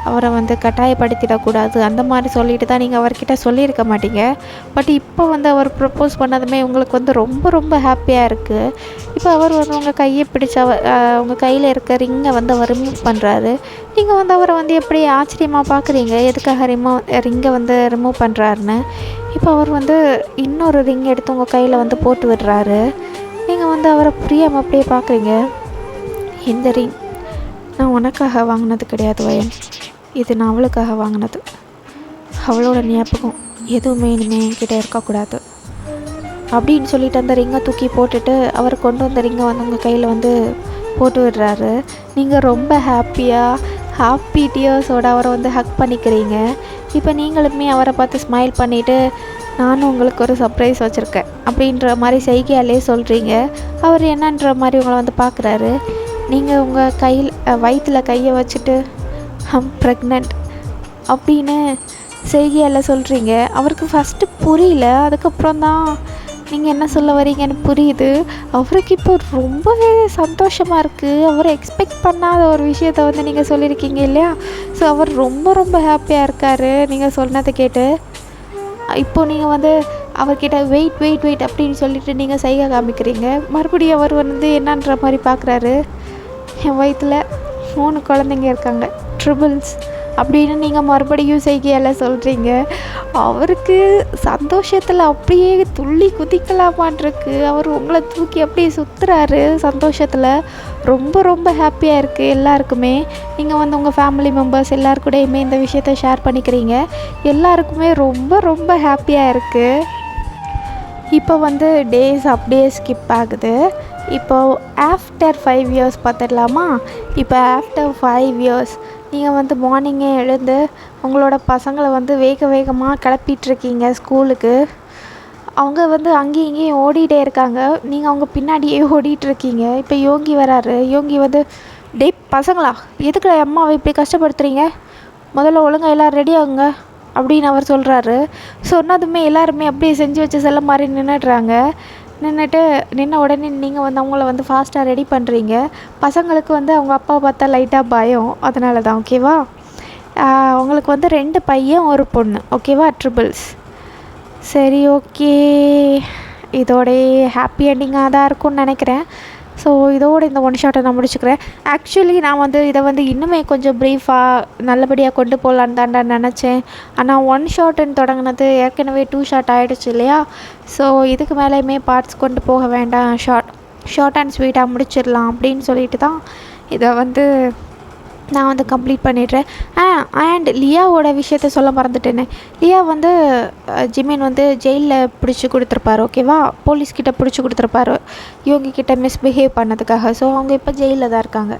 அவரை வந்து கட்டாயப்படுத்திடக்கூடாது அந்த மாதிரி சொல்லிட்டு தான் நீங்கள் அவர்கிட்ட சொல்லியிருக்க மாட்டீங்க. பட் இப்போ வந்து அவர் ப்ரப்போஸ் பண்ணதுமே உங்களுக்கு வந்து ரொம்ப ரொம்ப ஹாப்பியாக இருக்குது. இப்போ அவர் வந்து உங்கள் கையை பிடிச்ச உங்கள் கையில் இருக்க ரிங்கை வந்து அவர் ரிமூவ் பண்ணுறாரு. நீங்கள் வந்து அவரை வந்து எப்படி ஆச்சரியமாக பார்க்குறீங்க, எதுக்காக ரிங்கை வந்து ரிமூவ் பண்ணுறாருன்னு. இப்போ அவர் வந்து இன்னொரு ரிங் எடுத்து உங்கள் கையில் வந்து போட்டு விடுறாரு. நீங்கள் வந்து அவரை புரியாமல் அப்படியே பார்க்குறீங்க. இந்த ரிங் நான் உனக்காக வாங்கினது கிடையாது வயன், இது நான் அவளுக்காக வாங்கினது. அவளோட ஞாபகம் எதுவுமே இனிமேல் என்கிட்ட இருக்கக்கூடாது அப்படின்னு சொல்லிட்டு அந்த ரிங்கை தூக்கி போட்டுட்டு அவர் கொண்டு வந்த ரிங்கை வந்து உங்கள் கையில் வந்து போட்டு விடுறாரு. நீங்கள் ரொம்ப ஹாப்பி டியர்ஸோடு அவரை வந்து ஹக் பண்ணிக்கிறீங்க. இப்போ நீங்களுமே அவரை பார்த்து ஸ்மைல் பண்ணிவிட்டு நானும் உங்களுக்கு ஒரு சர்ப்ரைஸ் வச்சுருக்கேன் அப்படின்ற மாதிரி செய்கையாலே சொல்கிறீங்க. அவர் என்னன்ற மாதிரி உங்களை வந்து பார்க்குறாரு. நீங்கள் உங்கள் கையில் வயிற்றில் கையை வச்சுட்டு ஐம் ப்ரெக்னென்ட் அப்படின்னு செய்கையால் சொல்கிறீங்க. அவருக்கு ஃபஸ்ட்டு புரியல, அதுக்கப்புறம் தான் நீங்கள் என்ன சொல்ல வரீங்கன்னு புரியுது. அவருக்கு இப்போ ரொம்பவே சந்தோஷமாக இருக்குது. அவர் எக்ஸ்பெக்ட் பண்ணாத ஒரு விஷயத்த வந்து நீங்கள் சொல்லியிருக்கீங்க இல்லையா? ஸோ அவர் ரொம்ப ரொம்ப ஹாப்பியாக இருக்கார் நீங்கள் சொன்னதை கேட்டு. இப்போது நீங்கள் வந்து அவர்கிட்ட வெயிட் அப்படின்னு சொல்லிட்டு நீங்கள் செய்கை காமிக்கிறீங்க. மறுபடியும் அவர் வந்து என்னன்ற மாதிரி பார்க்குறாரு. என் வயிற்றில் 3 குழந்தைங்க இருக்காங்க, ட்ரிபிள்ஸ் அப்படின்னு நீங்கள் மறுபடியும் செய்கையால் சொல்கிறீங்க. அவருக்கு சந்தோஷத்தில் அப்படியே துள்ளி குதிக்கலாமான்ருக்கு. அவர் உங்களை தூக்கி அப்படியே சுற்றுறாரு சந்தோஷத்தில். ரொம்ப ரொம்ப ஹாப்பியாக இருக்குது எல்லாருக்குமே. நீங்கள் வந்து உங்கள் ஃபேமிலி மெம்பர்ஸ் எல்லாருக்கூடையுமே இந்த விஷயத்த ஷேர் பண்ணிக்கிறீங்க. எல்லாருக்குமே ரொம்ப ரொம்ப ஹாப்பியாக இருக்குது. இப்போ வந்து டேஸ் அப்படியே ஸ்கிப் ஆகுது. இப்போது ஆஃப்டர் 5 இயர்ஸ் பார்த்துடலாமா? இப்போ ஆஃப்டர் 5 இயர்ஸ் நீங்கள் வந்து மார்னிங்கே எழுந்து உங்களோட பசங்களை வந்து வேகமாக கிளப்பிகிட்ருக்கீங்க ஸ்கூலுக்கு. அவங்க வந்து அங்கேயும் இங்கேயும் ஓடிட்டே இருக்காங்க. நீங்கள் அவங்க பின்னாடியே ஓடிட்டுருக்கீங்க. இப்போ யோகி வராரு. யோகி வந்து டே பசங்களா, எதுக்கு அம்மாவை இப்படி கஷ்டப்படுத்துகிறீங்க? முதல்ல ஒழுங்காக எல்லோரும் ரெடி ஆகுங்க அப்படின்னு அவர் சொல்கிறாரு. சொன்னதுமே எல்லாருமே அப்படியே செஞ்சு வச்ச செல்ல மாதிரி நின்ன உடனே நீங்கள் வந்து அவங்கள வந்து ஃபாஸ்ட்டாக ரெடி பண்ணுறீங்க. பசங்களுக்கு வந்து அவங்க அப்பா பார்த்தா லைட்டாக பயம், அதனால தான். ஓகேவா? உங்களுக்கு வந்து 2 பையன் 1 பொண்ணு. ஓகேவா? ட்ரிபிள்ஸ். சரி, ஓகே. இதோடைய ஹாப்பி எண்டிங்காக தான் இருக்கும்னு நினைக்கிறேன். ஸோ இதோடு இந்த 1 ஷாட்டை நான் முடிச்சுக்கிறேன். ஆக்சுவலி நான் வந்து இதை வந்து இன்னுமே கொஞ்சம் ப்ரீஃபாக நல்லபடியாக கொண்டு போகலான்னு தாண்டா நினச்சேன். ஆனால் 1 ஷாட்டுன்னு தொடங்கினது ஏற்கனவே 2 ஷாட் ஆகிடுச்சு இல்லையா? ஸோ இதுக்கு மேலேயுமே பார்ட்ஸ் கொண்டு போக வேண்டாம், ஷார்ட் அண்ட் ஸ்வீட்டாக முடிச்சிடலாம் அப்படின்னு சொல்லிட்டு தான் இதை வந்து நான் வந்து கம்ப்ளீட் பண்ணிடுறேன். அண்ட் லியாவோட விஷயத்த சொல்ல மறந்துட்டேனே. லியா வந்து ஜிமின் வந்து ஜெயிலில் பிடிச்சி கொடுத்துருப்பாரு. ஓகேவா? போலீஸ்கிட்ட பிடிச்சி கொடுத்துருப்பாரு யோகிக்கிட்ட மிஸ்பிஹேவ் பண்ணதுக்காக. ஸோ அவங்க இப்போ ஜெயிலில் தான் இருக்காங்க.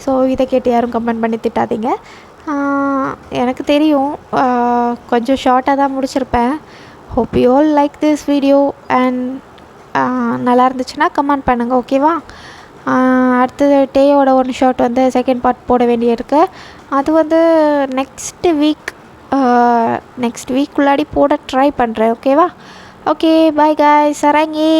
ஸோ இதை கேட்டு யாரும் கமெண்ட் பண்ணி திட்டாதீங்க. எனக்கு தெரியும் கொஞ்சம் ஷார்ட்டாக தான் முடிச்சிருப்பேன். Hope you all like this video and நல்லா இருந்துச்சுன்னா கமெண்ட் பண்ணுங்கள். ஓகேவா? அடுத்தது டேயோட 1 ஷாட் வந்து செகண்ட் பார்ட் போட வேண்டியிருக்கு. அது வந்து நெக்ஸ்ட் வீக்குள்ளாடி போட ட்ரை பண்ணுறேன். ஓகேவா? Okay, bye guys. சரங்கி.